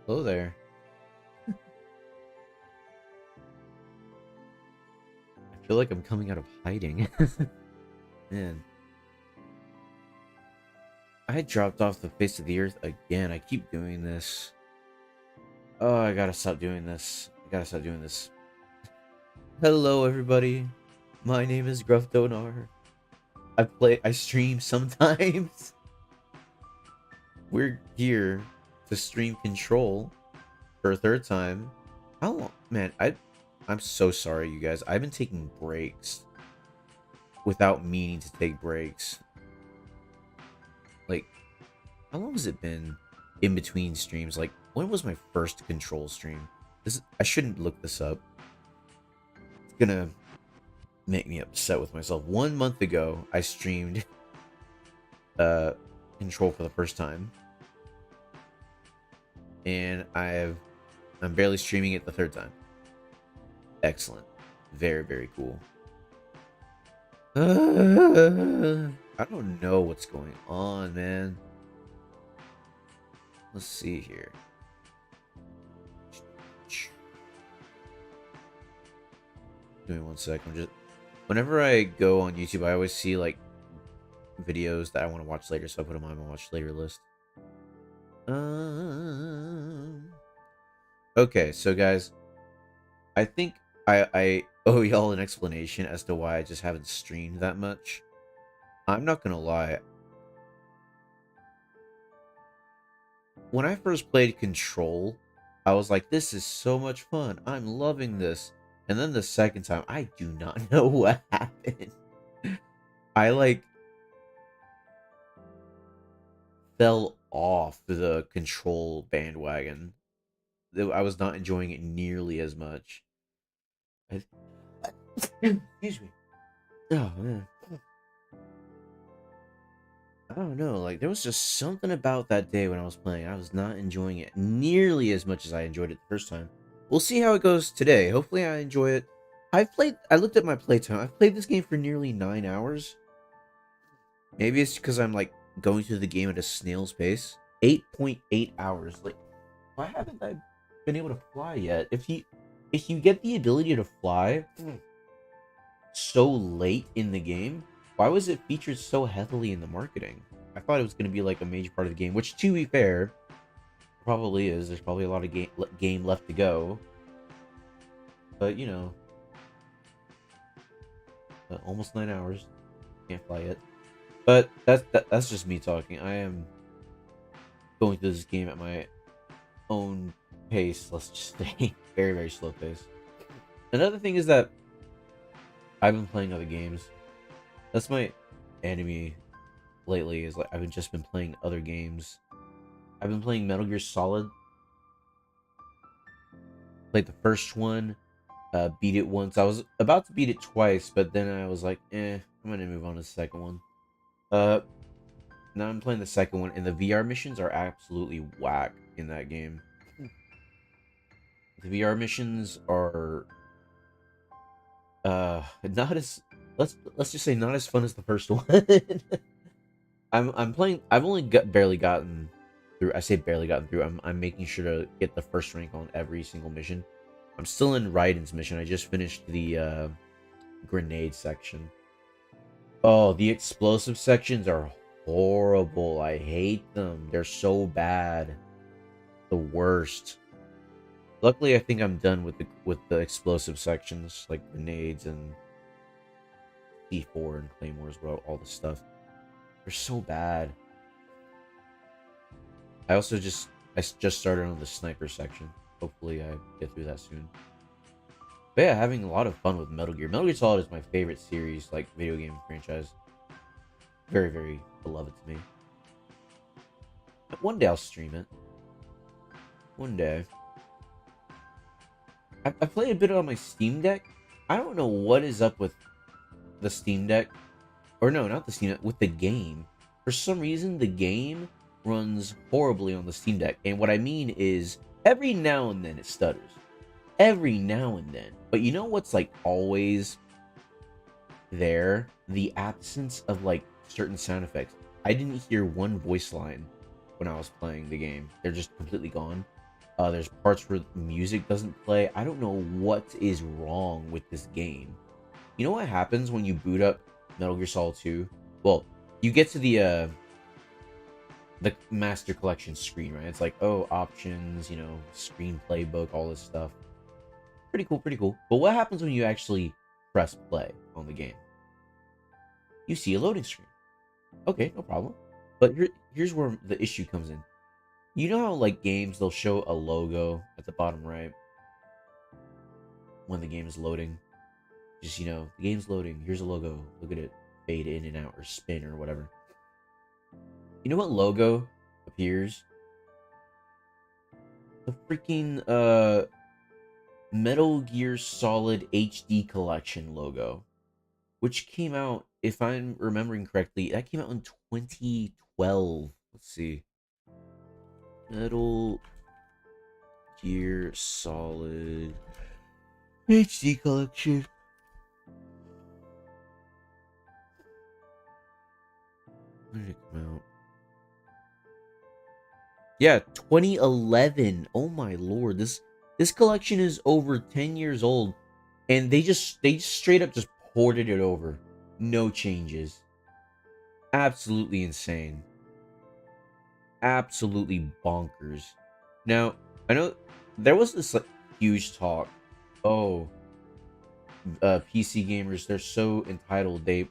Hello there. I feel like I'm coming out of hiding. Man, I dropped off the face of the earth again. I keep doing this. Oh, I gotta stop doing this. I gotta stop doing this. Hello, everybody. My name is Gruff Donar. I stream sometimes. We're here to stream Control for a third time. How long? Man, I'm so sorry, you guys. I've been taking breaks without meaning to take breaks. Like, how long has it been in between streams? Like, when was my first Control stream? I shouldn't look this up. It's gonna make me upset with myself. 1 month ago, I streamed uh Control for the first time, and I'm barely streaming it the third time. Excellent, very very cool. I don't know what's going on, man. Let's see here. Give me 1 sec. I'm just whenever I go on YouTube, I always see like videos that I want to watch later, so I put them on my watch later list. Okay, so guys, I think I owe y'all an explanation as to why I just haven't streamed that much. I'm not gonna lie. When I first played Control, I was like, this is so much fun. I'm loving this. And then the second time, I do not know what happened. I like fell off the Control bandwagon. I was not enjoying it nearly as much. Excuse me. Oh man. I don't know. Like there was just something about that day when I was playing. I was not enjoying it nearly as much as I enjoyed it the first time. We'll see how it goes today. Hopefully I enjoy it. I looked at my playtime. I've played this game for nearly 9 hours. Maybe it's because I'm like going through the game at a snail's pace. 8.8 hours. Like, why haven't I been able to fly yet? If you get the ability to fly so late in the game, why was it featured so heavily in the marketing? I thought it was going to be like a major part of the game, which to be fair, probably is. There's probably a lot of game left to go. But, almost 9 hours. Can't fly yet. But that's just me talking. I am going through this game at my own pace. Let's just say very, very slow pace. Another thing is that I've been playing other games. That's my enemy lately, is like I've just been playing other games. I've been playing Metal Gear Solid. Played the first one, beat it once. I was about to beat it twice, but then I was like, I'm gonna move on to the second one. Now I'm playing the second one, and the VR missions are absolutely whack in that game. The VR missions are not as let's just say not as fun as the first one. I'm playing. I've only barely gotten through. I say barely gotten through. I'm making sure to get the first rank on every single mission. I'm still in Raiden's mission. I just finished the grenade section. Oh, the explosive sections are horrible. I hate them. They're so bad. The worst. Luckily, I think I'm done with the explosive sections like grenades and C4 and claymores, all the stuff. They're so bad. I just started on the sniper section. Hopefully I get through that soon. But yeah, having a lot of fun with Metal Gear. Metal Gear Solid is my favorite series, like video game franchise. Very, very beloved to me. But one day I'll stream it. One day. I played a bit on my Steam Deck. I don't know what is up with the Steam Deck. Or no, not the Steam Deck, with the game. For some reason, the game runs horribly on the Steam Deck. And what I mean is, every now and then it stutters. Every now and then. But you know what's like always there? The absence of like certain sound effects. I didn't hear one voice line when I was playing the game. They're just completely gone. There's parts where music doesn't play. I don't know what is wrong with this game. You know what happens when you boot up Metal Gear Solid 2? Well, you get to the Master Collection screen, right? It's like, oh, options, screenplay book, all this stuff. Pretty cool, pretty cool. But what happens when you actually press play on the game? You see a loading screen. Okay, no problem. But here's where the issue comes in. You know how, like, games, they'll show a logo at the bottom right when the game is loading? Just, the game's loading. Here's a logo. Look at it fade in and out or spin or whatever. You know what logo appears? The freaking Metal Gear Solid HD Collection logo, which came out, if I'm remembering correctly, that came out in 2012. Let's see. Metal Gear Solid HD Collection. When did it come out? Yeah, 2011. Oh my lord, this collection is over 10 years old, and they straight up just ported it over. No changes. Absolutely insane. Absolutely bonkers. Now, I know there was this like huge talk. Oh, PC gamers, they're so entitled. They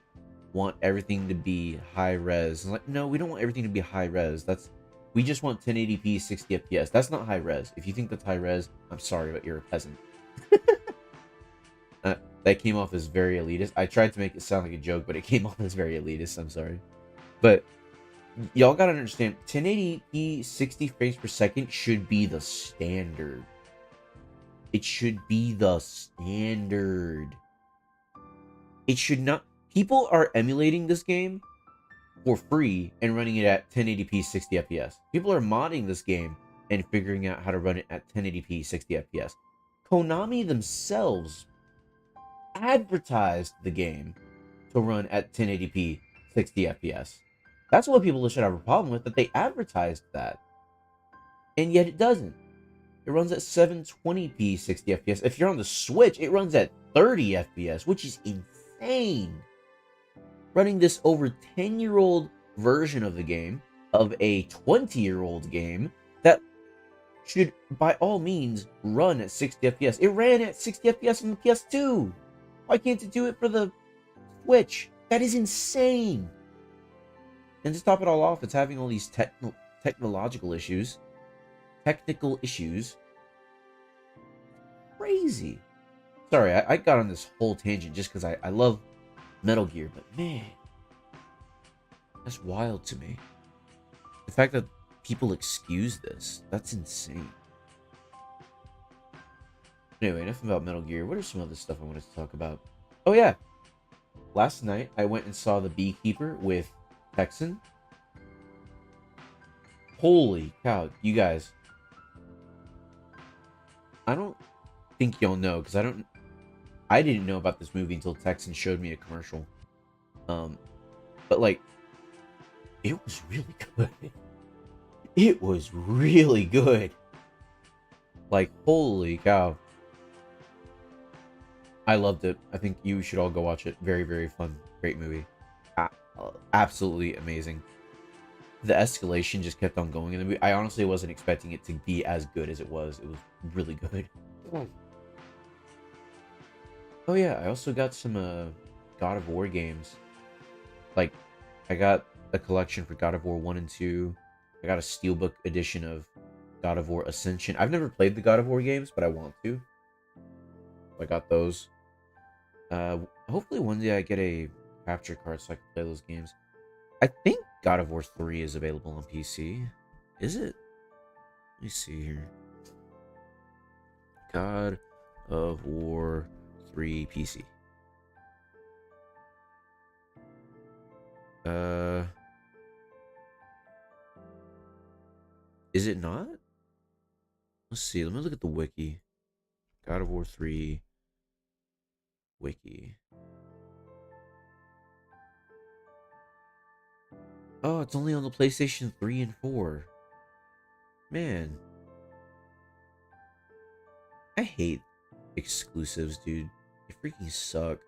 want everything to be high res. And like, no, we don't want everything to be high res. We just want 1080p 60 FPS. That's not high res. If you think that's high res, I'm sorry, but you're a peasant. That came off as very elitist. I tried to make it sound like a joke, but it came off as very elitist. I'm sorry. But y'all gotta understand, 1080p 60 frames per second should be the standard. It should be the standard. It should not. People are emulating this game for free and running it at 1080p 60 FPS. People are modding this game and figuring out how to run it at 1080p 60 FPS. Konami themselves advertised the game to run at 1080p 60 FPS. That's what people should have a problem with, that they advertised that. And yet it doesn't. It runs at 720p 60 FPS. If you're on the Switch, it runs at 30 FPS, which is insane. Running this over 10-year-old version of the game, of a 20-year-old game, that should, by all means, run at 60 FPS. It ran at 60 FPS on the PS2. Why can't it do it for the Switch? That is insane. And to top it all off, it's having all these technical issues. Crazy. Sorry, I got on this whole tangent just because I love Metal Gear, but man, that's wild to me. The fact that people excuse this, that's insane. Anyway, enough about Metal Gear. What are some other stuff I wanted to talk about? Oh yeah, last night I went and saw The Beekeeper with Texan. Holy cow, you guys. I don't think y'all know, because I didn't know about this movie until Texan showed me a commercial. But like, it was really good. It was really good. Like, holy cow. I loved it. I think you should all go watch it. Very, very fun. Great movie. Absolutely amazing. The escalation just kept on going in the movie. I honestly wasn't expecting it to be as good as it was. It was really good. Oh yeah, I also got some God of War games. Like, I got a collection for God of War 1 and 2. I got a Steelbook edition of God of War Ascension. I've never played the God of War games, but I want to. I got those. Hopefully one day I get a capture card so I can play those games. I think God of War 3 is available on PC. Is it? Let me see here. God of War 3 PC. Is it not? Let's see. Let me look at the wiki. God of War 3 wiki. Oh, it's only on the PlayStation 3 and 4. Man. I hate exclusives, dude. They freaking suck.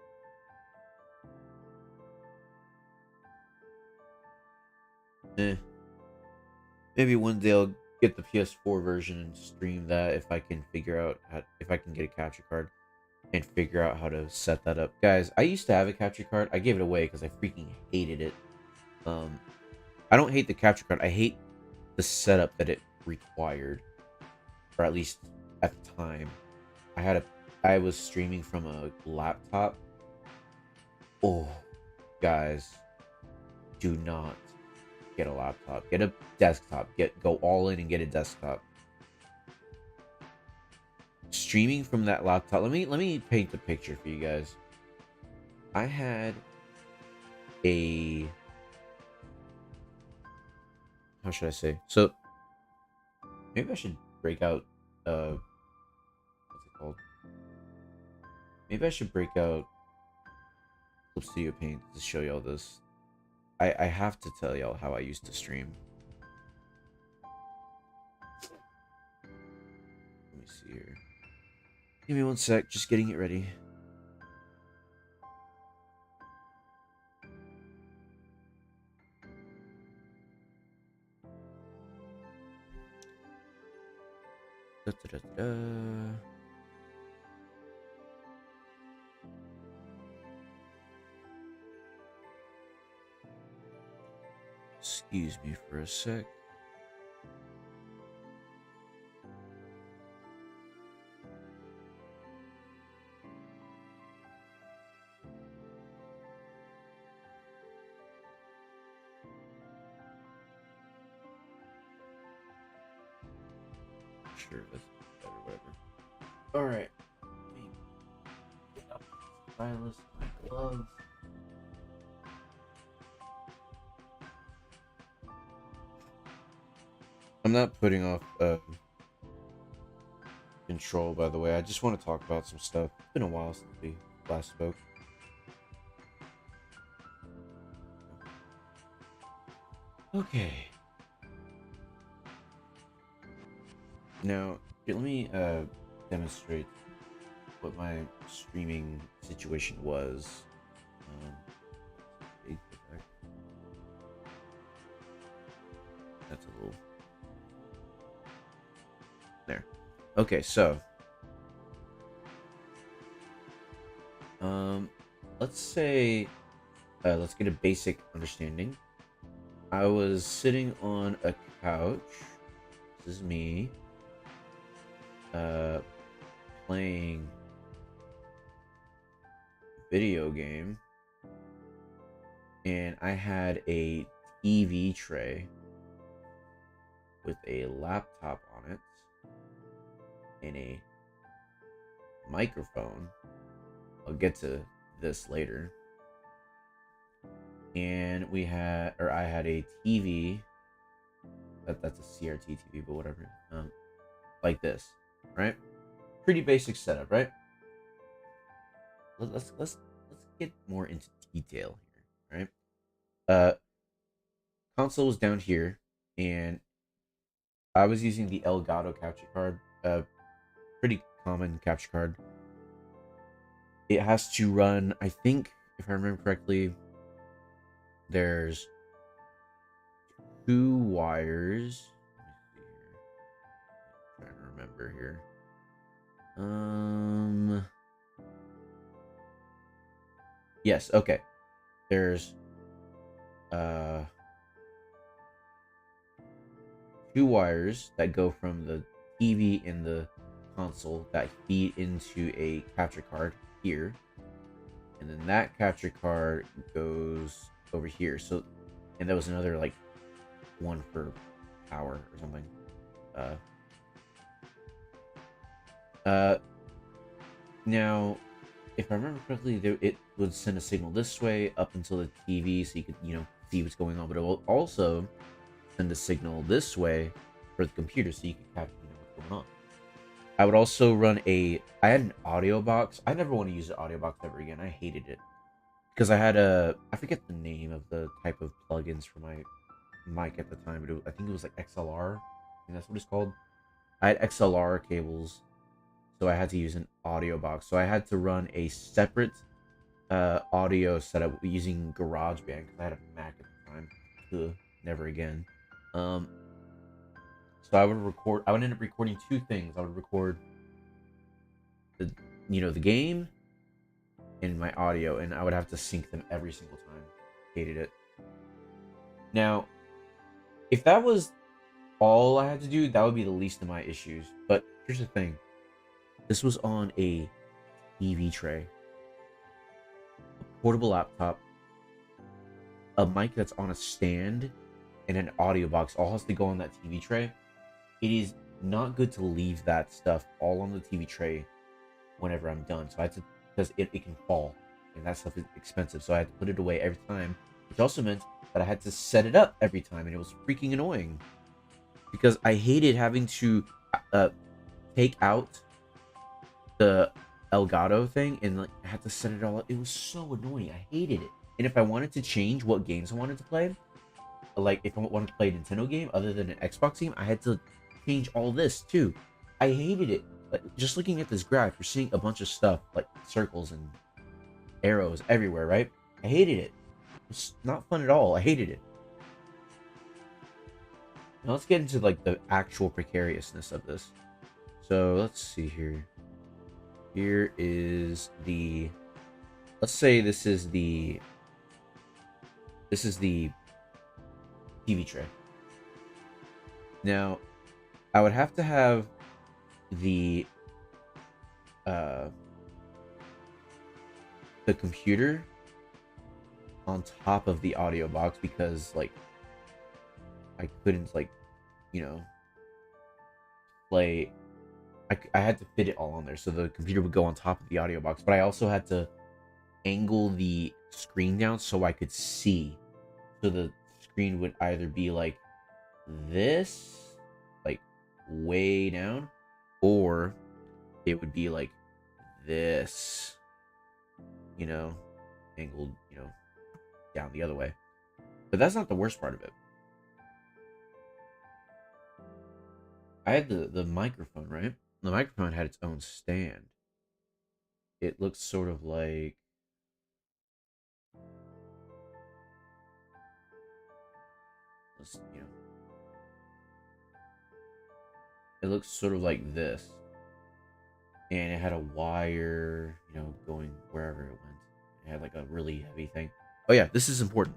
Eh. Maybe one day I'll get the PS4 version and stream that if I can figure out if I can get a capture card and figure out how to set that up. Guys, I used to have a capture card. I gave it away because I freaking hated it. Um, I don't hate the capture card. I hate the setup that it required, or at least at the time. I was streaming from a laptop. Oh, guys, do not get a laptop. Get a desktop. Go all in and get a desktop. Streaming from that laptop. Let me paint the picture for you guys. I had a, how should I say? So maybe I should break out what's it called? Maybe I should break out Clip Studio Paint to show y'all this. I have to tell y'all how I used to stream. Let me see here. Give me one sec, just getting it ready. Da, da, da, da. Excuse me for a sec. Sure, that's better, whatever. Alright. Let me get up the stylus, my gloves. I'm not putting off control, by the way. I just want to talk about some stuff. It's been a while since we last spoke. Okay. Now, here, let me demonstrate what my streaming situation was. That's a little... There. Okay, so... let's say... let's get a basic understanding. I was sitting on a couch. This is me. Playing video game, and I had a TV tray with a laptop on it and a microphone. I'll get to this later. And I had a TV. That's a CRT TV, but whatever. Like this, right? Pretty basic setup, right? Let's get more into detail here, right? Console was down here, and I was using the Elgato capture card. Pretty common capture card. It has to run, I think, if I remember correctly, there's 2 wires. Let me see here. I'm trying to remember here. Yes, okay. There's 2 wires that go from the TV and the console that feed into a capture card here. And then that capture card goes over here. So, and there was another like one for power or something. Now, if I remember correctly, it would send a signal this way up until the TV, so you could, see what's going on. But it will also send a signal this way for the computer, so you can capture, what's going on. I would also run I had an audio box. I never want to use an audio box ever again. I hated it because I had I forget the name of the type of plugins for my mic at the time, but I think it was like XLR. I think that's what it's called. I had XLR cables so I had to use an audio box. So I had to run a separate audio setup using GarageBand because I had a Mac at the time. Ugh, never again. Um, so I would record. I would end up recording two things. I would record the the game and my audio, and I would have to sync them every single time. Hated it. Now, if that was all I had to do, that would be the least of my issues. But here's the thing: this was on a TV tray, a portable laptop, a mic that's on a stand, and an audio box all has to go on that TV tray. It is not good to leave that stuff all on the TV tray whenever I'm done. So I had to, because it can fall, and that stuff is expensive. So I had to put it away every time, which also meant that I had to set it up every time, and it was freaking annoying because I hated having to take out the Elgato thing and like I had to set it all up. It was so annoying. I hated it. And if I wanted to change what games I wanted to play, like if I wanted to play a Nintendo game other than an Xbox game, I had to change all this too. I hated it. Like just looking at this graph, you're seeing a bunch of stuff like circles and arrows everywhere, right? I hated it. It's not fun at all. I hated it. Now let's get into like the actual precariousness of this. So let's see here. Here is the, let's say this is the TV tray. Now, I would have to have the computer on top of the audio box because like I couldn't like play. I had to fit it all on there, so the computer would go on top of the audio box, but I also had to angle the screen down so I could see. So the screen would either be like this, like way down, or it would be like this, angled, down the other way. But that's not the worst part of it. I had the microphone, right? The microphone had its own stand. It looks sort of like it looks sort of like this. And it had a wire, going wherever it went. It had like a really heavy thing. Oh yeah, this is important.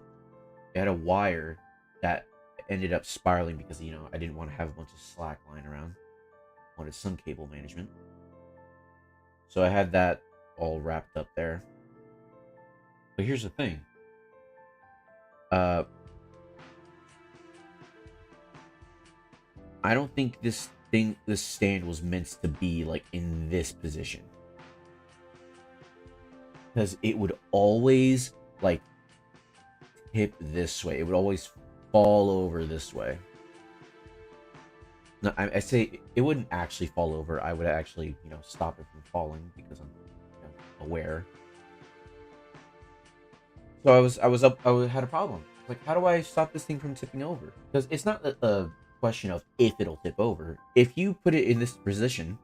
It had a wire that ended up spiraling because, I didn't want to have a bunch of slack lying around. I wanted some cable management. So I had that all wrapped up there. But here's the thing. I don't think this stand was meant to be like in this position. Because it would always like tip this way. It would always fall over this way. No, I say it wouldn't actually fall over. I would actually, stop it from falling because I'm aware. So I had a problem. Like, how do I stop this thing from tipping over? Because it's not a question of if it'll tip over. If you put it in this position,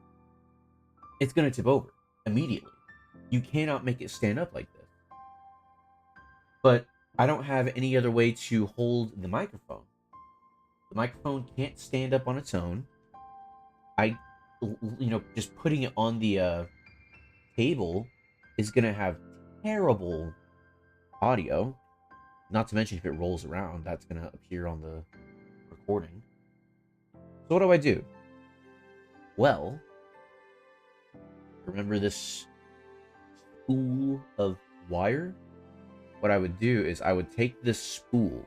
it's gonna tip over immediately. You cannot make it stand up like this. But I don't have any other way to hold the microphone. The microphone can't stand up on its own. Just putting it on the table is gonna have terrible audio. Not to mention if it rolls around, that's gonna appear on the recording. So what do? Well, remember this spool of wire? What I would do is I would take this spool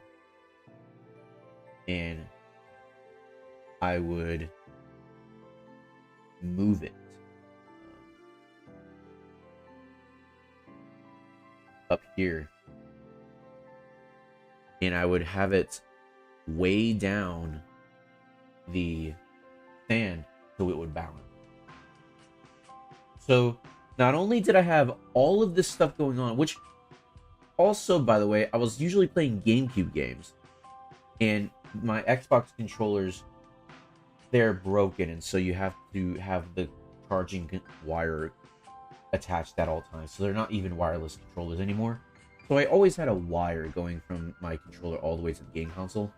and I would move it up here, and I would have it way down the stand so it would balance. So not only did I have all of this stuff going on, which also, by the way, I was usually playing GameCube games, and my Xbox controllers, they're broken, and so you have to have the charging wire attached at all times, so they're not even wireless controllers anymore. So I always had a wire going from my controller all the way to the game console.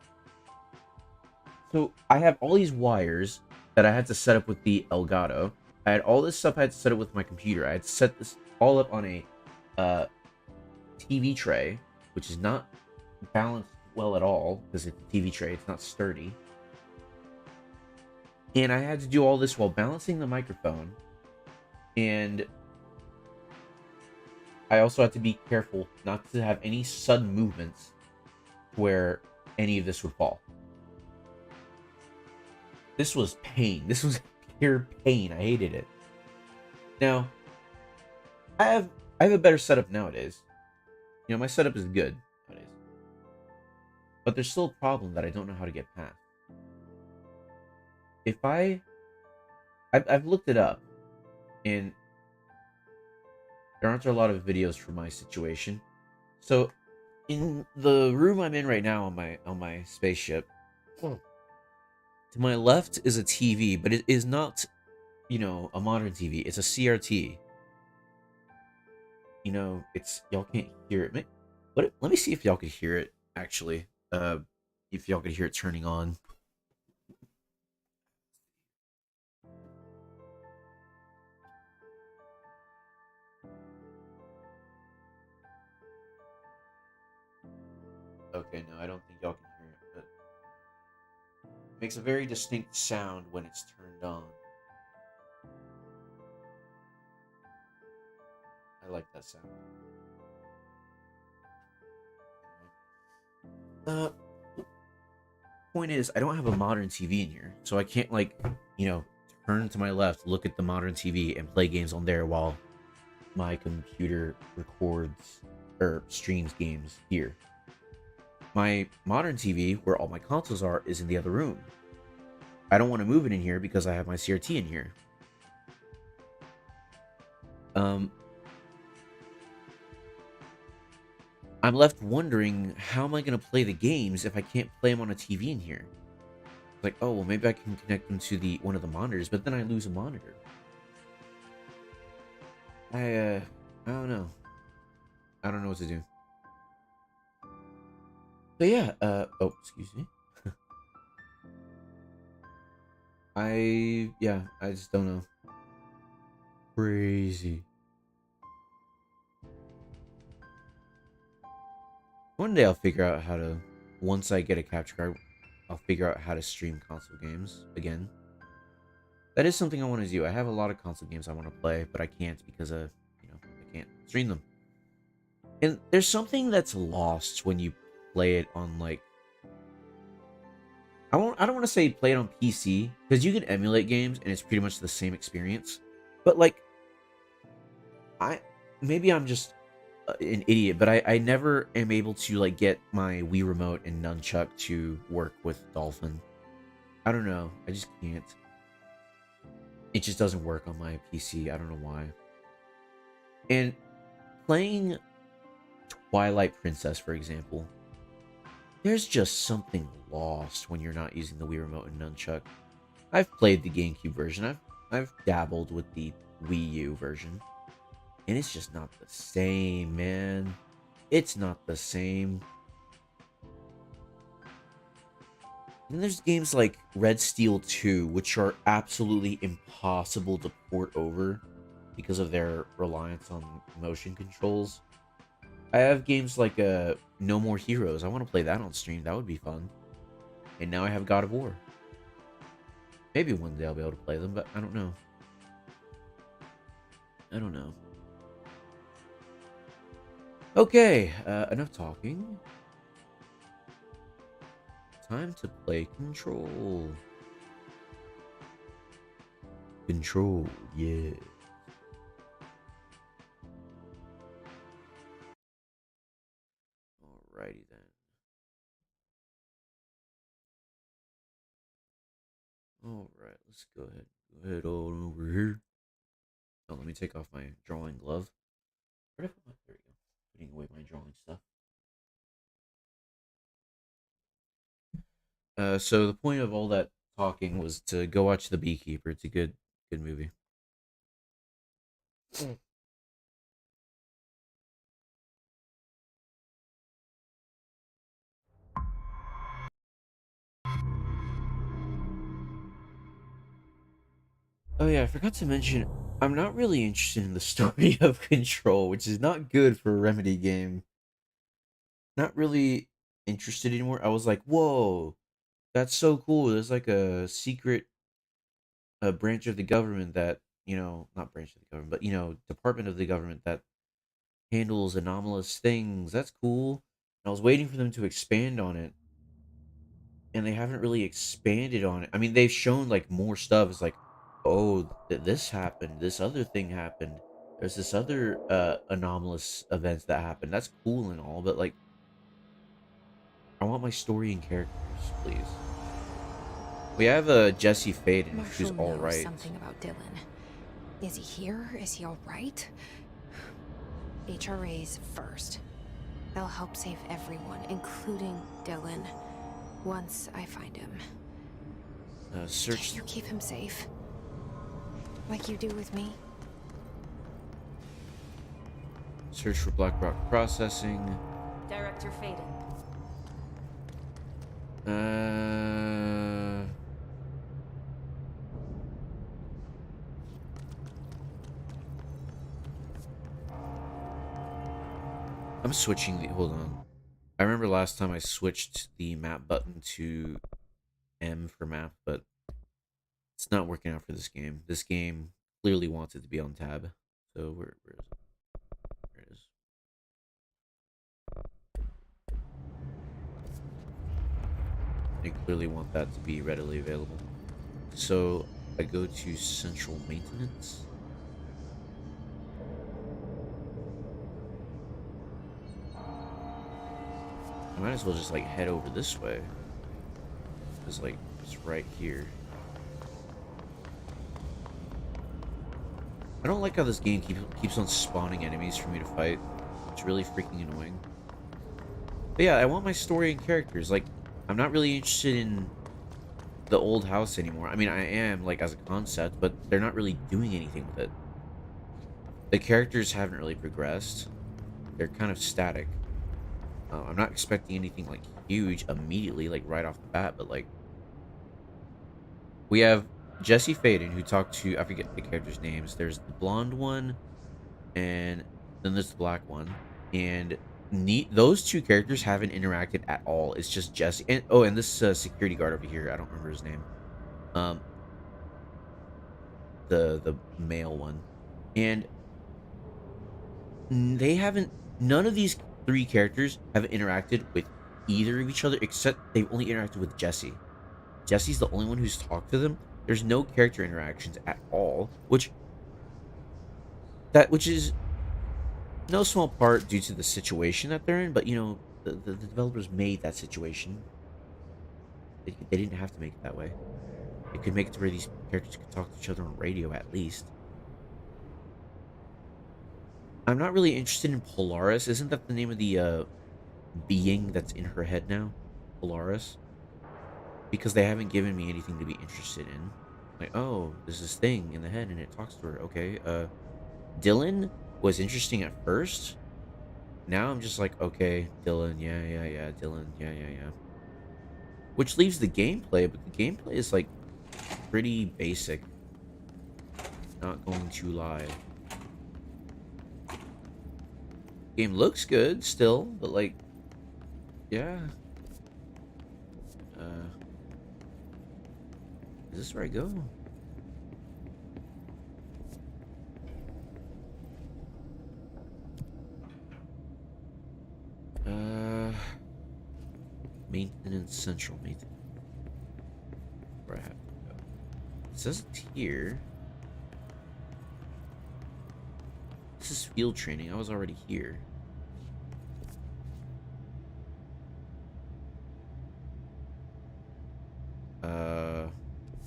So I have all these wires that I had to set up with the Elgato. I had all this stuff I had to set up with my computer. I had to set this all up on a uh, TV tray, which is not balanced well at all because it's a TV tray. It's not sturdy. And I had to do all this while balancing the microphone. And I also had to be careful not to have any sudden movements where any of this would fall. This was pain. This was pure pain. I hated it. Now, I have a better setup nowadays. You know, my setup is good nowadays. But there's still a problem that I don't know how to get past. If I've looked it up, and there aren't a lot of videos for my situation. So, in the room I'm in right now on my spaceship, to my left is a TV, but it is not, you know, a modern TV. It's a CRT. You know, it's y'all can't hear it. Let me see if y'all could hear it actually. If y'all could hear it turning on. Okay, no, I don't think y'all can hear it, but it makes a very distinct sound when it's turned on. I like that sound. Uh, Point is, I don't have a modern TV in here, so I can't like, you know, turn to my left, look at the modern TV, and play games on there while my computer records or streams games here. My modern TV, where all my consoles are, is in the other room. I don't want to move it in here because I have my CRT in here. Um, I'm left wondering, how am I going to play the games if I can't play them on a TV in here? Like, oh, well, maybe I can connect them to the one of the monitors, but then I lose a monitor. I don't know. I don't know what to do. But yeah, oh, excuse me. I just don't know. Crazy. One day I'll figure out how to, once I get a capture card, I'll figure out how to stream console games again. That is something I want to do. I have a lot of console games I want to play, but I can't because you know, I can't stream them. And there's something that's lost when you play it on like I don't want to say play it on PC because you can emulate games and it's pretty much the same experience. But like I maybe I'm just an idiot, but I never am able to like get my Wii remote and nunchuck to work with Dolphin. I don't know. I just can't. It just doesn't work on my PC. I don't know why. And playing Twilight Princess, for example, there's just something lost when you're not using the Wii remote and nunchuck. I've played the GameCube version. I've dabbled with the Wii U version. And it's just not the same, man. It's not the same. And there's games like Red Steel 2, which are absolutely impossible to port over because of their reliance on motion controls. I have games like No More Heroes. I want to play that on stream. That would be fun. And now I have God of War. Maybe one day I'll be able to play them, but I don't know. I don't know. Okay, enough talking. Time to play Control. Control, yeah. Alrighty then. Alright, let's go ahead. Go ahead on over here. Oh, let me take off my drawing glove. Where did I put my... There we go. Putting away my drawing stuff. So the point of all that talking was to go watch The Beekeeper. It's a good movie. Oh yeah, I forgot to mention, I'm not really interested in the story of Control, which is not good for a Remedy game. Not really interested anymore. I was like, whoa, that's so cool. There's like a secret branch of the government that, not branch of the government, but, department of the government that handles anomalous things. That's cool. And I was waiting for them to expand on it, and they haven't really expanded on it. I mean, they've shown like more stuff. It's like, oh, this happened, this other thing happened. There's this other anomalous events that happened. That's cool and all, but like, I want my story and characters, please. We have Jesse Faden, who's Marshall all knows right. something about Dylan. Is he here? Is he all right? HRA's first. They'll help save everyone, including Dylan. Once I find him. Search. Can you keep him safe? Like you do with me? Search for Blackrock Processing. Director Faden. I'm switching the. Hold on. I remember last time I switched the map button to M for map, but it's not working out for this game. This game clearly wants it to be on tab. So where is it? There it is. They clearly want that to be readily available. So I go to central maintenance. I might as well just like head over this way. Because like it's right here. I don't like how this game keeps on spawning enemies for me to fight. It's really freaking annoying. But yeah, I want my story and characters. Like, I'm not really interested in the old house anymore. I mean, I am, like, as a concept, but they're not really doing anything with it. The characters haven't really progressed. They're kind of static. I'm not expecting anything, like, huge immediately, like, right off the bat, but, like... We have Jesse Faden, who talked to... I forget the characters' names. There's the blonde one, and then there's the black one. And those two characters haven't interacted at all. It's just Jesse. And, oh, and this security guard over here. I don't remember his name. The male one. And they haven't... None of these three characters have interacted with either of each other, except they've only interacted with Jesse. Jesse's the only one who's talked to them. There's no character interactions at all, which is no small part due to the situation that they're in, but the developers made that situation. They didn't have to make it that way. They could make it to where these characters could talk to each other on radio at least. I'm not really interested in Polaris. Isn't that the name of the being that's in her head now? Polaris? Because they haven't given me anything to be interested in. Like, oh, there's this thing in the head and it talks to her. Okay, Dylan was interesting at first. Now I'm just like, okay, Dylan, yeah, Dylan, yeah. Which leaves the gameplay, but the gameplay is like pretty basic. Not going to lie. Game looks good still, but like, yeah. Is this where I go? Maintenance, central maintenance. Where I have to go. It says it's here. This is field training. I was already here.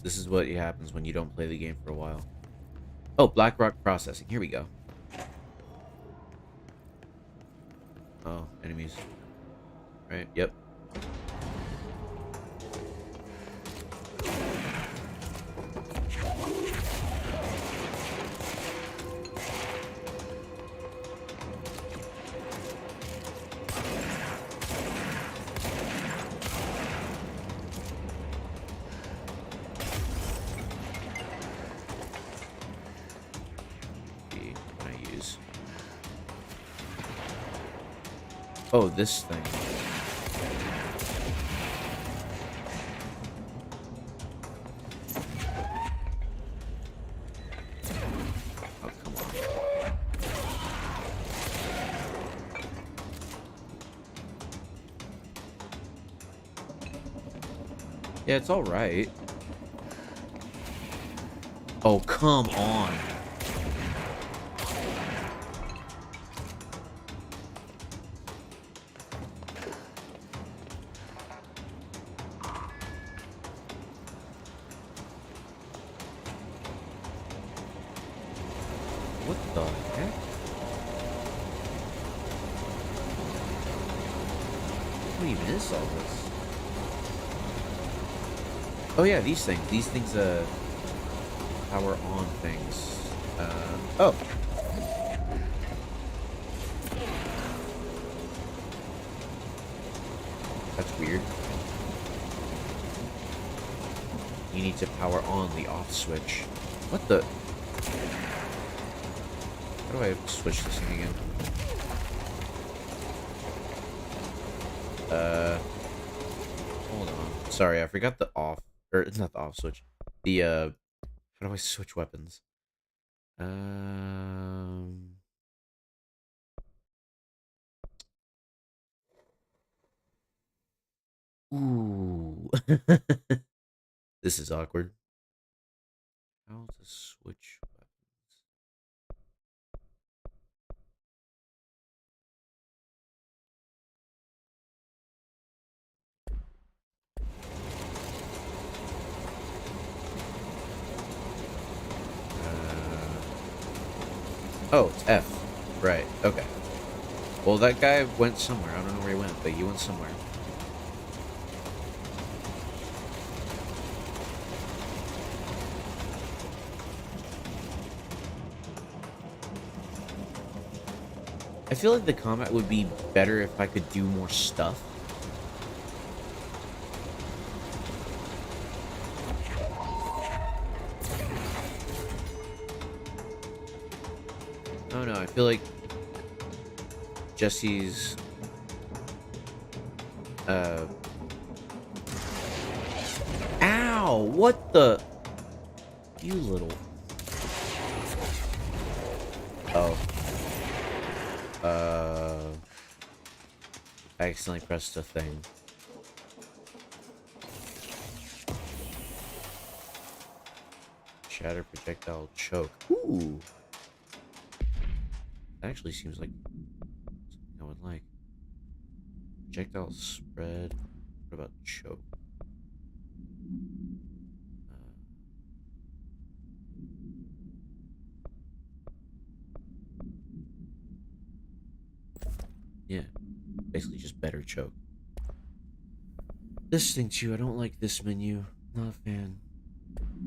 This is what happens when you don't play the game for a while. Oh, Blackrock Processing. Here we go. Oh, enemies. Right, yep. Oh, this thing. Oh, come on. Yeah, it's all right. Oh, come on. What the heck? How do you miss all this? Oh yeah, these things. These things, power on things. Oh. That's weird. You need to power on the off switch. What the? How do I switch this thing again? Hold on. Sorry, I forgot the off, or not the off switch. The, how do I switch weapons? Ooh. This is awkward. How to switch weapons? Oh, it's F. Right, okay. Well, that guy went somewhere. I don't know where he went, but he went somewhere. I feel like the combat would be better if I could do more stuff. Oh no, I feel like Jesse's ow, what the, you little, oh, I accidentally pressed a thing. Shatter projectile choke. Ooh, that actually seems like something I would like. Projectile spread. What about choke? Yeah, basically just better choke. This thing too, I don't like this menu. Not a fan.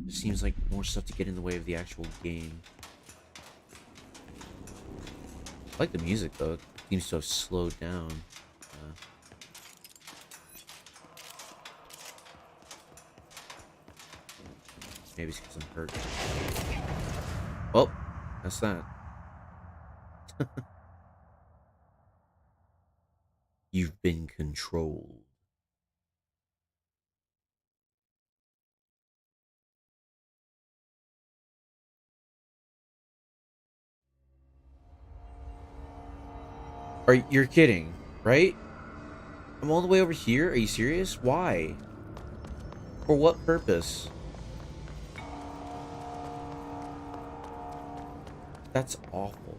It seems like more stuff to get in the way of the actual game. I like the music though. It seems to have slowed down. Maybe it's because I'm hurt. Oh, that's that. You've been controlled. You're kidding, right? I'm all the way over here? Are you serious? Why? For what purpose? That's awful.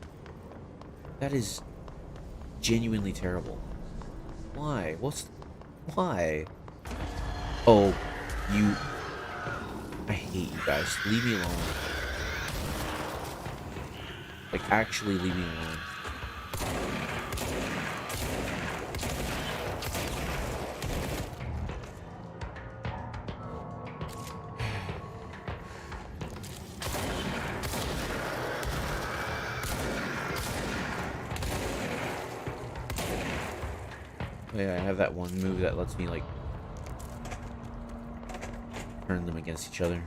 That is genuinely terrible. Why? Why? Oh, you... I hate you guys. Leave me alone. Like, actually leave me alone. Oh, yeah, I have that one move that lets me, like, turn them against each other.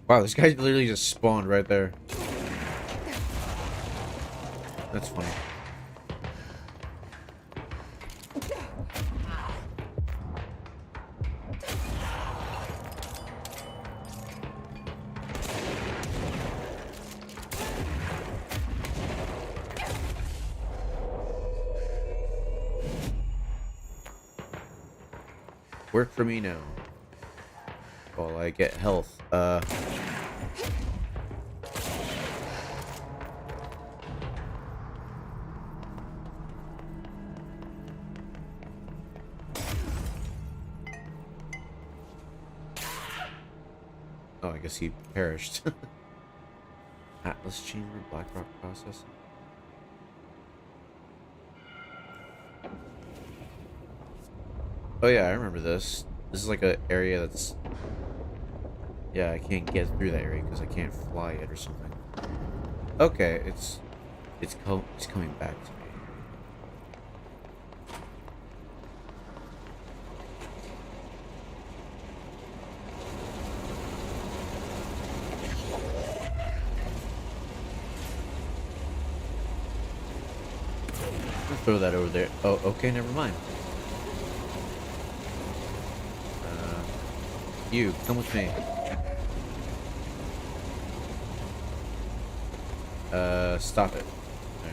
Wow, this guy literally just spawned right there. That's funny. Work for me now. While I get health. Oh, I guess he perished. Atlas Chamber, Blackrock Processing. Oh yeah, I remember this. This is like an area that's... Yeah, I can't get through that area because I can't fly it or something. Okay, it's coming back to me. I'll throw that over there. Oh, okay, never mind. You, come with me. Stop it. There.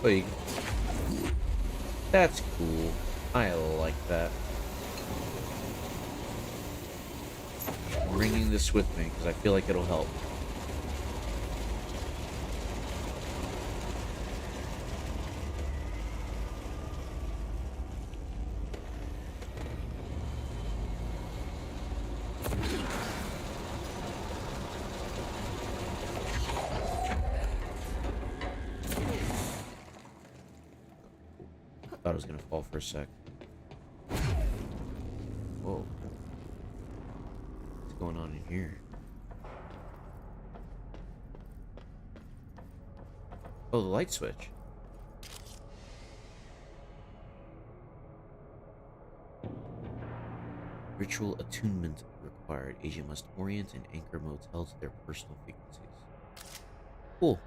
Wait. That's cool. I like that. I'm bringing this with me because I feel like it'll help. Thought I was gonna fall for a sec. Whoa. What's going on in here? Oh, the light switch. Ritual attunement required. Agent must orient and anchor motel to their personal frequencies. Cool.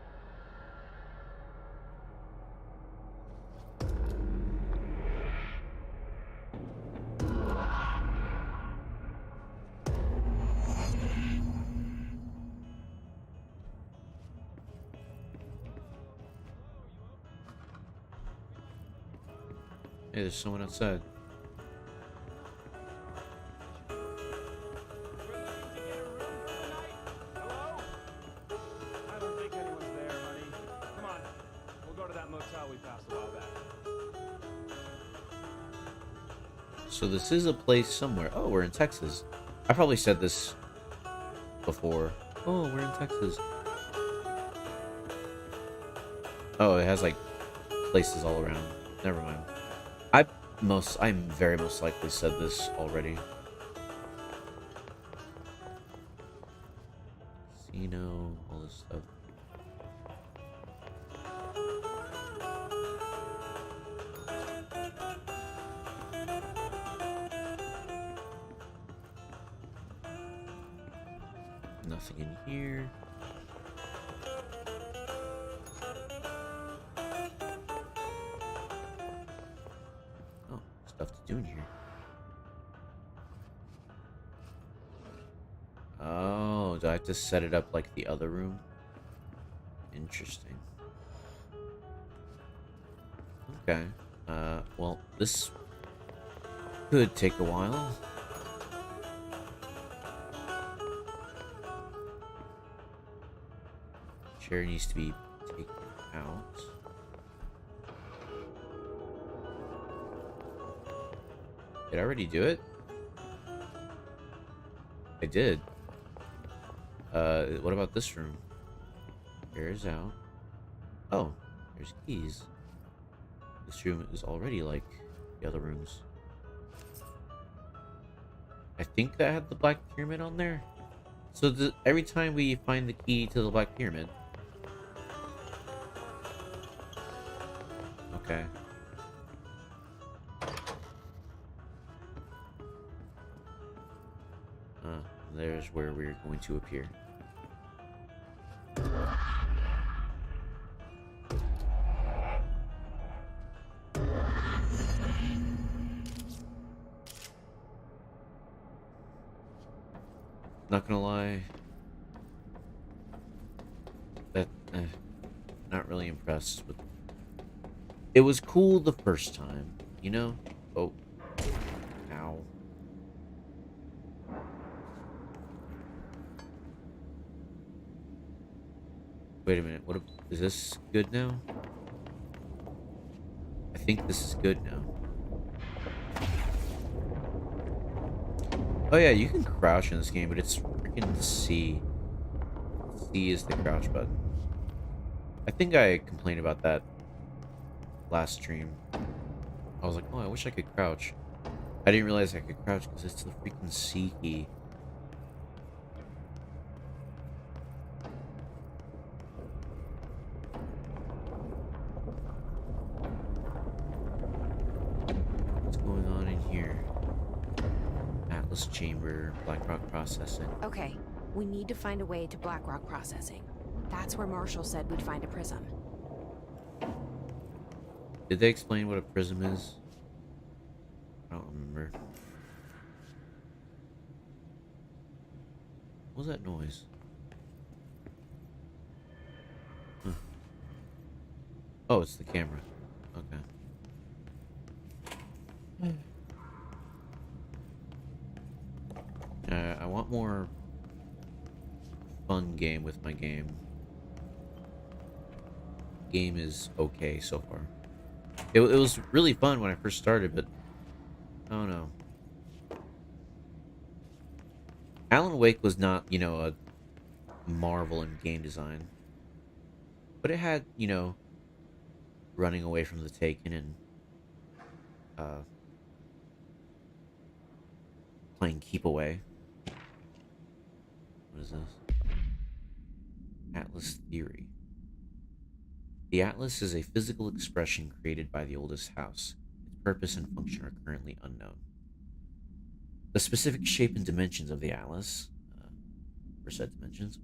Hey, there's someone outside. I don't think anyone's there, honey. Come on. We'll go to that motel we passed a while back. So this is a place somewhere. Oh, we're in Texas. I probably said this before. Oh, we're in Texas. Oh, it has like places all around. Never mind. I'm very most likely said this already. Casino, all this stuff. Nothing in here. Oh, stuff to do in here. Oh, do I have to set it up like the other room? Interesting. Okay. Well, this could take a while. Chair needs to be taken out. Did I already do it? I did. What about this room? Chair is out. Oh, there's keys. This room is already like the other rooms. I think that had the Black Pyramid on there. So every time we find the key to the Black Pyramid. Okay. There's where we're going to appear. Not gonna lie. That, not really impressed with. It was cool the first time, you know? Oh. Ow. Wait a minute, is this good now? I think this is good now. Oh yeah, you can crouch in this game, but it's freaking C. C is the crouch button. I think I complained about that last stream. I was like, oh, I wish I could crouch. I didn't realize I could crouch because it's the freaking C key. What's going on in here? Atlas chamber, Blackrock processing. Okay, we need to find a way to Blackrock processing. That's where Marshall said we'd find a prism. Did they explain what a prism is? I don't remember. What was that noise? Huh. Oh, it's the camera. Okay. I want more fun game with my game. Game is okay so far. It was really fun when I first started, but I don't know. Alan Wake was not, you know, a marvel in game design, but it had, you know, running away from the Taken and playing Keep Away. What is this? Atlas Theory. The Atlas is a physical expression created by the oldest house. Its purpose and function are currently unknown. The specific shape and dimensions of the Atlas, for said dimensions,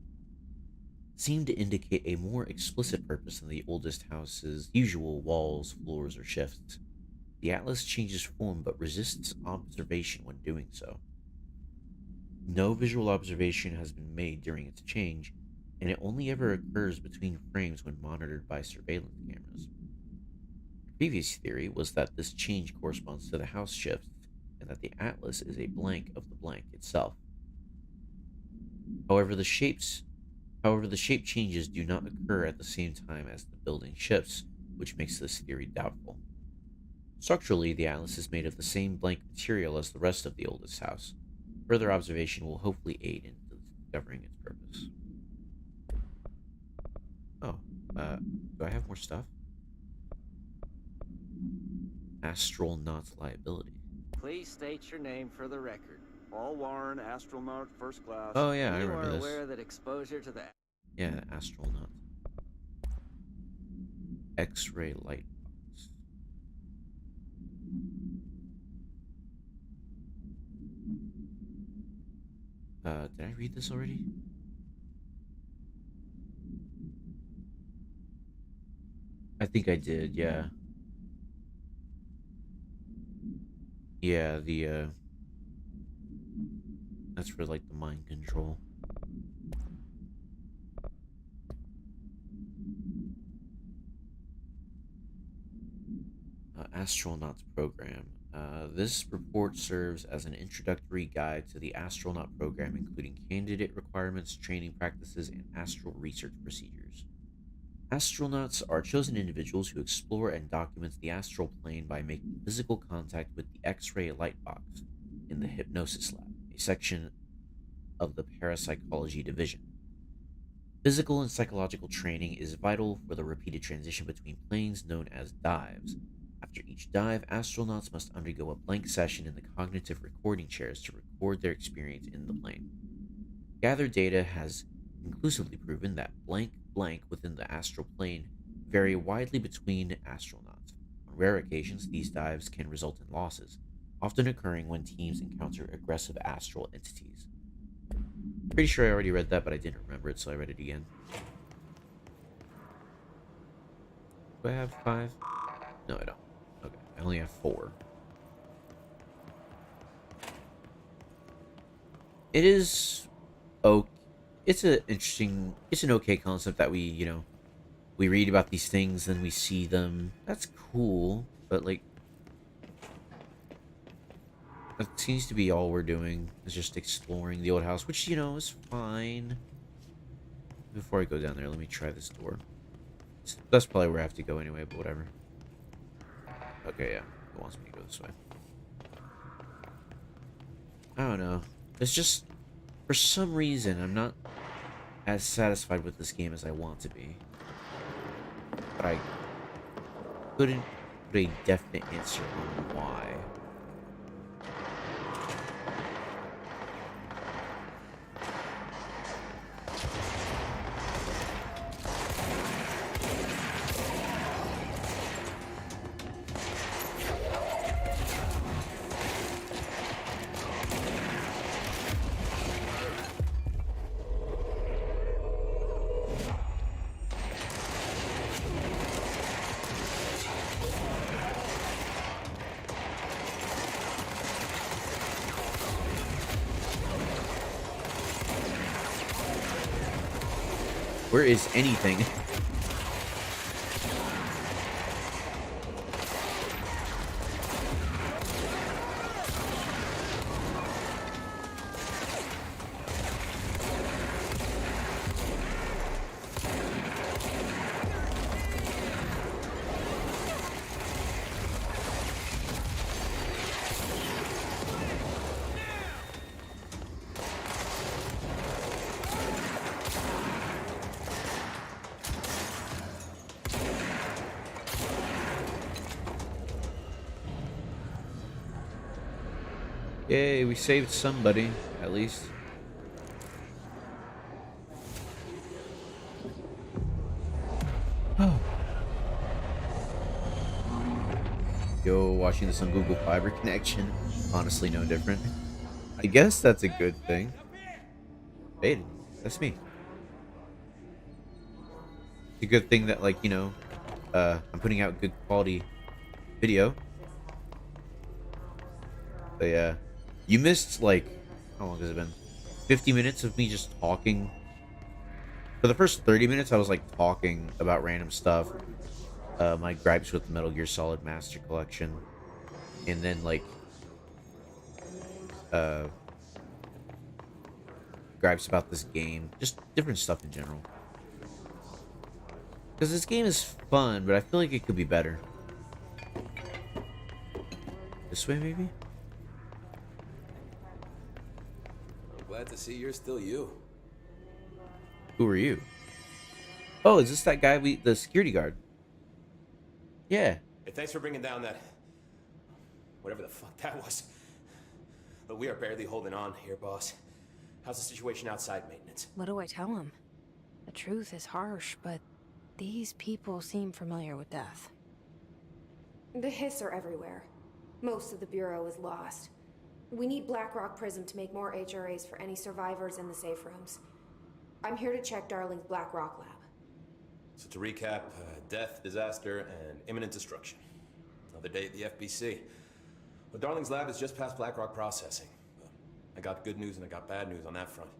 seem to indicate a more explicit purpose than the oldest house's usual walls, floors, or shifts. The Atlas changes form but resists observation when doing so. No visual observation has been made during its change, and it only ever occurs between frames when monitored by surveillance cameras. The previous theory was that this change corresponds to the house shifts, and that the Atlas is a blank of the blank itself. However, the shape changes do not occur at the same time as the building shifts, which makes this theory doubtful. Structurally, the Atlas is made of the same blank material as the rest of the oldest house. Further observation will hopefully aid in discovering its purpose. Oh, do I have more stuff? Astronaut's liability. Please state your name for the record. Paul Warren, astronaut, first class. Oh yeah, I You remember are this. aware that exposure to the Yeah, astronaut. X-ray light box. Did I read this already? I think I did, yeah. Yeah, that's for like the mind control. Astronauts program. This report serves as an introductory guide to the astronaut program, including candidate requirements, training practices, and astral research procedures. Astronauts are chosen individuals who explore and document the astral plane by making physical contact with the X-ray light box in the Hypnosis Lab, a section of the Parapsychology Division. Physical and psychological training is vital for the repeated transition between planes known as dives. After each dive, astronauts must undergo a blank session in the cognitive recording chairs to record their experience in the plane. Gathered data has conclusively proven that blank within the astral plane vary widely between astronauts. On rare occasions, these dives can result in losses, often occurring when teams encounter aggressive astral entities. Pretty sure I already read that, but I didn't remember it, so I read it again. Do I have 5? No, I don't. Okay, I only have 4. It is oh, it's an okay concept that we read about these things, then we see them. That's cool, but like that seems to be all we're doing is just exploring the old house, which is fine. Before I go down there, let me try this door. That's probably where I have to go anyway, but whatever. Okay, yeah, it wants me to go this way. I don't know. It's just, for some reason, I'm not as satisfied with this game as I want to be. But I couldn't put a definite answer on why. Where is anything? Yay, we saved somebody, at least. Oh. Yo, watching this on Google Fiber connection. Honestly, no different. I guess that's a good thing. Hey, that's me. It's a good thing that, like, I'm putting out good quality video. But yeah. You missed, like, how long has it been? 50 minutes of me just talking. For the first 30 minutes, I was, like, talking about random stuff. My gripes with the Metal Gear Solid Master Collection. And then, like, gripes about this game. Just different stuff in general. Because this game is fun, but I feel like it could be better. This way, maybe? Glad to see you're still you. Who are you? Oh, is this that guy the security guard? Yeah. Hey, thanks for bringing down that... whatever the fuck that was. But we are barely holding on here, boss. How's the situation outside maintenance? What do I tell him? The truth is harsh, but these people seem familiar with death. The Hiss are everywhere. Most of the Bureau is lost. We need Blackrock Prism to make more HRAs for any survivors in the safe rooms. I'm here to check Darling's Blackrock lab. So to recap, death, disaster, and imminent destruction. Another day at the FBC. Well, Darling's lab is just past Blackrock processing. I got good news and I got bad news on that front.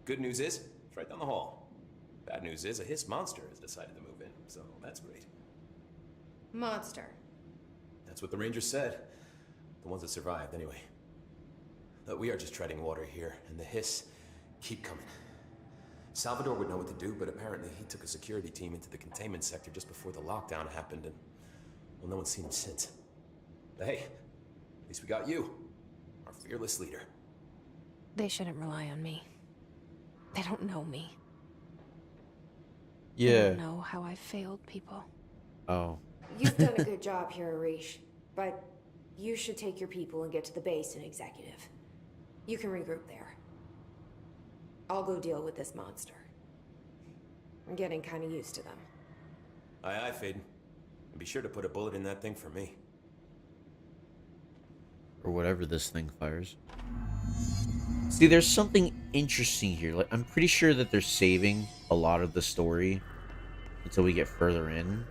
Good news is, it's right down the hall. Bad news is, a Hiss monster has decided to move in, so that's great. Monster. That's what the Rangers said. The ones that survived, anyway. But we are just treading water here, and the Hiss keep coming. Salvador would know what to do, but apparently he took a security team into the containment sector just before the lockdown happened, and, well, no one's seen him since. But hey, at least we got you, our fearless leader. They shouldn't rely on me. They don't know me. They Yeah. don't know how I've failed people. Oh. You've done a good job here, Arish, but you should take your people and get to the base in Executive. You can regroup there. I'll go deal with this monster. I'm getting kind of used to them. Aye, aye, Faden. And be sure to put a bullet in that thing for me. Or whatever this thing fires. See, there's something interesting here. Like, I'm pretty sure that they're saving a lot of the story until we get further in.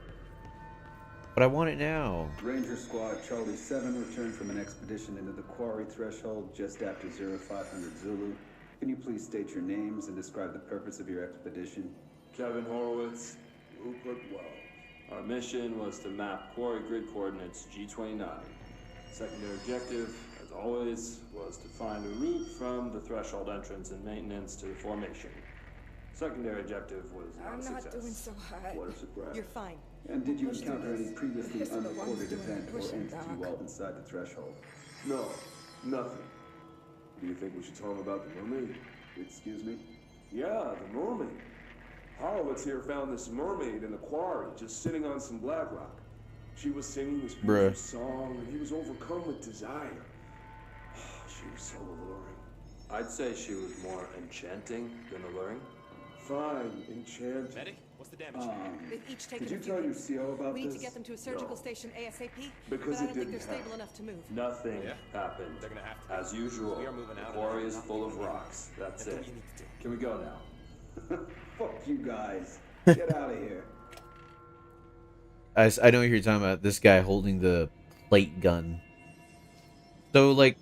But I want it now. Ranger Squad Charlie 7 returned from an expedition into the quarry threshold just after 0500 Zulu. Can you please state your names and describe the purpose of your expedition? Kevin Horowitz, Rupert Wells. Our mission was to map quarry grid coordinates G29. Secondary objective, as always, was to find a route from the threshold entrance and maintenance to the formation. Secondary objective was not I'm a not success. doing so hot. What a surprise. You're fine. And did you Push through encounter any this. previously This is the ones unrecorded doing the event or pushing, entity Doc. while inside the threshold? No, nothing. Do you think we should tell him about the mermaid? Excuse me? Yeah, the mermaid. Horowitz here found this mermaid in the quarry, just sitting on some black rock. She was singing this beautiful Bruh. song, and he was overcome with desire. She was so alluring. I'd say she was more enchanting than alluring. Fine, enchanting. Medic, what's the damage? They've each taken Did you a few tell your hits. CO about We need this? to get them to a surgical No. station ASAP, Because but I it don't think they're didn't stable happen. enough to move. Nothing Yeah? happened. They're gonna have to. As usual, We are moving the out, quarry and is I'm full not of leaving. rocks. That's That's it. what you need to do. Can we go now? Fuck you guys. Get out of here. I know what you're talking about. This guy holding the plate gun. So, like,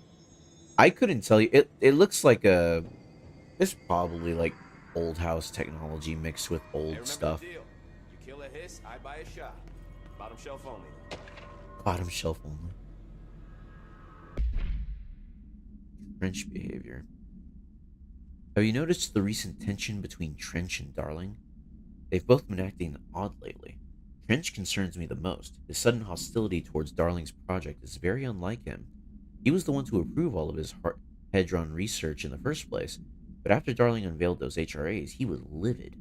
I couldn't tell you. It looks like a... It's probably, like, old house technology mixed with Hey, old remember stuff. the deal. You kill a hiss, I buy a shot. Bottom shelf only. Bottom shelf only. Trench behavior. Have you noticed the recent tension between Trench and Darling? They've both been acting odd lately. Trench concerns me the most. His sudden hostility towards Darling's project is very unlike him. He was the one to approve all of his Hedron research in the first place, but after Darling unveiled those HRAs, he was livid.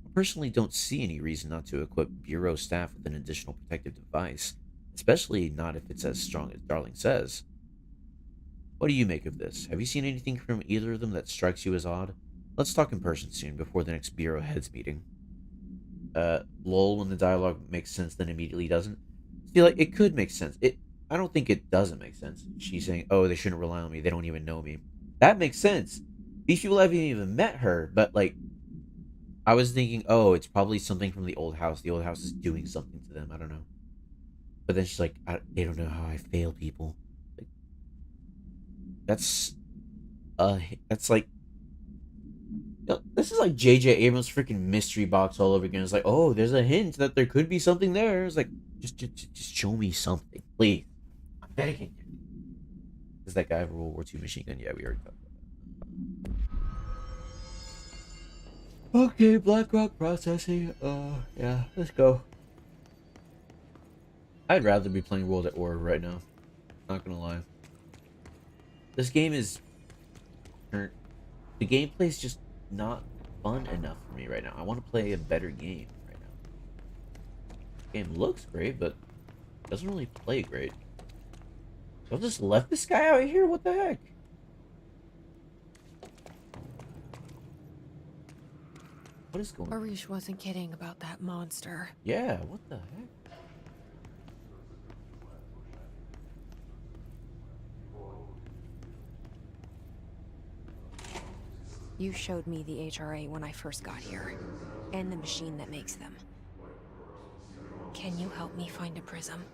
I personally don't see any reason not to equip Bureau staff with an additional protective device, especially not if it's as strong as Darling says. What do you make of this? Have you seen anything from either of them that strikes you as odd? Let's talk in person soon, before the next Bureau heads meeting. Lol, when the dialogue makes sense, then immediately doesn't. See, like, it could make sense. I don't think it doesn't make sense. She's saying, oh, they shouldn't rely on me. They don't even know me. That makes sense. These people haven't even met her, but, like, I was thinking, oh, it's probably something from the old house. The old house is doing something to them. I don't know. But then she's like, they don't know how I fail people. Like, that's like, this is like J.J. Abrams' freaking mystery box all over again. It's like, oh, there's a hint that there could be something there. It's like, just show me something, please. I'm begging you. Does that guy have a World War II machine gun? Yeah, we already talked about that. Okay, Blackrock processing. Yeah, let's go. I'd rather be playing World at War right now. Not gonna lie. This game is... The gameplay is just not fun enough for me right now. I want to play a better game right now. Game looks great, but doesn't really play great. Y'all just left this guy out here? What the heck? What is going on? Arish wasn't kidding about that monster. Yeah, what the heck? You showed me the HRA when I first got here, and the machine that makes them. Can you help me find a prism?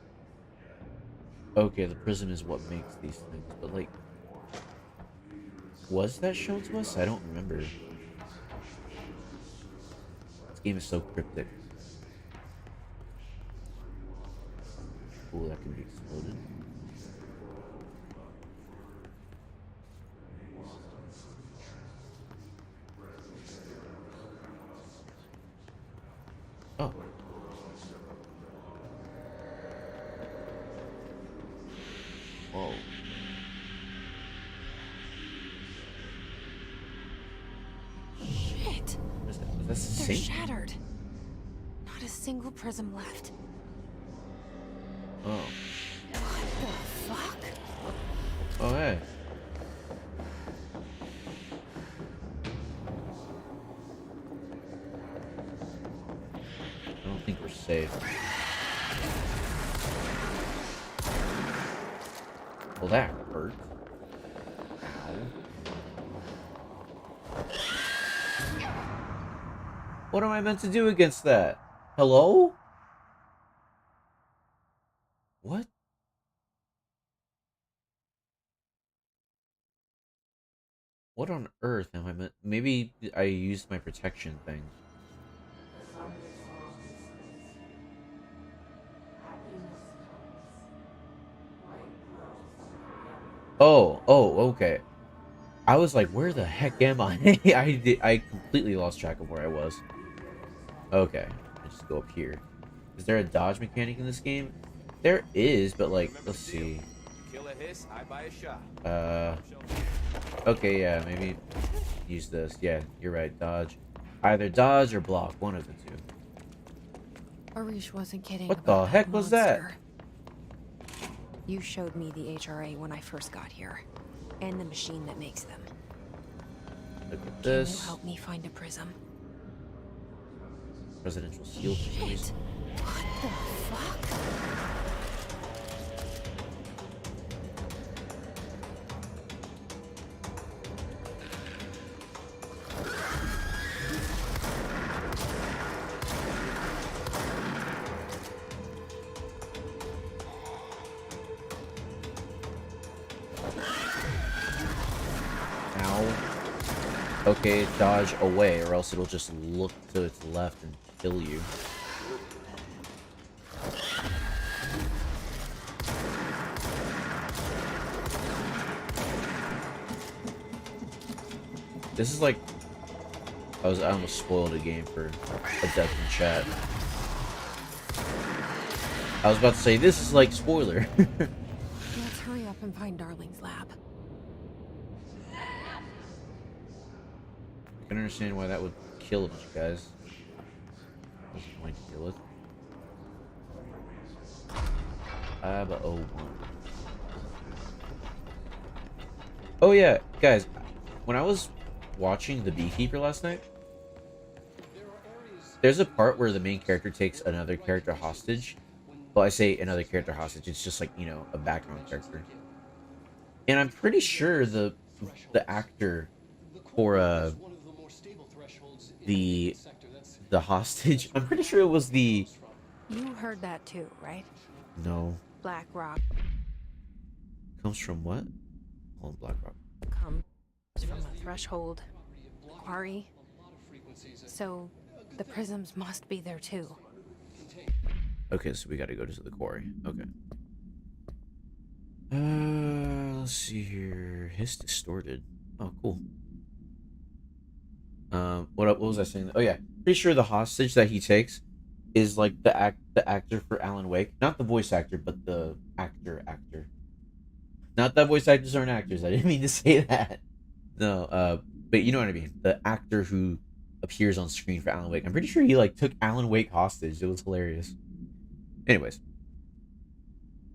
Okay, the prism is what makes these things, but like... Was that shown to us? I don't remember. This game is so cryptic. Ooh, that can be exploded. Oh. Whoa. Shit! What is that? Is that They're sink? shattered. Not a single prism left. Oh. What the fuck? Oh, hey. I don't think we're safe. Well, that hurt. Ow. What am I meant to do against that? Hello? What? What on earth am I meant? Maybe I used my protection thing. Oh, okay. I was like, where the heck am I? I completely lost track of where I was. Okay, I just go up here. Is there a dodge mechanic in this game? There is, but like, let's see. Kill a hiss, I buy a shot. Okay, yeah, maybe use this. Yeah, you're right, dodge. Either dodge or block, one of the two. Arish wasn't kidding. What the about heck was that? monster. You showed me the HRA when I first got here, and the machine that makes them. Look at Can this. you help me find a prism? Presidential seal. Shit! What the fuck? Ow. Okay, dodge away, or else it'll just look to its left and kill you. This is like I almost spoiled a game for a death in chat. I was about to say this is like spoiler. Let's hurry up and find Darling's lab. I can understand why that would kill a bunch of guys. What's the point to deal with? But 01. Oh yeah, guys, when I was watching The Beekeeper last night, there's a part where the main character takes another character hostage. Well, I say another character hostage, it's just like, you know, a background character. And I'm pretty sure the actor for the hostage, I'm pretty sure it was the... You heard that too, right? No. Black Rock Comes from what? Oh, Black Rock. comes from a threshold quarry. So the prisms must be there too. Okay, so we gotta go to the quarry. Okay. Let's see here. Hiss distorted. Oh, cool. What was I saying? Oh yeah, pretty sure the hostage that he takes is like the actor for Alan Wake, not the voice actor, but the actor. Not that voice actors aren't actors. I didn't mean to say that. No, but you know what I mean. The actor who appears on screen for Alan Wake. I'm pretty sure he like took Alan Wake hostage. It was hilarious. Anyways,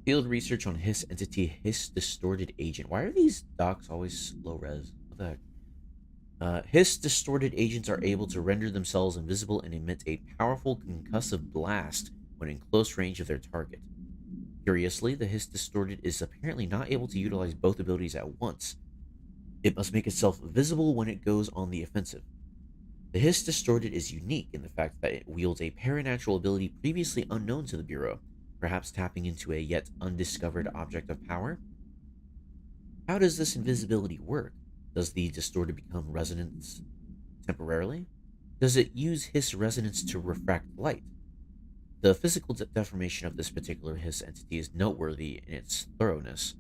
field research on Hiss entity Hiss distorted agent. Why are these docs always low res? What the heck? Hiss distorted agents are able to render themselves invisible and emit a powerful concussive blast when in close range of their target. Curiously, the Hiss distorted is apparently not able to utilize both abilities at once. It must make itself visible when it goes on the offensive. The Hiss distorted is unique in the fact that it wields a paranatural ability previously unknown to the Bureau, perhaps tapping into a yet undiscovered object of power. How does this invisibility work? Does the distorted become resonance temporarily? Does it use Hiss resonance to refract light? The physical deformation of this particular Hiss entity is noteworthy in its thoroughness.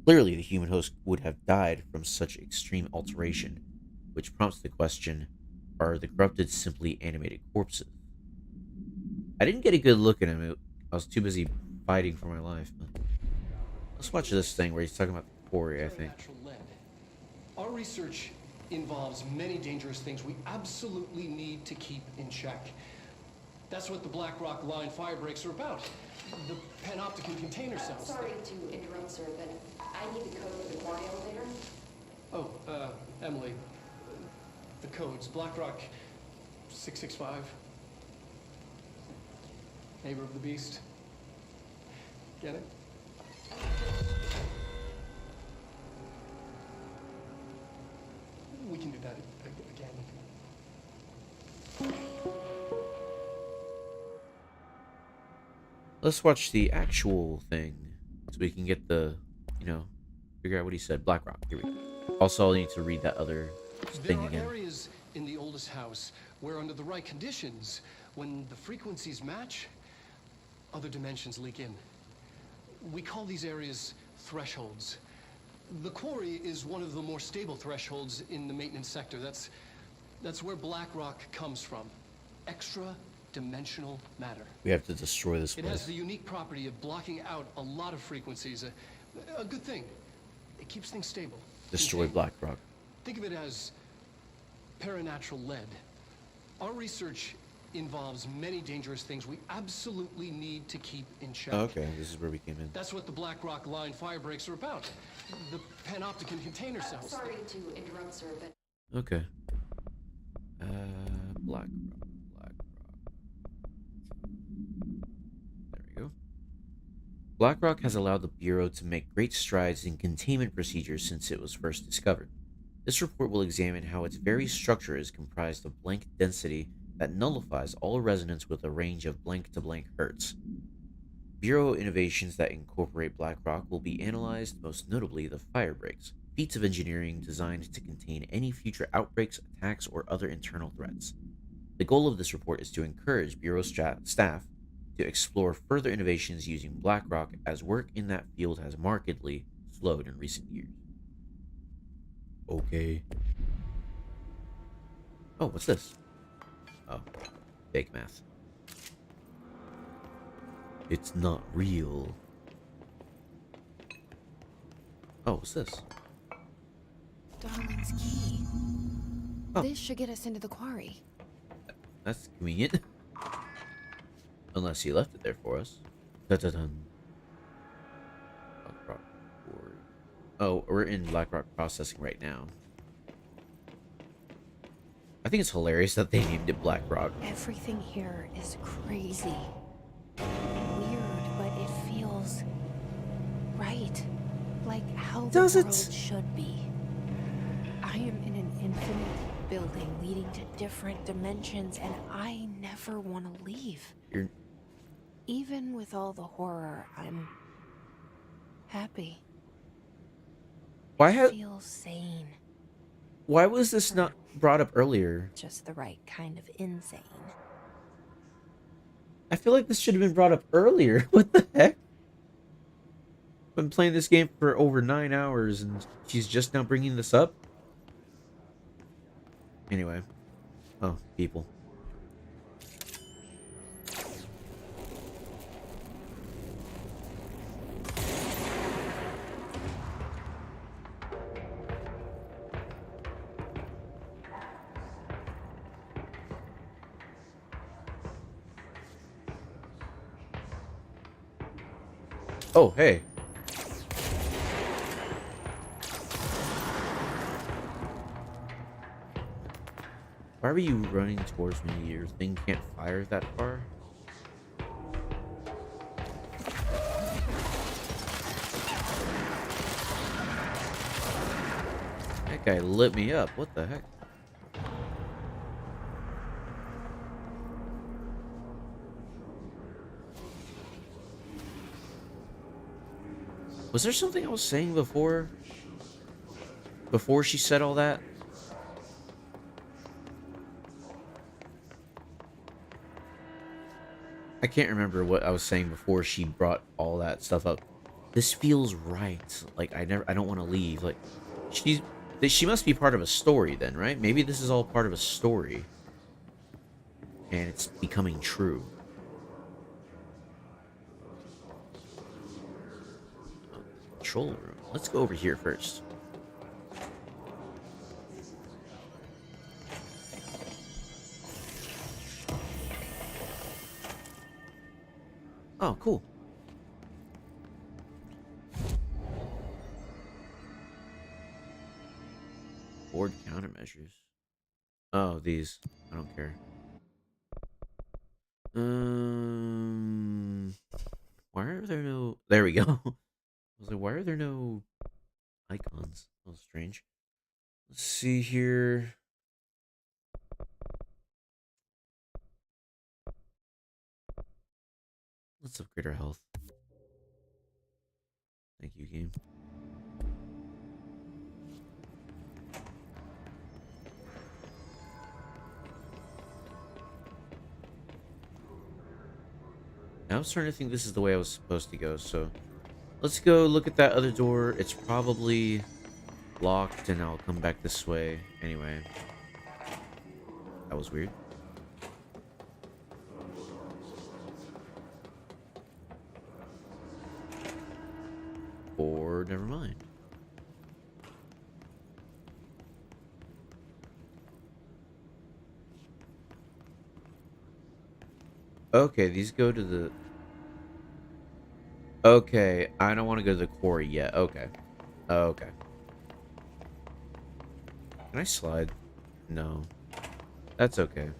Clearly, the human host would have died from such extreme alteration, which prompts the question, are the corrupted simply animated corpses? I didn't get a good look at him. I was too busy fighting for my life. But let's watch this thing where he's talking about the quarry, I think. Our research involves many dangerous things we absolutely need to keep in check. That's what the Black Rock line fire breaks are about. The panopticon container cells. Sorry to interrupt, sir, but I need the code for the quarry elevator. Oh, Emily. The codes. Black Rock 665. Neighbor of the Beast. Get it? We can do that again. Let's watch the actual thing so we can get the, figure out what he said. Black Rock. Here we go. Also, I'll need to read that other There thing are again. areas in the oldest house where, under the right conditions, when the frequencies match, other dimensions leak in. We call these areas thresholds. The quarry is one of the more stable thresholds in the maintenance sector. That's where BlackRock comes from. Extra-dimensional matter. We have to destroy this It has place. the unique property of blocking out a lot of frequencies. A good thing. It keeps things stable. Destroy contained. BlackRock. Think of it as paranatural lead. Our research involves many dangerous things we absolutely need to keep in check. Oh, okay, this is where we came in. That's what the BlackRock line fire breaks are about. The panopticon container cells. Sorry to interrupt, sir, but Okay. BlackRock. There we go. BlackRock has allowed the Bureau to make great strides in containment procedures since it was first discovered. This report will examine how its very structure is comprised of blank density that nullifies all resonance with a range of blank to blank hertz. Bureau innovations that incorporate BlackRock will be analyzed, most notably the fire breaks, feats of engineering designed to contain any future outbreaks, attacks, or other internal threats. The goal of this report is to encourage Bureau staff to explore further innovations using BlackRock, as work in that field has markedly slowed in recent years. Okay. Oh, what's this? Oh, fake math. It's not real. Oh, what's this? Darwin's key. Oh. This should get us into the quarry. That's convenient. Unless he left it there for us. Dun-dun-dun. BlackRock Quarry. Oh, we're in BlackRock processing right now. I think it's hilarious that they named it BlackRock. Everything here is crazy. Weird, but it feels right. Like how the Does it? world should be. I am in an infinite building leading to different dimensions, and I never want to leave. You're... Even with all the horror, I'm happy. Why Feel sane. Why was this not brought up earlier? Just the right kind of insane. I feel like this should have been brought up earlier. What the heck? Been playing this game for over 9 hours and she's just now bringing this up? Anyway. Oh, people. Oh, hey. Why were you running towards me? Your thing can't fire that far? That guy lit me up. What the heck? Was there something I was saying before? Before she said all that? I can't remember what I was saying before she brought all that stuff up. This feels right. Like I don't want to leave. Like she must be part of a story then, right? Maybe this is all part of a story. And it's becoming true. Control room. Let's go over here first. Oh, cool. Board countermeasures. Oh, these. I don't care. Why are there no... There we go. I was like, why are there no icons? That was strange. Let's see here. Let's upgrade our health. Thank you, game. Now I'm starting to think this is the way I was supposed to go, so let's go look at that other door. It's probably locked, and I'll come back this way. Anyway. That was weird. Or never mind. Okay, these go to the... Okay, I don't want to go to the quarry yet. Okay. Okay. Can I slide? No. That's okay.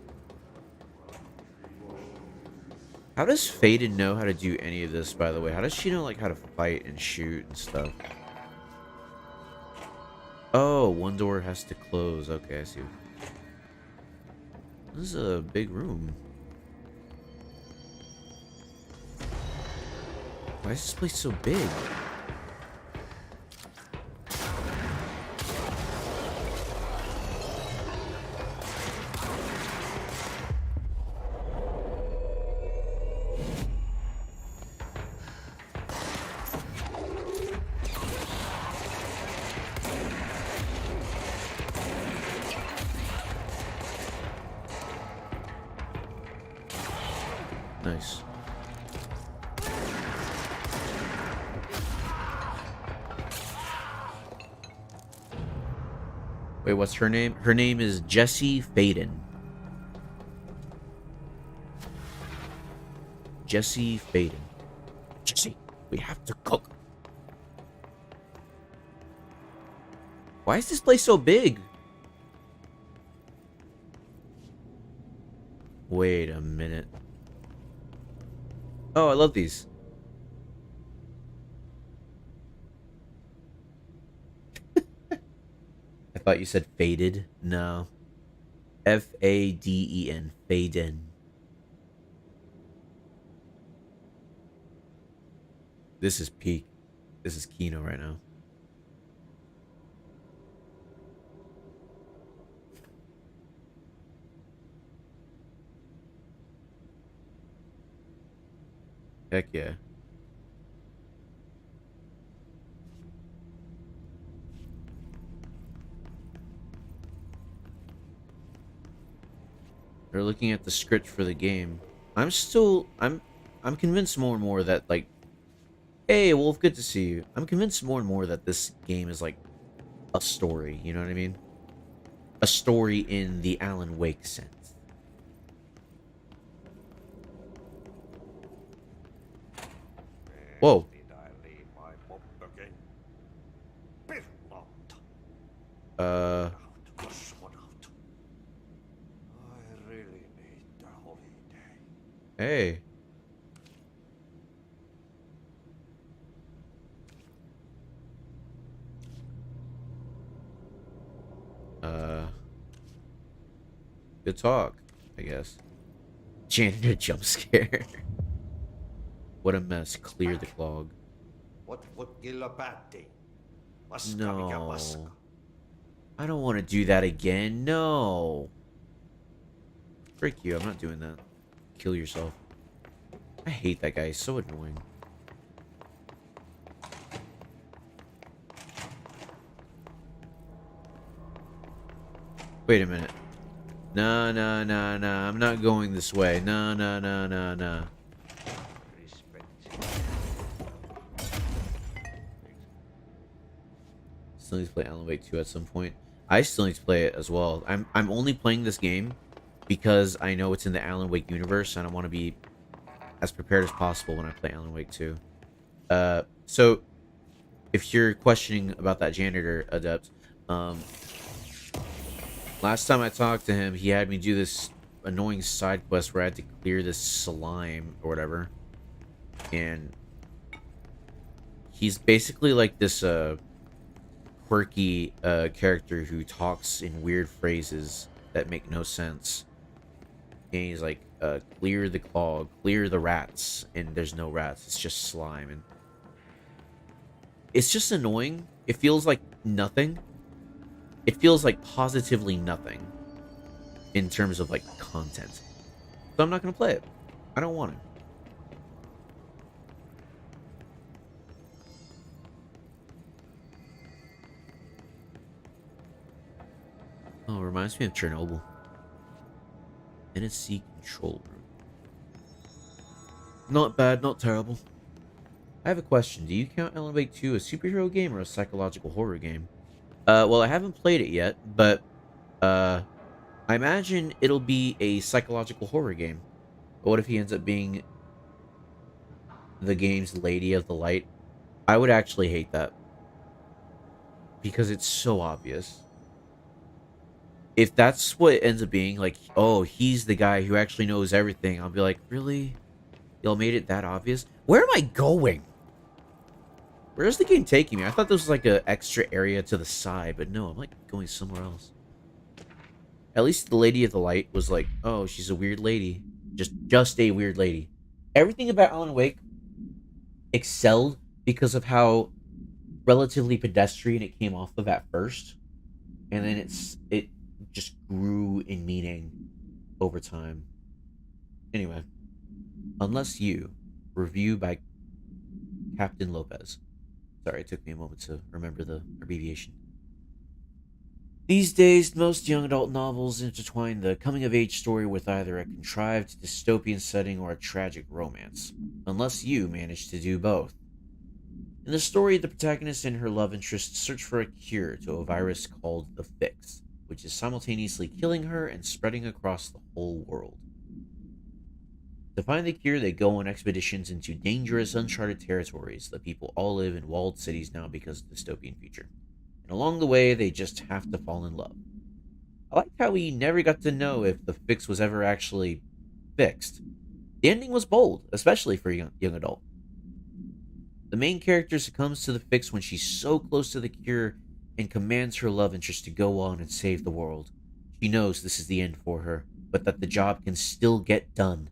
How does Faden know how to do any of this, by the way? How does she know, like, how to fight and shoot and stuff? Oh, one door has to close. Okay, I see. This is a big room. Why is this place so big? Nice. Wait, what's her name? Her name is Jesse Faden. Jesse Faden. Jesse, we have to cook. Why is this place so big? Wait a minute. Oh, I love these. I thought you said faded. No. F-A-D-E-N. Faden. This is peak. This is Kino right now. Heck yeah. They're looking at the script for the game. I'm convinced more and more that, like, hey Wolf, good to see you. I'm convinced more and more that this game is like a story, you know what I mean? A story in the Alan Wake sense. Whoa. Hey. Good talk, I guess. Janitor jump scare. What a mess. Clear the clog. No. I don't want to do that again. No. Frick you. I'm not doing that. Kill yourself. I hate that guy. He's so annoying. Wait a minute. No, no, no, no. I'm not going this way. No, no, no, no, no. Still need to play Alan Wake 2 at some point. I still need to play it as well. I'm only playing this game because I know it's in the Alan Wake universe and I want to be as prepared as possible when I play Alan Wake 2. So if you're questioning about that janitor adept, last time I talked to him, he had me do this annoying side quest where I had to clear this slime or whatever. And he's basically like this quirky character who talks in weird phrases that make no sense. And he's like, clear the clog, clear the rats, and there's no rats, it's just slime. And it's just annoying. It feels like nothing. It feels like positively nothing in terms of like content. So I'm not gonna play it. I don't want it. Oh, it reminds me of Chernobyl. Tennessee control room. Not bad, not terrible. I have a question. Do you count Alan Wake 2 a superhero game or a psychological horror game? Well, I haven't played it yet, but I imagine it'll be a psychological horror game. But what if he ends up being the game's Lady of the Light? I would actually hate that. Because it's so obvious. If that's what it ends up being, like, oh, he's the guy who actually knows everything, I'll be like, really? Y'all made it that obvious? Where am I going? Where's the game taking me? I thought this was like an extra area to the side, but no, I'm like going somewhere else. At least the Lady of the Light was like, oh, she's a weird lady. Just a weird lady. Everything about Alan Wake excelled because of how relatively pedestrian it came off of at first. And then it just grew in meaning over time. Anyway. Unless You. Review by Captain Lopez. Sorry, it took me a moment to remember the abbreviation. These days, most young adult novels intertwine the coming-of-age story with either a contrived dystopian setting or a tragic romance. Unless You managed to do both. In the story, the protagonist and her love interest search for a cure to a virus called the Fix, which is simultaneously killing her and spreading across the whole world. To find the cure, they go on expeditions into dangerous, uncharted territories. The people all live in walled cities now because of the dystopian future. And along the way, they just have to fall in love. I liked how we never got to know if the Fix was ever actually fixed. The ending was bold, especially for a young adult. The main character succumbs to the Fix when she's so close to the cure and commands her love interest to go on and save the world. She knows this is the end for her, but that the job can still get done.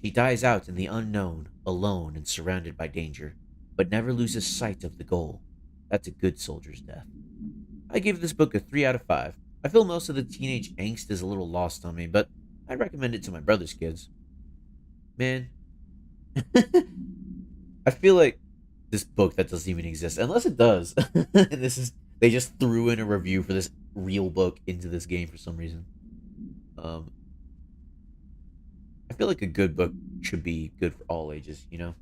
She dies out in the unknown, alone and surrounded by danger, but never loses sight of the goal. That's a good soldier's death. I give this book a 3 out of 5. I feel most of the teenage angst is a little lost on me, but I'd recommend it to my brother's kids. Man. I feel like this book that doesn't even exist, unless it does. And they just threw in a review for this real book into this game for some reason. I feel like a good book should be good for all ages, you know?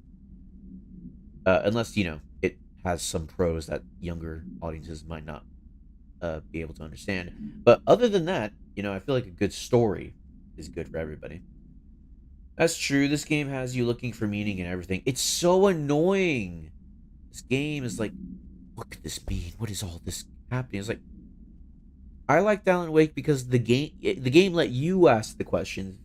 Unless, you know, it has some prose that younger audiences might not be able to understand. But other than that, you know, I feel like a good story is good for everybody. That's true. This game has you looking for meaning and everything. It's so annoying. This game is like, what could this mean? What is all this happening? It's like, I liked Alan Wake because the game let you ask the questions.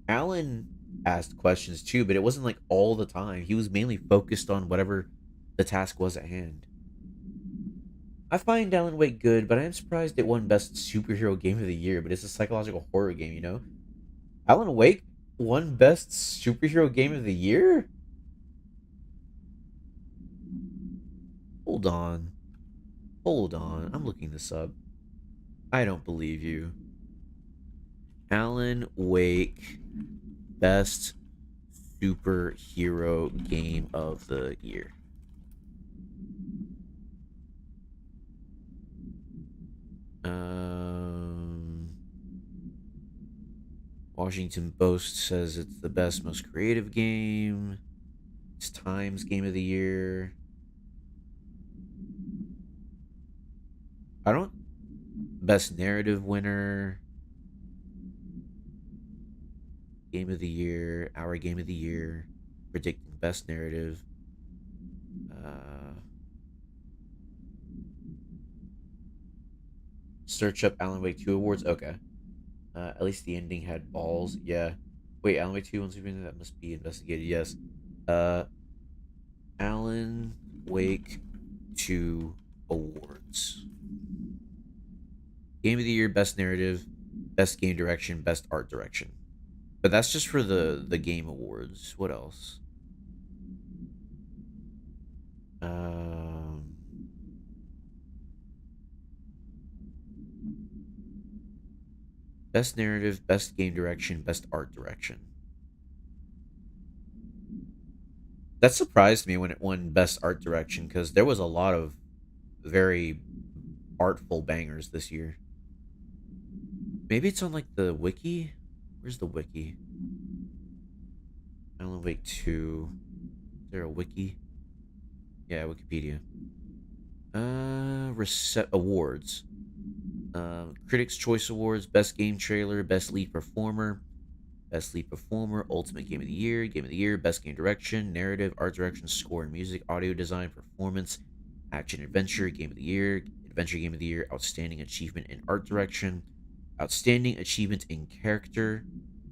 Alan asked questions too, but it wasn't like all the time. He was mainly focused on whatever the task was at hand. I find Alan Wake good, but I am surprised it won Best Superhero Game of the Year, but it's a psychological horror game, you know? Alan Wake won Best Superhero Game of the Year? Hold on. Hold on. I'm looking this up. I don't believe you. Alan Wake Best Superhero Game of the Year. Washington Post says it's the best, most creative game. It's Times Game of the Year. I don't... Best narrative winner. Game of the Year. Our Game of the Year. Predicting best narrative. Search up Alan Wake 2 awards. Okay. At least the ending had balls. Yeah. Wait, Alan Wake 2 that must be investigated. Yes. Alan Wake 2 awards. Game of the Year, Best Narrative, Best Game Direction, Best Art Direction. But that's just for the game awards. What else? Best Narrative, Best Game Direction, Best Art Direction. That surprised me when it won Best Art Direction, because there was a lot of very artful bangers this year. Maybe it's on like the wiki. Where's the wiki? Alan Wake 2. Is there a wiki? Yeah, Wikipedia. Awards. Critics' Choice Awards, Best Game Trailer, Best Lead Performer, Ultimate Game of the Year, Best Game Direction, Narrative, Art Direction, Score and Music, Audio Design, Performance, Action Adventure, Game of the Year, Adventure Game of the Year, Outstanding Achievement in Art Direction, Outstanding Achievement in Character,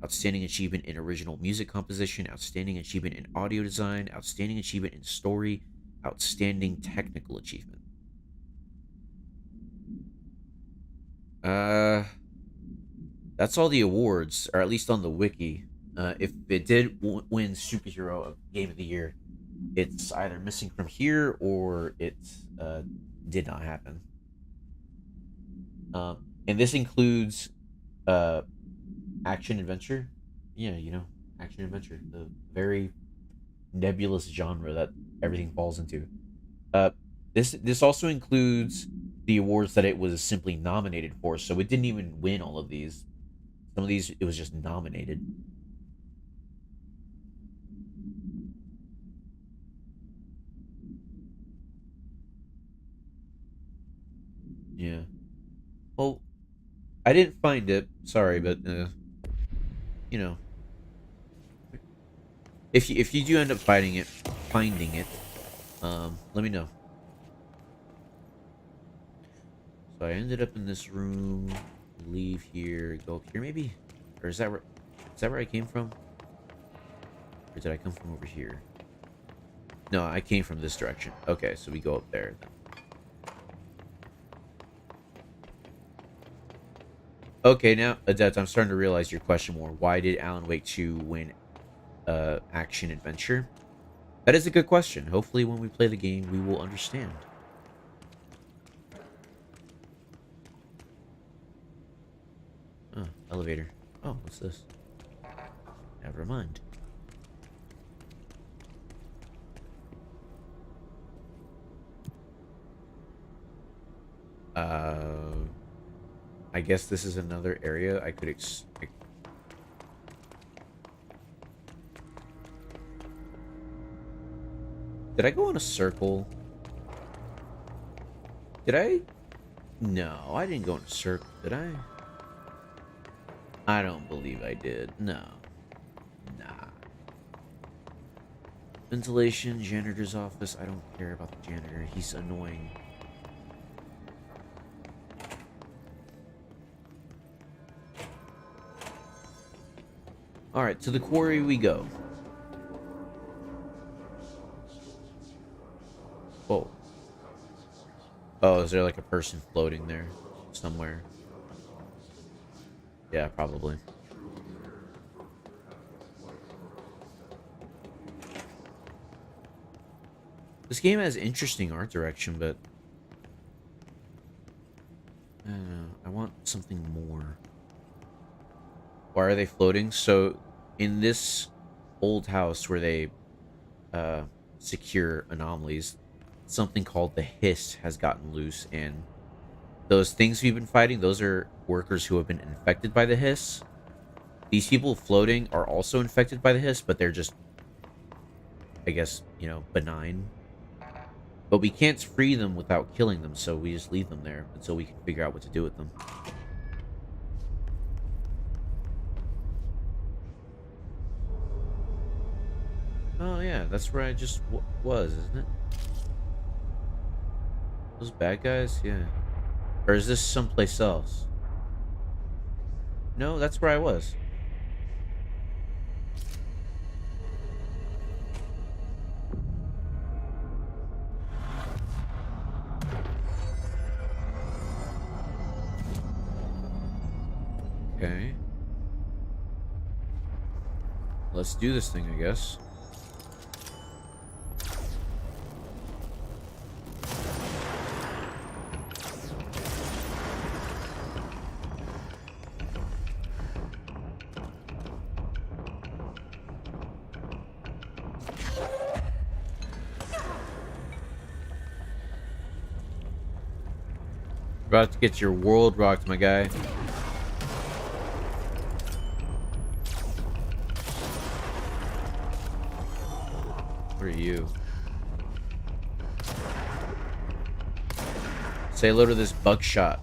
Outstanding Achievement in Original Music Composition, Outstanding Achievement in Audio Design, Outstanding Achievement in Story, Outstanding Technical Achievement. That's all the awards, or at least on the wiki. If it did win Superhero Game of the Year, it's either missing from here or it did not happen. And this includes action adventure. Yeah, you know, action adventure, the very nebulous genre that everything falls into. This also includes the awards that it was simply nominated for, so it didn't even win all of these. Some of these it was just nominated. Yeah. Well, I didn't find it. Sorry, but you know, if you do end up finding it, let me know. So I ended up in this room. Leave here. Go up here, maybe, or is that where I came from? Or did I come from over here? No, I came from this direction. Okay, so we go up there. Okay, now, Adept, I'm starting to realize your question more. Why did Alan Wake 2 win action adventure? That is a good question. Hopefully when we play the game, we will understand. Oh, elevator. Oh, what's this? Never mind. I guess this is another area I could Did I go in a circle? Did I? No, I didn't go in a circle, did I? I don't believe I did. No. Nah. Ventilation, janitor's office. I don't care about the janitor. He's annoying. Alright, to the quarry we go. Whoa. Oh, is there like a person floating there somewhere? Yeah, probably. This game has interesting art direction, but I don't know. I want something more. Why are they floating? So, in this old house where they secure anomalies, something called the Hiss has gotten loose, and those things we've been fighting, those are workers who have been infected by the Hiss. These people floating are also infected by the Hiss, but they're just, I guess, you know, benign. But we can't free them without killing them, so we just leave them there until we can figure out what to do with them. Oh yeah, that's where I just was, isn't it? Those bad guys? Yeah. Or is this someplace else? No, that's where I was. Okay. Let's do this thing, I guess. About to get your world rocked, my guy. What are you? Say hello to this buckshot.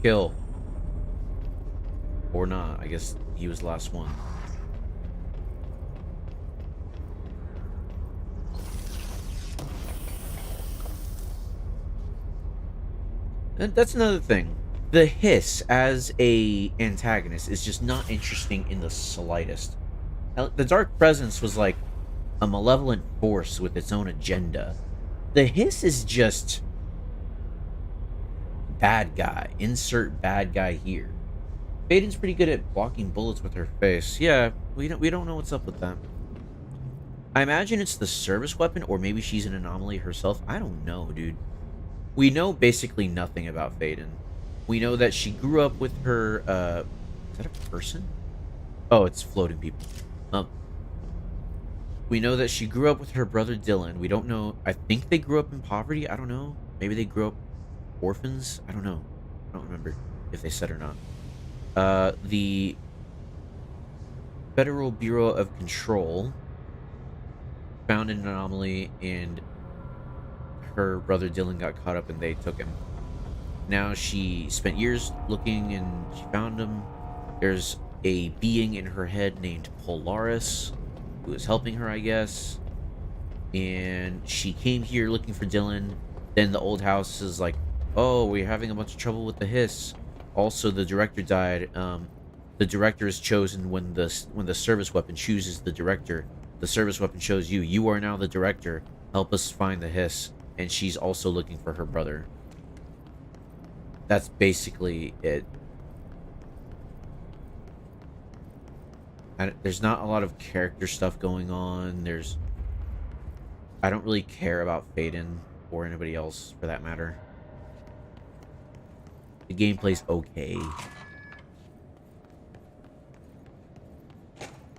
Kill. Or not. I guess he was the last one. And that's another thing. The Hiss as a antagonist is just not interesting in the slightest. The Dark Presence was like a malevolent force with its own agenda. The Hiss is just bad guy. Insert bad guy here. Faden's pretty good at blocking bullets with her face. Yeah, we don't know what's up with that. I imagine it's the service weapon, or maybe she's an anomaly herself. I don't know, dude. We know basically nothing about Faden. We know that she grew up with her, is that a person? Oh, it's floating people. We know that she grew up with her brother Dylan. We don't know, I think they grew up in poverty. I don't know. Maybe they grew up orphans. I don't know. I don't remember if they said or not. The Federal Bureau of Control found an anomaly, and her brother Dylan got caught up and they took him. Now she spent years looking and she found him. There's a being in her head named Polaris who is helping her, I guess. And she came here looking for Dylan. Then the old house is like, oh, we're having a bunch of trouble with the Hiss. Also, the director died. The director is chosen when the service weapon chooses the director. The service weapon chose you. You are now the director. Help us find the Hiss. And she's also looking for her brother. That's basically it. There's not a lot of character stuff going on. I don't really care about Faden or anybody else for that matter. The gameplay's okay.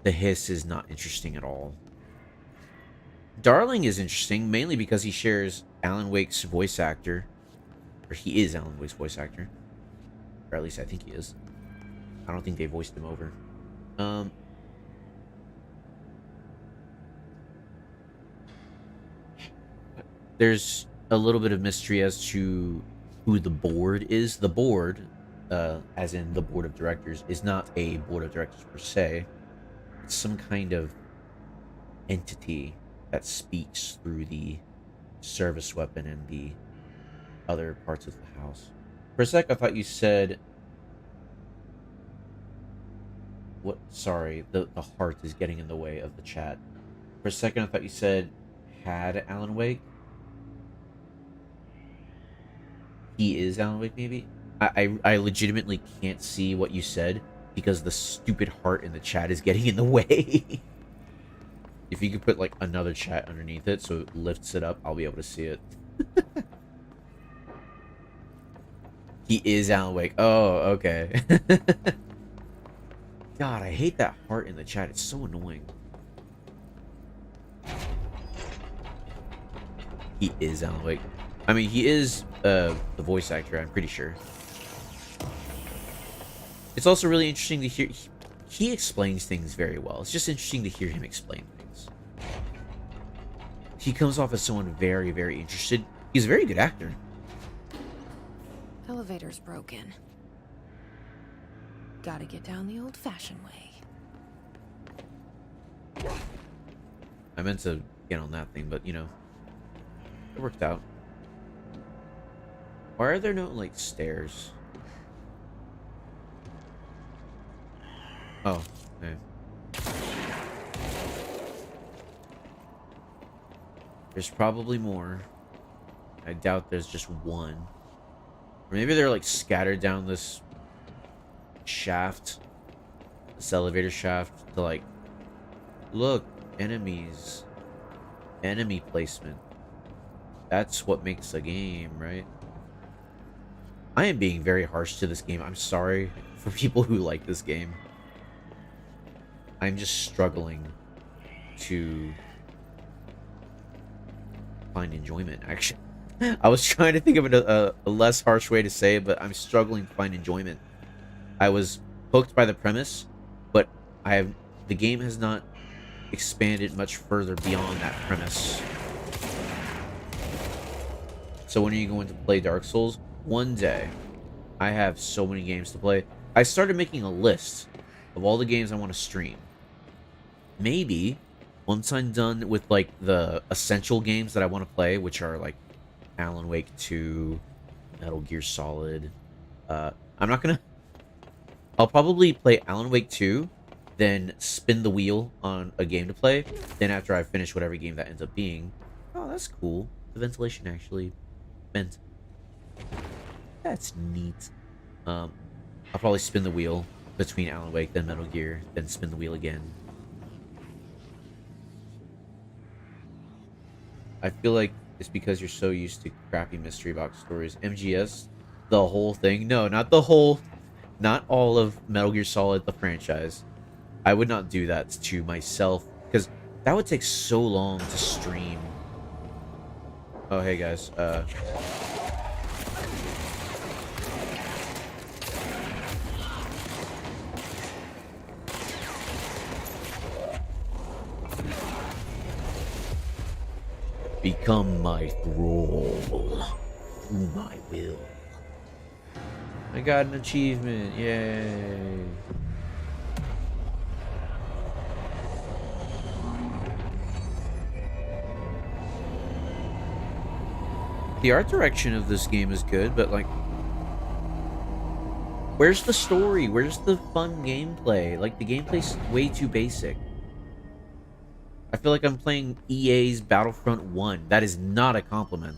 The Hiss is not interesting at all. Darling is interesting, mainly because he shares Alan Wake's voice actor. Or he is Alan Wake's voice actor. Or at least I think he is. I don't think they voiced him over. There's a little bit of mystery as to who the board is. The board, as in the board of directors, is not a board of directors per se. It's some kind of entity that speaks through the service weapon and the other parts of the house. For a sec, I thought you said... What? Sorry, the heart is getting in the way of the chat. For a second, I thought you said had Alan Wake. He is Alan Wake, maybe? I legitimately can't see what you said because the stupid heart in the chat is getting in the way. If you could put, like, another chat underneath it so it lifts it up, I'll be able to see it. He is Alan Wake. Oh, okay. God, I hate that heart in the chat. It's so annoying. He is Alan Wake. I mean, he is the voice actor, I'm pretty sure. It's also really interesting to hear... He explains things very well. It's just interesting to hear him explain things. He comes off as someone very, very interested. He's a very good actor. Elevator's broken. Gotta get down the old-fashioned way. I meant to get on that thing, but, you know, it worked out. Why are there no, like, stairs? Oh, okay. There's probably more. I doubt there's just one. Or maybe they're, like, scattered down this shaft. This elevator shaft to, like, look, enemies. Enemy placement. That's what makes a game, right? I am being very harsh to this game. I'm sorry for people who like this game. I'm just struggling to find enjoyment, actually. I was trying to think of a less harsh way to say it, but I'm struggling to find enjoyment. I was hooked by the premise, but I the game has not expanded much further beyond that premise. So when are you going to play Dark Souls? One day. I have so many games to play. I started making a list of all the games I want to stream. Maybe once I'm done with like the essential games that I want to play, which are like Alan Wake 2, Metal Gear Solid. I'll probably play Alan Wake 2, then spin the wheel on a game to play. Then after I finish whatever game that ends up being, oh, that's cool. The ventilation actually bent. That's neat. I'll probably spin the wheel between Alan Wake, then Metal Gear, then spin the wheel again. I feel like it's because you're so used to crappy mystery box stories. MGS, the whole thing. No, not the whole, not all of Metal Gear Solid, the franchise. I would not do that to myself because that would take so long to stream. Oh, hey guys. Become my thrall. Through my will. I got an achievement. Yay. The art direction of this game is good, but like, where's the story? Where's the fun gameplay? Like, the gameplay's way too basic. I feel like I'm playing EA's Battlefront 1. That is not a compliment.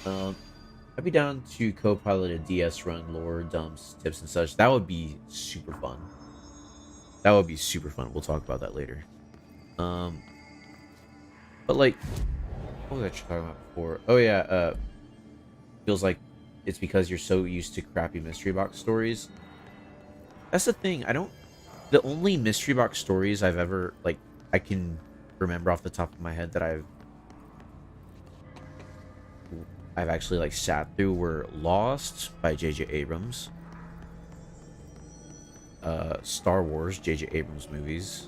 I'd be down to co-pilot a DS run, lore dumps, tips and such. That would be super fun. That would be super fun. We'll talk about that later. But like, what was I talking about before? Oh yeah, feels like it's because you're so used to crappy mystery box stories. That's the thing. The only mystery box stories I've ever, like, I can remember off the top of my head that I've actually like sat through were Lost by J.J. Abrams, Star Wars, J.J. Abrams movies.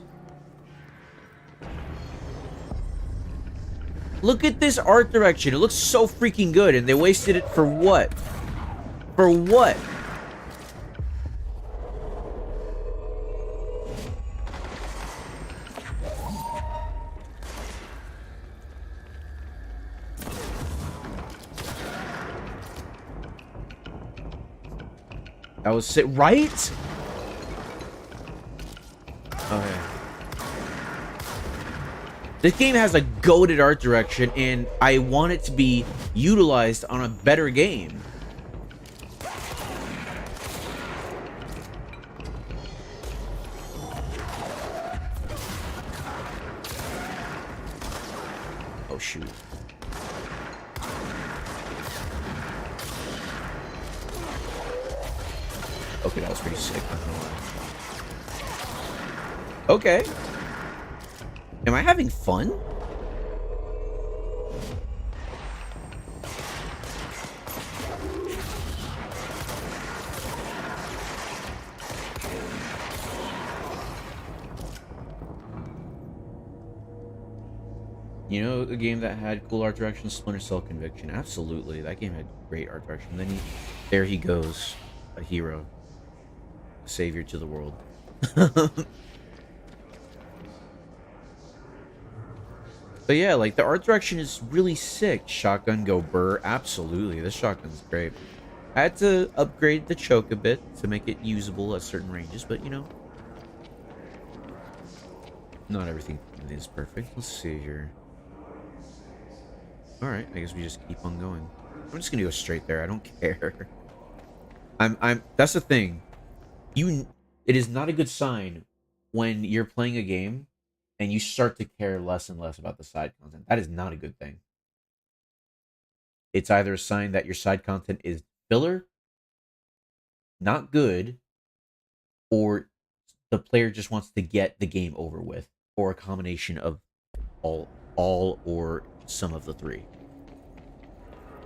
Look at this art direction. It looks so freaking good, and they wasted it for what? For what? That was it, right? Okay. This game has a goated art direction, and I want it to be utilized on a better game. Oh, shoot. Okay, that was pretty sick. Not gonna lie. Okay. Am I having fun? You know, a game that had cool art direction, Splinter Cell Conviction. Absolutely, that game had great art direction. Then there he goes, a hero, a savior to the world. But yeah, like, the art direction is really sick. Shotgun go burr. Absolutely. This shotgun's great. I had to upgrade the choke a bit to make it usable at certain ranges, but, you know, not everything is perfect. Let's see here. Alright, I guess we just keep on going. I'm just gonna go straight there. I don't care. That's the thing. It is not a good sign when you're playing a game and you start to care less and less about the side content. That is not a good thing. It's either a sign that your side content is filler, not good, or the player just wants to get the game over with, or a combination of all or some of the three.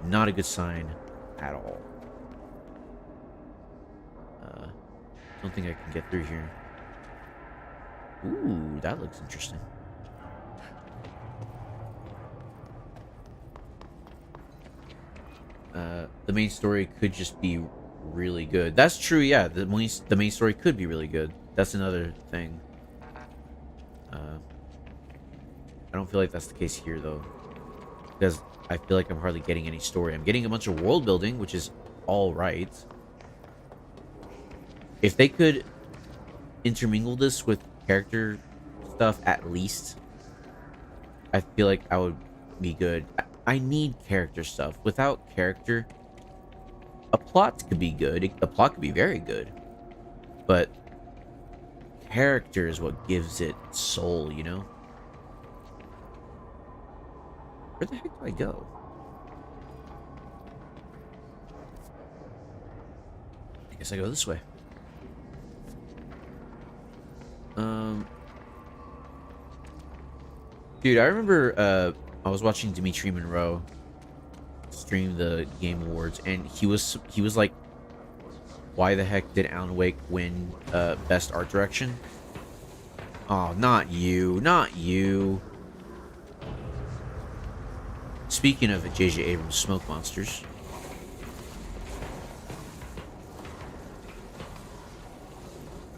Not a good sign at all. Don't think I can get through here. Ooh, that looks interesting. The main story could just be really good. That's true, yeah. The main story could be really good. That's another thing. I don't feel like that's the case here, though. Because I feel like I'm hardly getting any story. I'm getting a bunch of world building, which is alright. If they could intermingle this with character stuff, at least, I feel like I would be good. I need character stuff. Without character, a plot could be good. A plot could be very good. But character is what gives it soul, you know? Where the heck do I go? I guess I go this way. Dude, I remember I was watching Dimitri Monroe stream the Game Awards, and he was like, why the heck did Alan Wake win best art direction? Oh, not you, not you. Speaking of J.J. Abrams' Smoke Monsters.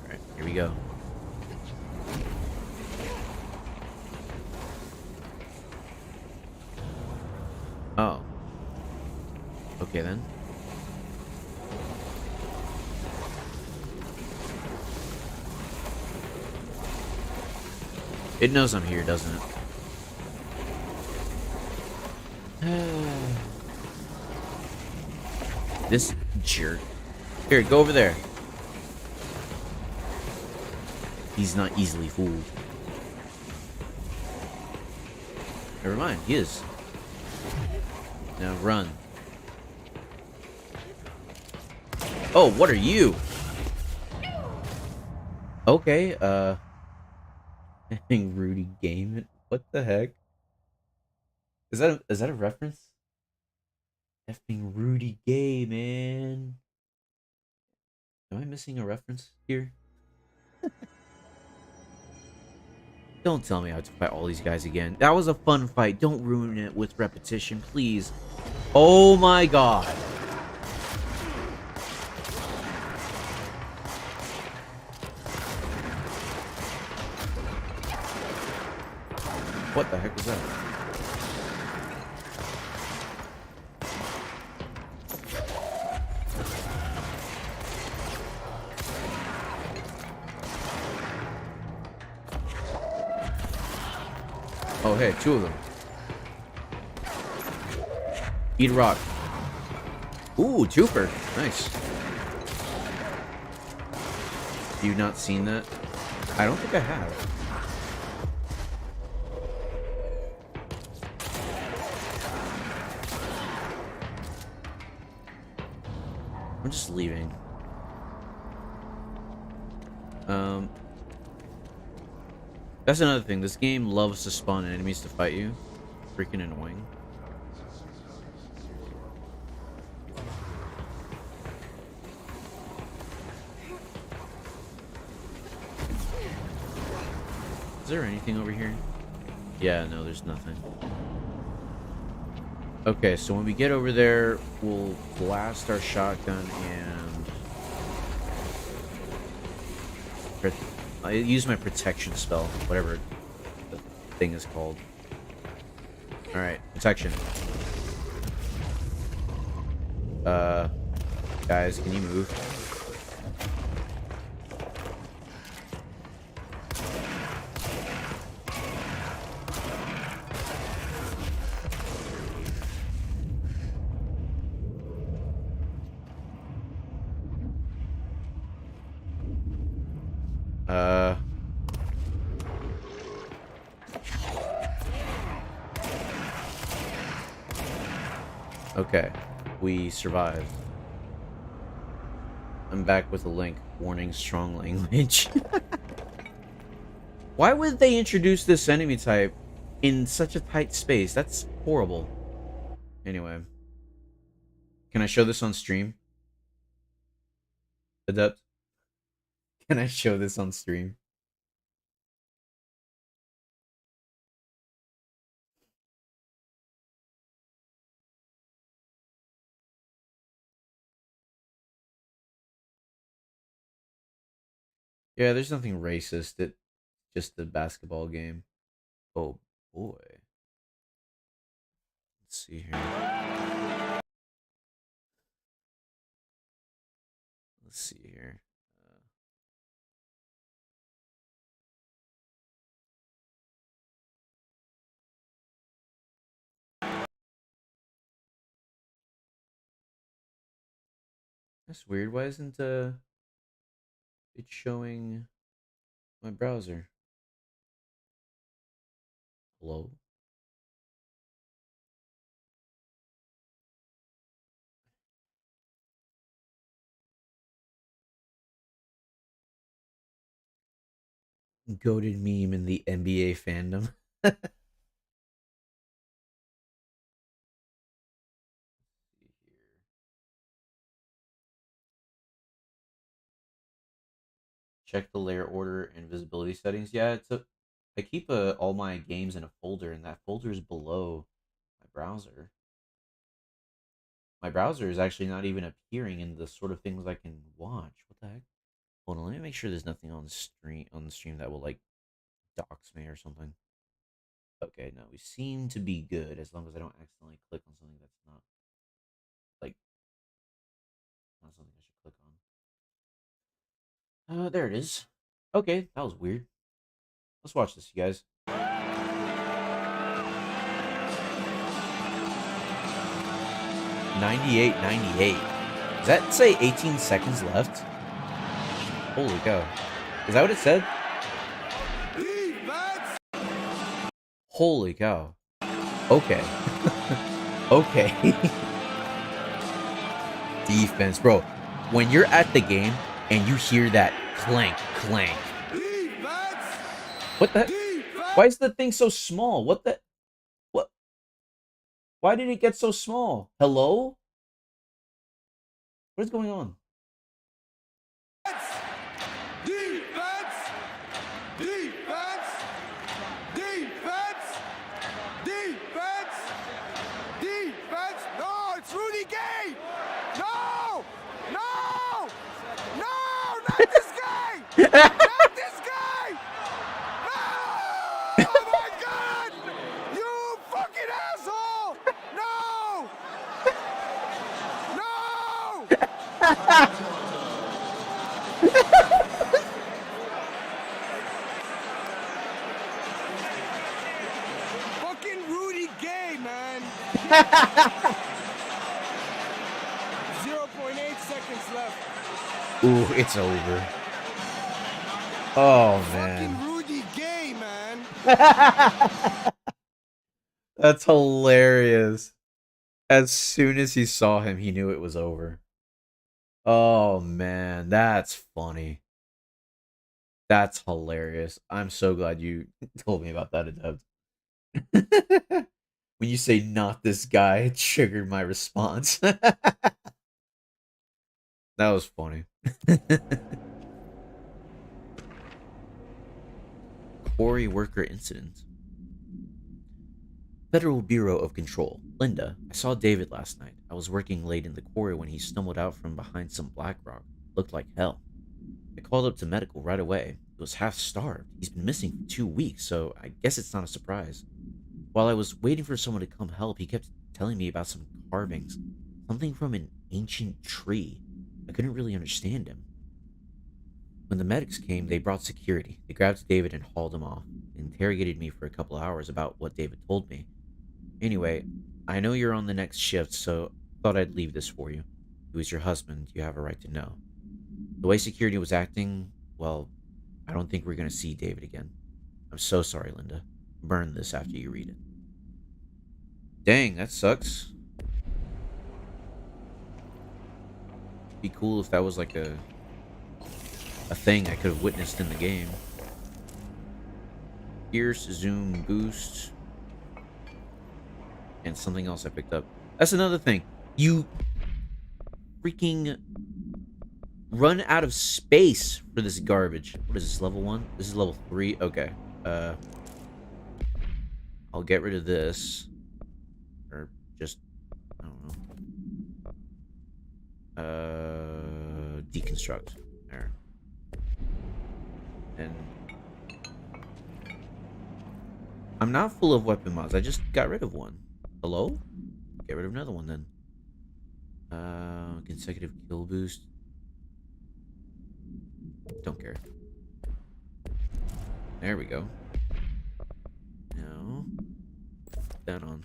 Alright, here we go. Oh. Okay then. It knows I'm here, doesn't it? This jerk. Here, go over there. He's not easily fooled. Never mind, he is. Now run. Oh, what are you? Okay, Rudy Game. What the heck? Is that a reference? Effing Rudy Gay, man. Am I missing a reference here? Don't tell me I have to fight all these guys again. That was a fun fight. Don't ruin it with repetition, please. Oh my god. What the heck was that? Oh, hey, two of them. Eat a rock. Ooh, twofer. Nice. You not seen that? I don't think I have. I'm just leaving. That's another thing. This game loves to spawn enemies to fight you. Freaking annoying. Is there anything over here? Yeah, no, there's nothing. Okay, so when we get over there, we'll blast our shotgun and I use my protection spell, whatever the thing is called. Alright, protection. Guys, can you move? Okay, we survived. I'm back with a link. Warning, strong language. Why would they introduce this enemy type in such a tight space? That's horrible. Anyway. Can I show this on stream? Adept? Can I show this on stream? Yeah, there's nothing racist. It's just a basketball game. Oh boy. Let's see here. Let's see here. That's weird. Why isn't it showing my browser? Hello? Goated meme in the NBA fandom. Check the layer order and visibility settings. Yeah, I keep all my games in a folder, and that folder is below my browser. My browser is actually not even appearing in the sort of things I can watch. What the heck? Hold on, let me make sure there's nothing on the stream that will like dox me or something. Okay, no, we seem to be good as long as I don't accidentally click on something that's not like not something I should click on. There it is. Okay, that was weird. Let's watch this, you guys. 98. Does that say 18 seconds left? Holy cow. Is that what it said? Holy cow. Okay. Okay. Defense, bro. When you're at the game and you hear that clank, clank. What the? Why is the thing so small? What the? What? Why did it get so small? Hello? What is going on? Defense! Defense! Defense! Defense! Defense! No, it's Rudy Gay! No! No! No! Not this guy! Not this guy! No! Oh my God! You fucking asshole! No! No! Fucking Rudy Gay, man. 0.8 seconds left. Ooh, it's over. Oh, man. Fucking Rudy Gay, man. That's hilarious. As soon as he saw him, he knew it was over. Oh, man. That's funny. That's hilarious. I'm so glad you told me about that, Adept. When you say not this guy, it triggered my response. That was funny. Quarry worker incident. Federal Bureau of Control. Linda, I saw David last night. I was working late in the quarry when he stumbled out from behind some black rock. Looked like hell. I called up to medical right away. He was half starved. He's been missing for 2 weeks, so I guess it's not a surprise. While I was waiting for someone to come help, he kept telling me about some carvings. Something from an ancient tree. I couldn't really understand him. When the medics came, they brought security. They grabbed David and hauled him off. They interrogated me for a couple hours about what David told me. Anyway, I know you're on the next shift, so thought I'd leave this for you. He was your husband. You have a right to know. The way security was acting, well, I don't think we're going to see David again. I'm so sorry, Linda. Burn this after you read it. Dang, that sucks. Be cool if that was like a thing I could have witnessed in the game. Pierce, zoom, boost, and something else I picked up. That's another thing. You freaking run out of space for this garbage. What is this, level 1? This is level 3. Okay. I'll get rid of this. Or just, I don't know. Deconstruct. There. And I'm not full of weapon mods. I just got rid of one. Hello? Get rid of another one then. Consecutive kill boost. Don't care. There we go. No. Put that on.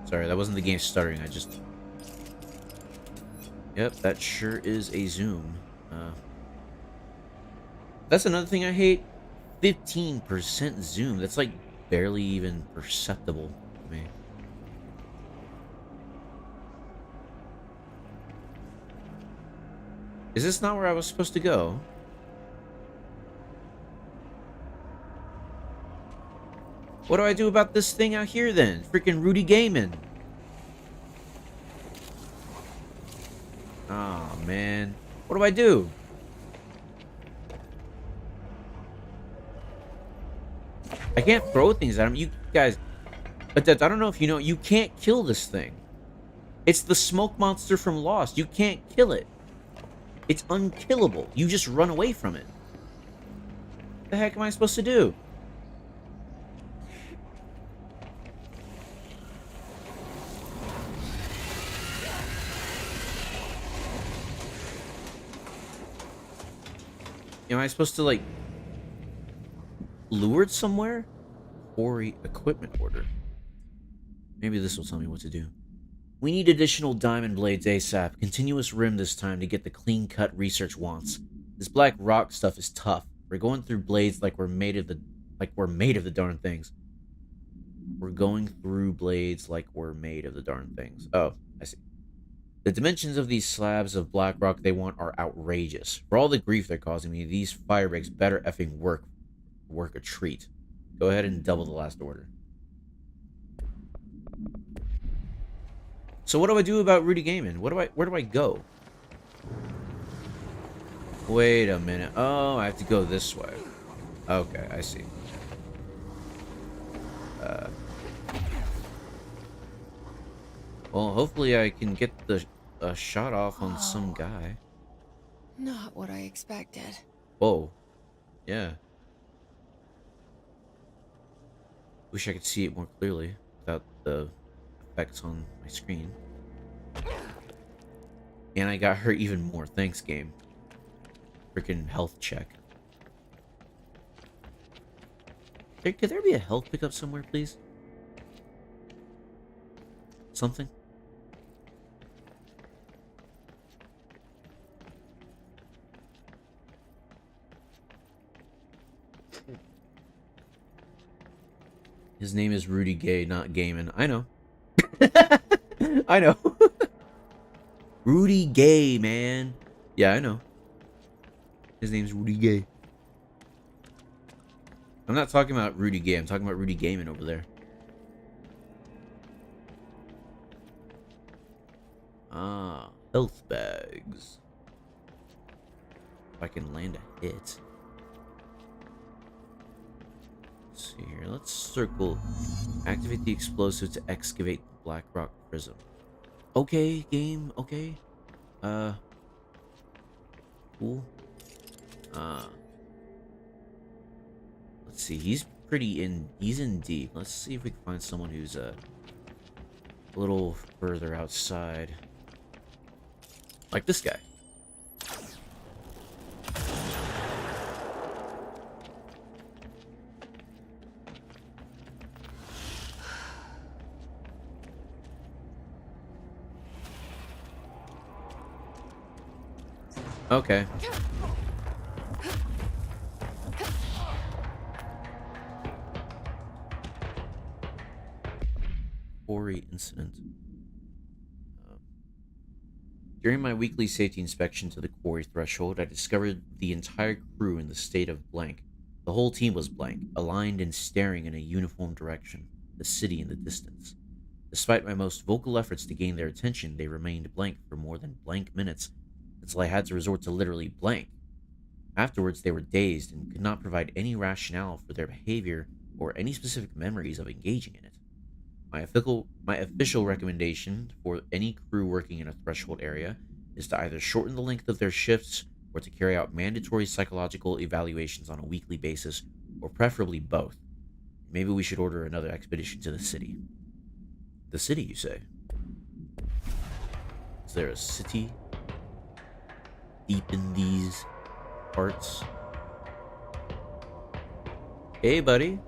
Sorry, that wasn't the game stuttering. I just... Yep, that sure is a zoom. That's another thing I hate. 15% zoom. That's like barely even perceptible to me. Is this not where I was supposed to go? What do I do about this thing out here then? Freaking Rudy Gayman. Oh man. What do I do? I can't throw things at him. You guys, but I don't know if you know, you can't kill this thing. It's the smoke monster from Lost. You can't kill it. It's unkillable. You just run away from it. What the heck am I supposed to do? Am I supposed to, like, lure it somewhere? Quarry equipment order. Maybe this will tell me what to do. We need additional diamond blades ASAP. Continuous rim this time to get the clean-cut research wants. This black rock stuff is tough. We're going through blades like we're made of the darn things. We're going through blades like we're made of the darn things. Oh, I see. The dimensions of these slabs of black rock they want are outrageous. For all the grief they're causing me, these fire breaks better effing work a treat. Go ahead and double the last order. So what do I do about Rudy Gayman? Where do I go? Wait a minute. Oh, I have to go this way. Okay, I see. Well, hopefully I can get a shot off on some guy. Not what I expected. Whoa. Yeah. Wish I could see it more clearly without the effects on my screen. And I got hurt even more. Thanks, game. Freaking health check. Could there be a health pickup somewhere, please? Something? His name is Rudy Gay, not Gayman. I know. I know. Rudy Gay, man. Yeah, I know. His name's Rudy Gay. I'm not talking about Rudy Gay. I'm talking about Rudy Gayman over there. Ah, health bags. If I can land a hit. Let's see here. Let's circle. Activate the explosive to excavate the Black Rock Prism. Okay, game. Okay. Cool. Let's see. He's in deep. Let's see if we can find someone who's a little further outside. Like this guy. Okay. Quarry incident. During my weekly safety inspection to the quarry threshold, I discovered the entire crew in the state of blank. The whole team was blank, aligned and staring in a uniform direction, the city in the distance. Despite my most vocal efforts to gain their attention, they remained blank for more than blank minutes, until I had to resort to literally blank. Afterwards, they were dazed and could not provide any rationale for their behavior or any specific memories of engaging in it. My official recommendation for any crew working in a threshold area is to either shorten the length of their shifts or to carry out mandatory psychological evaluations on a weekly basis, or preferably both. Maybe we should order another expedition to the city. The city, you say? Is there a city deep in these parts? Hey, buddy.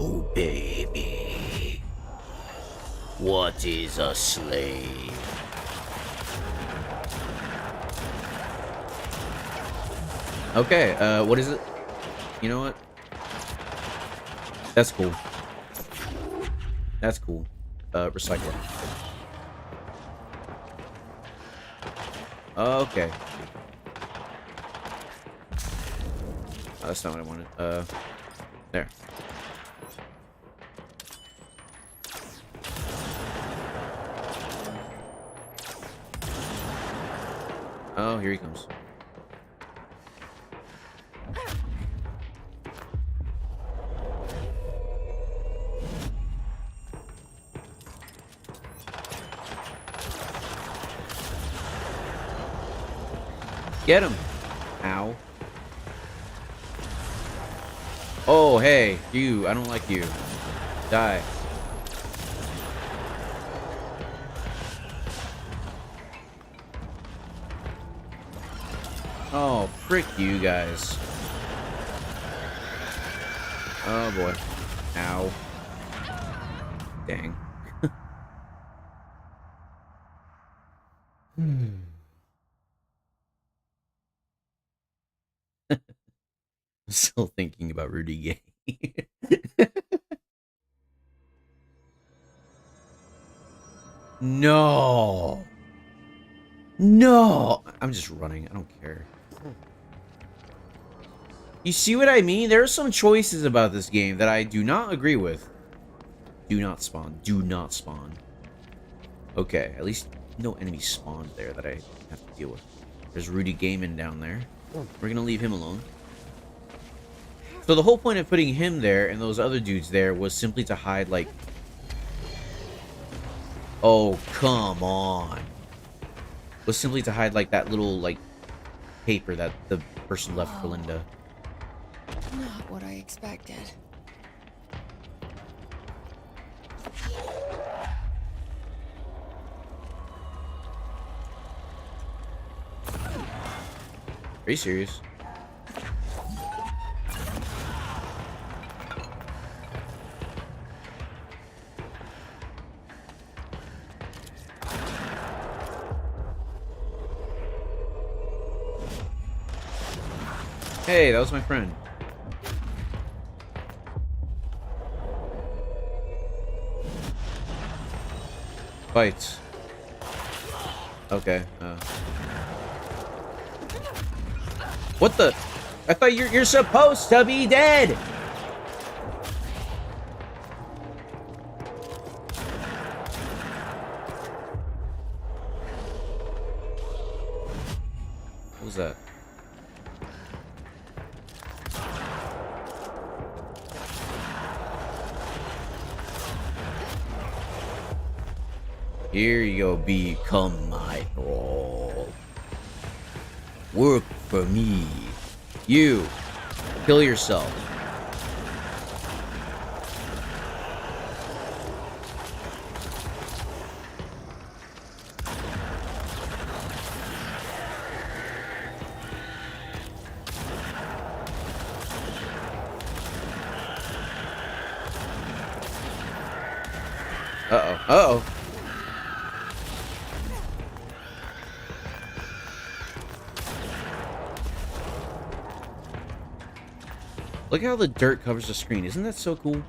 Oh, baby. What is a slave? Okay, what is it? You know what? That's cool. That's cool. Recycle. Okay. Oh, that's not what I wanted. There. Oh, here he comes. Get him. Ow. Oh, hey. You. I don't like you. Die. Oh, frick you guys. Oh, boy. Ow. Dang. I'm still thinking about Rudy Gay. No. No. I'm just running. I don't care. You see what I mean? There are some choices about this game that I do not agree with. Do not spawn. Do not spawn. Okay, at least no enemies spawned there that I have to deal with. There's Rudy Gaiman down there. We're gonna leave him alone. So the whole point of putting him there and those other dudes there was simply to hide, like... Oh, come on. Was simply to hide, like, that little, like, paper that the person left for Linda. Not what I expected. Are you serious? Hey, that was my friend. Fights. Okay, What the? I thought you're supposed to be dead! What was that? Here you go, become my thrall. Work for me. You, kill yourself. Uh-oh, uh-oh. Look how the dirt covers the screen. Isn't that so cool?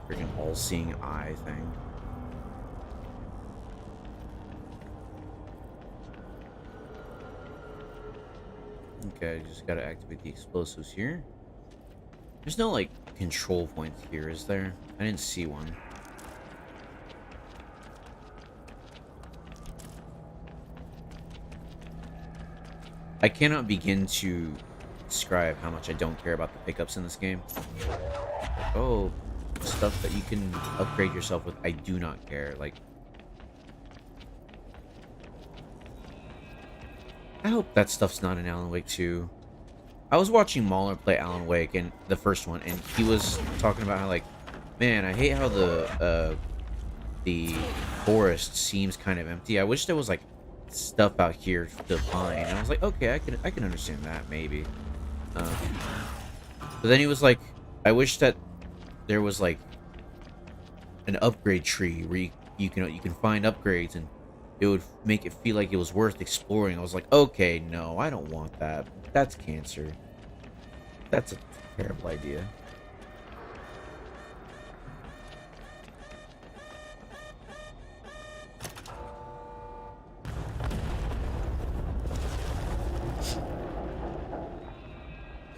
Freaking all-seeing eye thing. Okay, just gotta activate the explosives here. There's no, like, control point here, is there? I didn't see one. I cannot begin to describe how much I don't care about the pickups in this game. Oh, stuff that you can upgrade yourself with, I do not care. Like, I hope that stuff's not in Alan Wake 2. I was watching Mauler play Alan Wake, and the first one, and he was talking about how, like, man, I hate how the forest seems kind of empty. I wish there was, like, stuff out here to find. And I was like, okay, I can understand that, maybe. But then he was like, I wish that there was, like, an upgrade tree where you can find upgrades, and it would make it feel like it was worth exploring. I was like, okay, no, I don't want that. That's cancer. That's a terrible idea.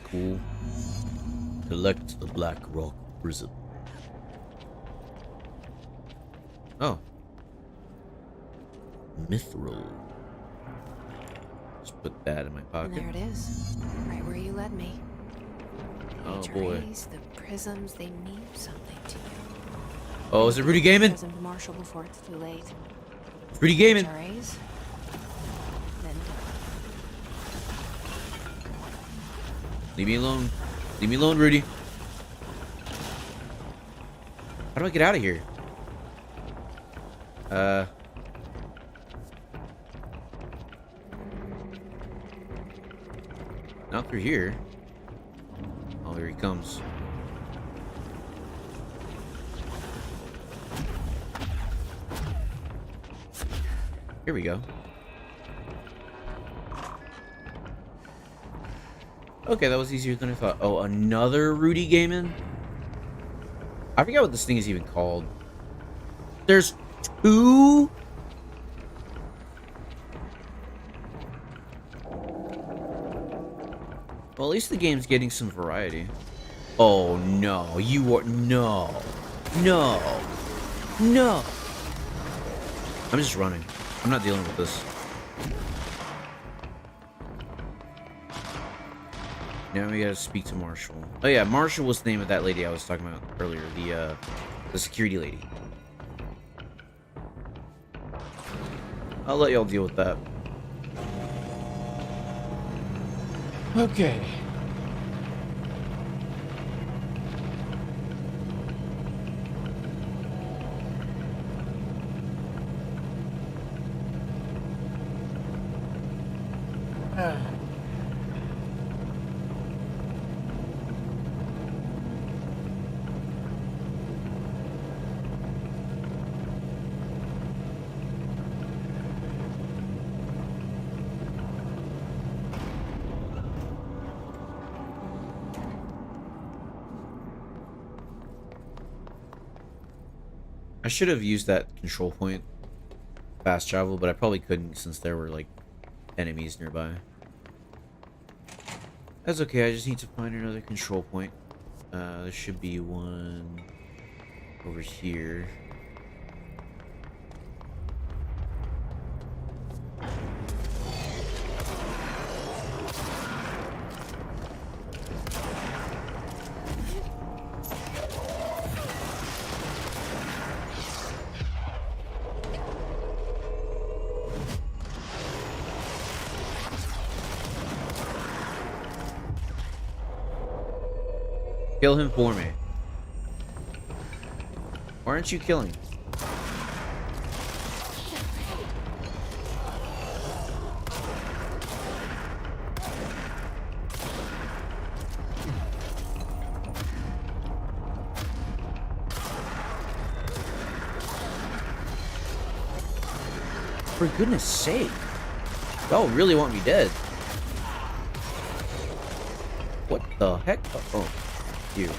Cool. Collect the Black Rock Prism. Oh. Mithril. Just put that in my pocket. There it is. Right where you led me. Oh, The boy. HRAs, the prisms, they mean something to you. Oh, is it Rudy Gaiman? Prism to Marshall before it's too late. Rudy Gaiman. HRAs? Then Leave me alone. Leave me alone, Rudy. How do I get out of here? Not through here. Oh, here he comes. Here we go. Okay, that was easier than I thought. Oh, another Rudy Gaiman? I forget what this thing is even called. There's two? Well, at least the game's getting some variety. Oh, no. You are... No. No. No. I'm just running. I'm not dealing with this. Now we gotta speak to Marshall. Oh yeah, Marshall was the name of that lady I was talking about earlier. The security lady. I'll let y'all deal with that. Okay. I should have used that control point fast travel, but I probably couldn't since there were like enemies nearby. That's okay, I just need to find another control point. There should be one over here. Kill him for me. Why aren't you killing? For goodness sake. Y'all really want me dead. What the heck? Oh. You.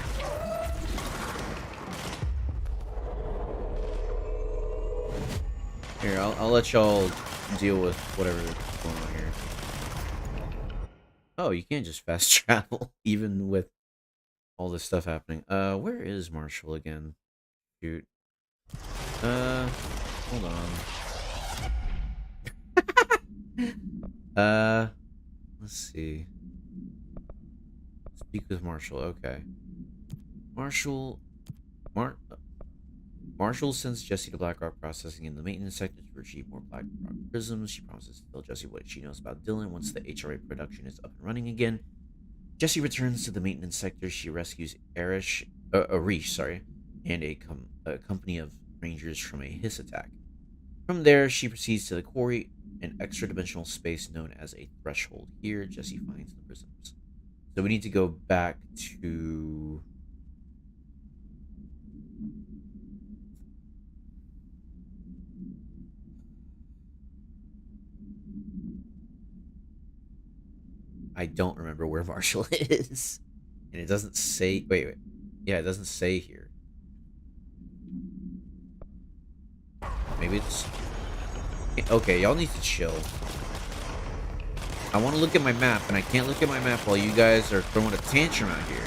Here, I'll let y'all deal with whatever's going on here. Oh, you can't just fast travel, even with all this stuff happening. Where is Marshall again? Shoot. Hold on. Let's see. Speak with Marshall. Okay. Marshall. Marshall sends Jesse to Blackrock Processing in the maintenance sector to retrieve more Blackrock prisms. She promises to tell Jesse what she knows about Dylan once the HRA production is up and running again. Jesse returns to the maintenance sector. She rescues Arish, and a company of rangers from a hiss attack. From there, she proceeds to the quarry, an extra-dimensional space known as a threshold. Here, Jesse finds the prisms. So we need to go back to... I don't remember where Marshall is. And it doesn't say... Wait. Yeah, it doesn't say here. Maybe it's... Okay, y'all need to chill. I want to look at my map, and I can't look at my map while you guys are throwing a tantrum out here.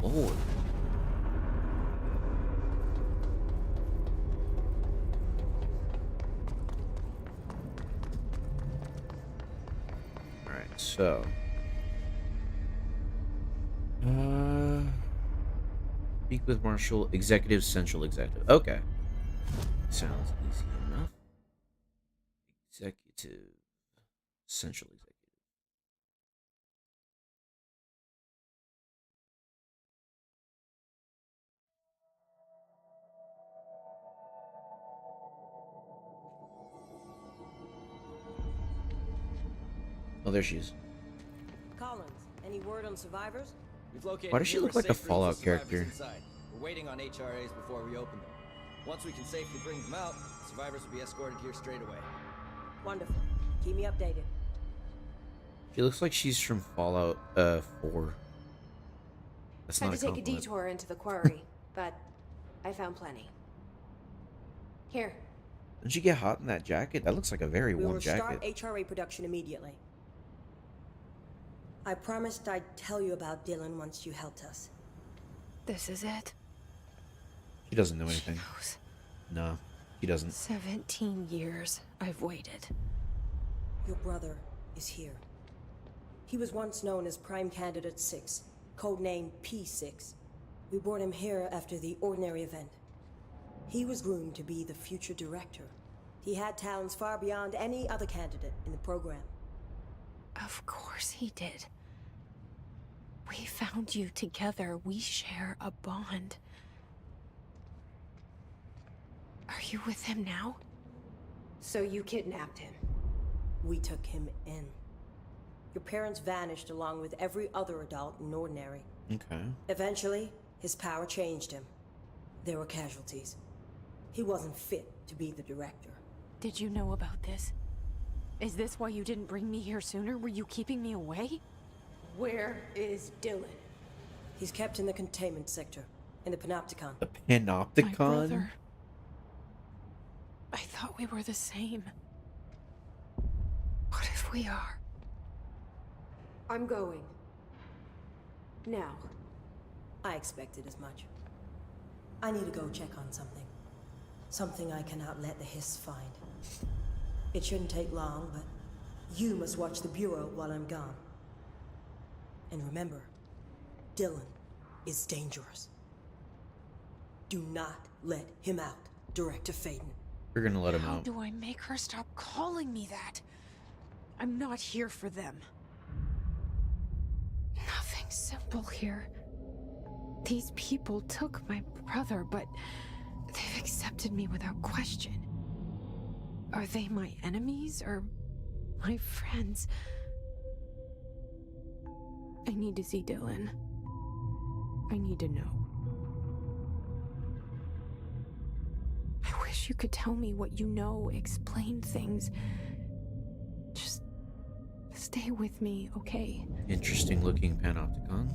Lord. Alright, so... Speak with Marshall, Executive, Central Executive. Okay. Sounds easy enough. Executive, Central Executive. Oh, there she is. Collins, any word on survivors? We've located Why does she look like a Fallout character? Inside. We're waiting on HRAs before we open them. Once we can safely bring them out, survivors will be escorted here straight away. Wonderful. Keep me updated. She looks like she's from Fallout 4. That's Had not to a take a compliment. detour into the quarry, but I found plenty. Here. Didn't you get hot in that jacket? That looks like a very We warm will start jacket. HRA production immediately. I promised I'd tell you about Dylan once you helped us. This is it? She doesn't know anything. She knows. No, he doesn't. 17 years I've waited. Your brother is here. He was once known as Prime Candidate 6, codenamed P6. We brought him here after the Ordinary event. He was groomed to be the future director. He had talents far beyond any other candidate in the program. Of course he did. We found you together. We share a bond. Are you with him now? So you kidnapped him? We took him in. Your parents vanished along with every other adult in Ordinary. Okay. Eventually, his power changed him. There were casualties. He wasn't fit to be the director. Did you know about this? Is this why you didn't bring me here sooner? Were you keeping me away? Where is Dylan? He's kept in the containment sector, in the Panopticon. The My Panopticon? brother. I thought we were the same. What if we are? I'm going. Now. I expected as much. I need to go check on something. Something I cannot let the Hiss find. It shouldn't take long, but you must watch the Bureau while I'm gone. And remember, Dylan is dangerous. Do not let him out, Director Faden. We're gonna let him How out. do I make her stop calling me that? I'm not here for them. Nothing simple here. These people took my brother, but they've accepted me without question. Are they my enemies or my friends? I need to see Dylan. I need to know. I wish you could tell me what you know, explain things. Just stay with me, okay? Interesting looking Panopticon.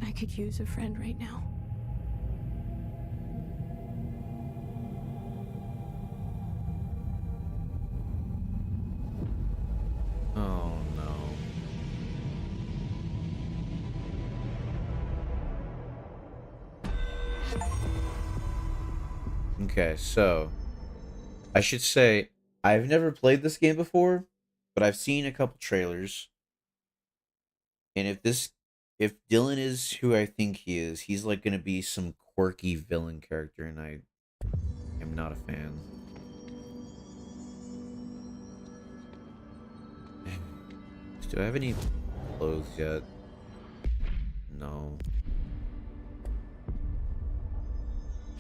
I could use a friend right now. Oh no. Okay, so I should say I've never played this game before, but I've seen a couple trailers. And if Dylan is who I think he is, he's like gonna be some quirky villain character, and I am not a fan. Do I have any clothes yet? No.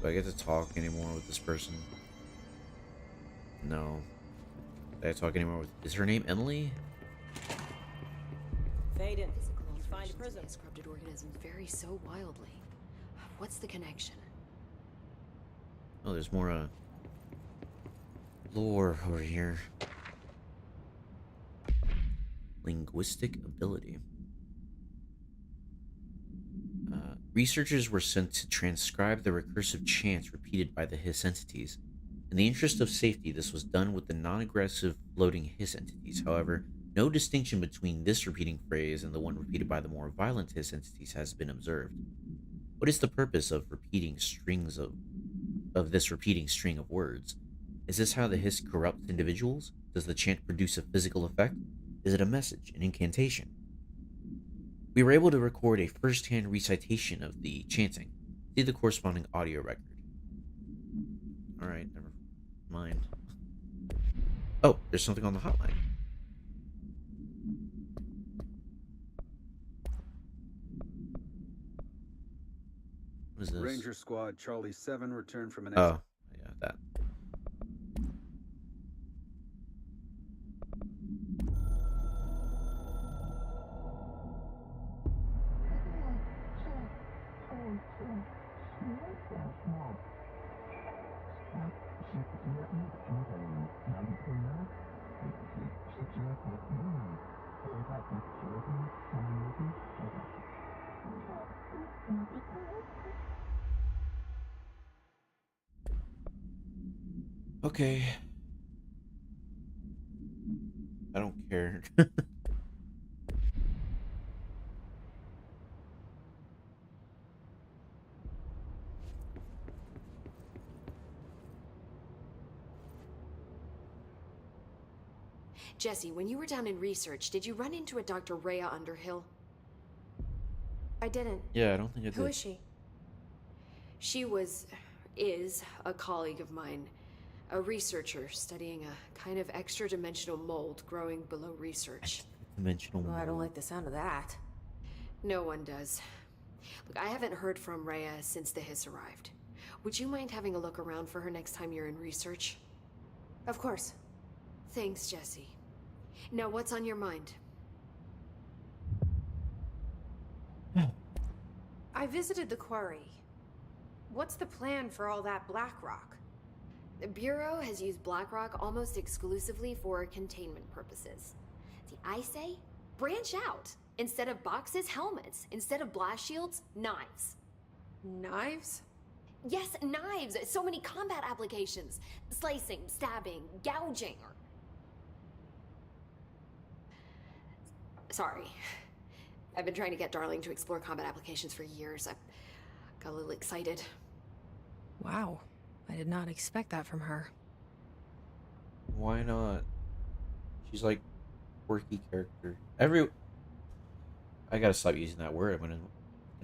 Do I get to talk anymore with this person? No. Do I talk anymore with... Is her name Emily? Faden, Physical you find a alterations prism. in these corrupted organisms vary so wildly. What's the connection? Oh, there's more lore over here. Linguistic ability. Researchers were sent to transcribe the recursive chants repeated by the Hiss entities. In the interest of safety, this was done with the non-aggressive floating Hiss entities. However, no distinction between this repeating phrase and the one repeated by the more violent Hiss entities has been observed. What is the purpose of repeating strings of this repeating string of words? Is this how the Hiss corrupts individuals? Does the chant produce a physical effect? Is it a message, an incantation? We were able to record a first-hand recitation of the chanting. See the corresponding audio record. Alright, never mind. Oh, there's something on the hotline. What is this? Ranger Squad Charlie 7 returned from an Oh, yeah, that. Okay. I don't care. Jesse, when you were down in research, did you run into a Dr. Rhea Underhill? I didn't. Yeah, I don't think I did. Who is she? She is a colleague of mine. A researcher studying a kind of extra-dimensional mold growing below research. Dimensional. Well, I don't like the sound of that. No one does. Look, I haven't heard from Rhea since the Hiss arrived. Would you mind having a look around for her next time you're in research? Of course. Thanks, Jesse. Now, what's on your mind? I visited the quarry. What's the plan for all that black rock? The Bureau has used Blackrock almost exclusively for containment purposes. See, I say, branch out. Instead of boxes, helmets. Instead of blast shields, knives. Knives? Yes, knives! So many combat applications. Slicing, stabbing, gouging, or... Sorry. I've been trying to get Darling to explore combat applications for years. I got a little excited. Wow. I did not expect that from her. Why not? She's like quirky character. I gotta stop using that word. I'm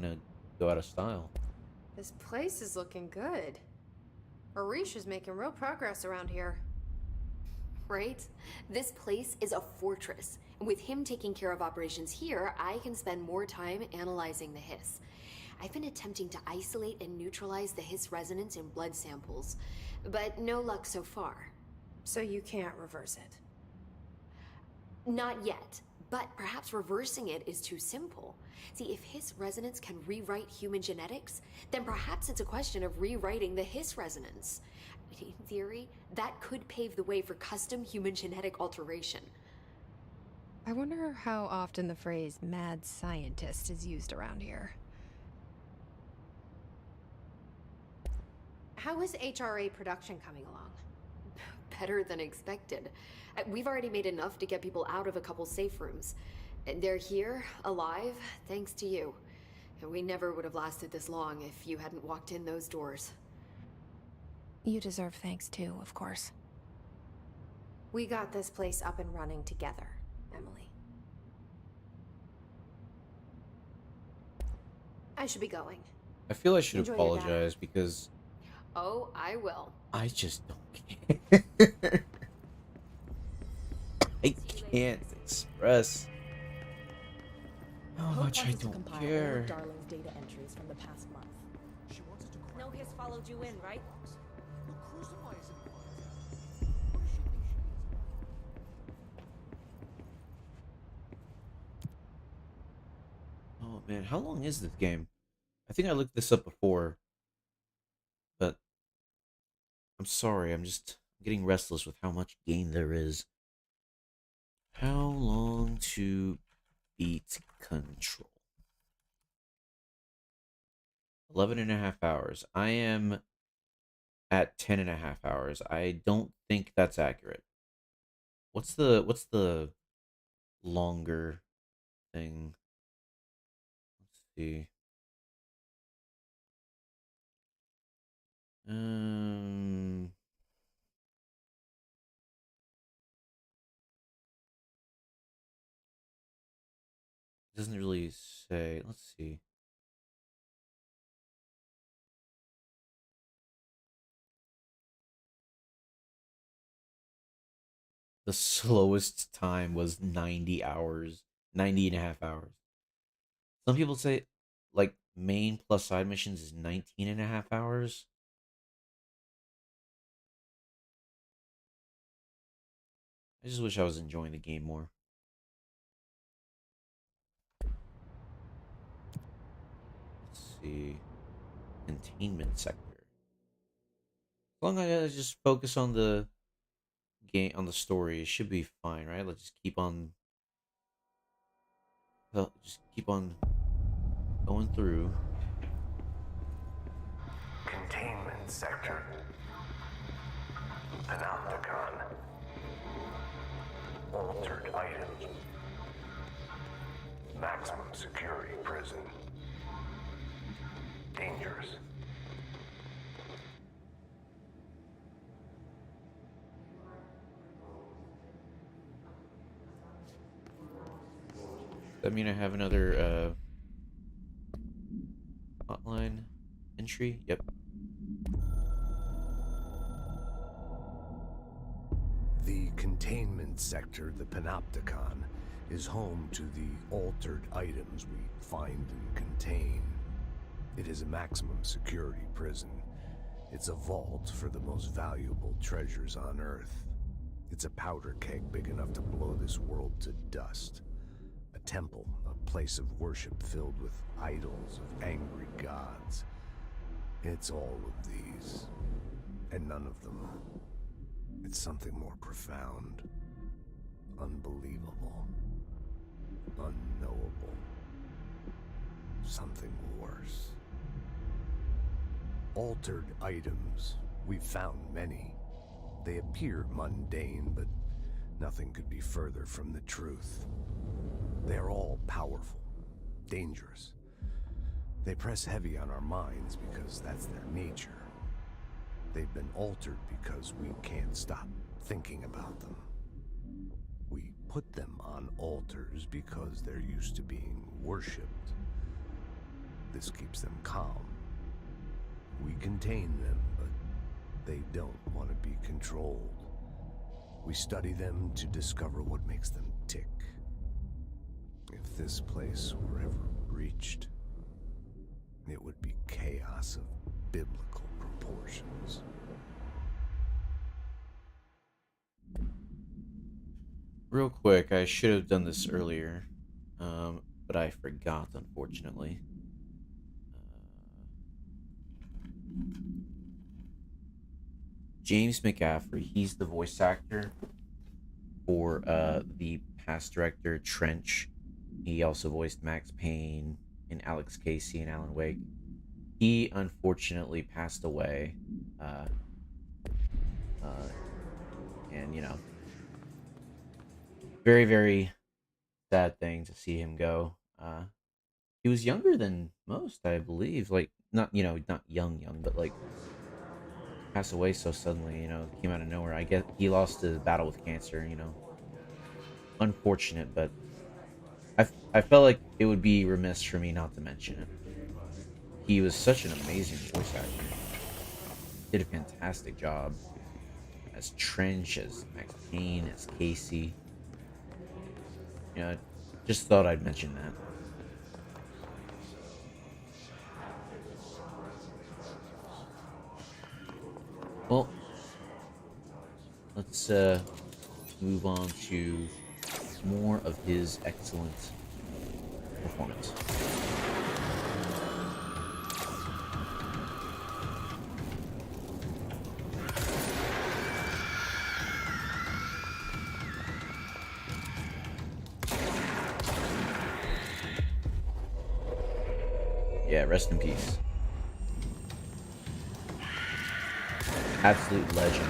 gonna go out of style. This place is looking good. Arish is making real progress around here. Right? This place is a fortress. And with him taking care of operations here, I can spend more time analyzing the Hiss. I've been attempting to isolate and neutralize the Hiss resonance in blood samples, but no luck so far. So you can't reverse it? Not yet, but perhaps reversing it is too simple. See, if Hiss resonance can rewrite human genetics, then perhaps it's a question of rewriting the Hiss resonance. In theory, that could pave the way for custom human genetic alteration. I wonder how often the phrase mad scientist is used around here. How is HRA production coming along? Better than expected. We've already made enough to get people out of a couple safe rooms. And they're here, alive, thanks to you. And we never would have lasted this long if you hadn't walked in those doors. You deserve thanks too, of course. We got this place up and running together, Emily. I should be going. I feel I should Enjoy your apologize because Oh, I will. I just don't care. I can't express how much I don't care. Darling's data entries from the past month. No hiss followed you in, right? Oh man, how long is this game? I think I looked this up before, but I'm sorry, I'm just getting restless with how much game there is. How long to beat Control? 11.5 hours. I am at 10.5 hours. I don't think that's accurate. What's the longer thing? Let's see. It doesn't really say. Let's see. The slowest time was 90 hours, 90.5 hours. Some people say, like, main plus side missions is 19.5 hours. I just wish I was enjoying the game more. Let's see. Containment sector. As long as I just focus on the game, on the story, it should be fine, right? Let's just keep on. Well, just keep on going through. Containment sector. Panopticon. Altered items. Maximum security prison. Dangerous. Does that mean I have another hotline entry? Yep. The containment sector, the Panopticon, is home to the altered items we find and contain. It is a maximum security prison. It's a vault for the most valuable treasures on Earth. It's a powder keg big enough to blow this world to dust. A temple, a place of worship filled with idols of angry gods. It's all of these, and none of them. It's something more profound, unbelievable, unknowable, something worse. Altered items. We've found many. They appear mundane, but nothing could be further from the truth. They're all powerful, dangerous. They press heavy on our minds because that's their nature. They've been altered because we can't stop thinking about them. We put them on altars because they're used to being worshipped. This keeps them calm. We contain them, but they don't want to be controlled. We study them to discover what makes them tick. If this place were ever breached, it would be chaos of biblical proportions. Real quick, I should have done this earlier, but I forgot, unfortunately. James McCaffrey, he's the voice actor for the past director Trench. He also voiced Max Payne and Alex Casey and Alan Wake. He unfortunately passed away, and you know, very, very sad thing to see him go. He was younger than most, I believe. Like, not, you know, not young, but like pass away so suddenly, you know, came out of nowhere. I get he lost the battle with cancer, you know. Unfortunate, but I felt like it would be remiss for me not to mention it. He was such an amazing voice actor. Did a fantastic job as Trench, as Max Payne, as Casey. You know, just thought I'd mention that. Well, let's move on to more of his excellent performance. Yeah, rest in peace. Absolute legend.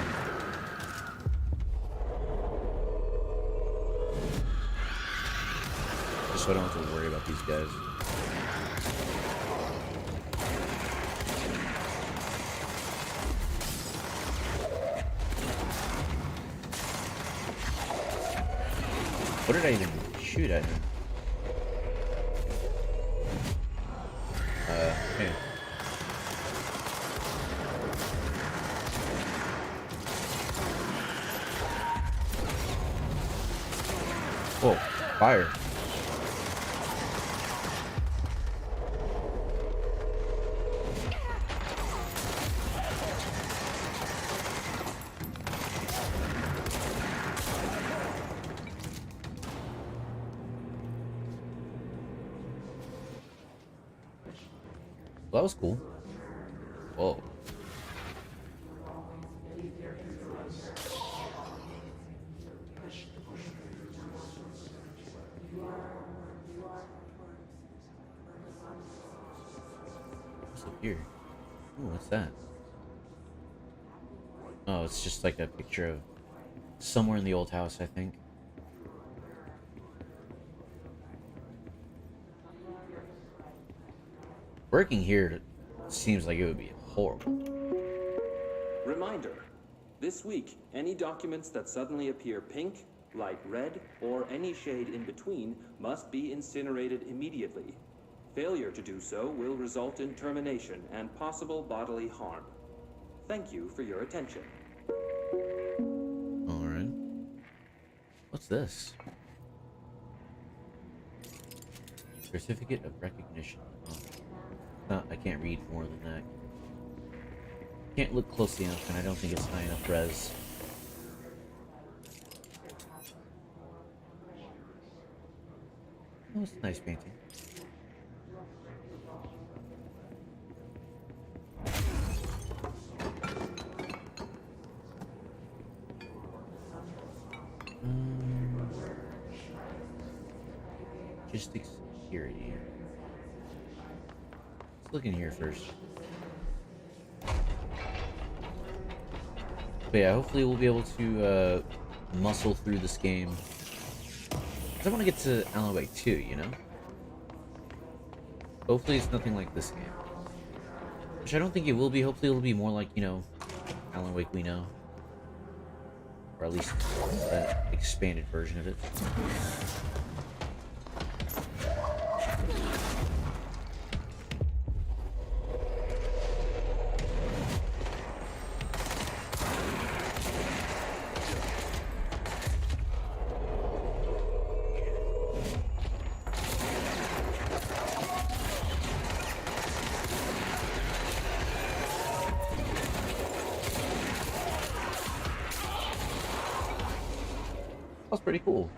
Just so I don't have to worry about these guys. What did I even shoot at him? Okay. Whoa, fire. Well, that was cool. Whoa. What's up here? Ooh, what's that? Oh, it's just like a picture of somewhere in the old house, I think. Working here seems like it would be horrible. Reminder. This week, any documents that suddenly appear pink, light red, or any shade in between must be incinerated immediately. Failure to do so will result in termination and possible bodily harm. Thank you for your attention. Alright. What's this? Certificate of recognition. Oh. No, I can't read more than that. Can't look closely enough, and I don't think it's high enough res. Oh, it's a nice painting. Logistics security. Let's look in here first. But yeah, hopefully we'll be able to muscle through this game. 'Cause I want to get to Alan Wake 2, you know? Hopefully it's nothing like this game. Which I don't think it will be. Hopefully it'll be more like, you know, Alan Wake we know. Or at least an expanded version of it. That's pretty cool.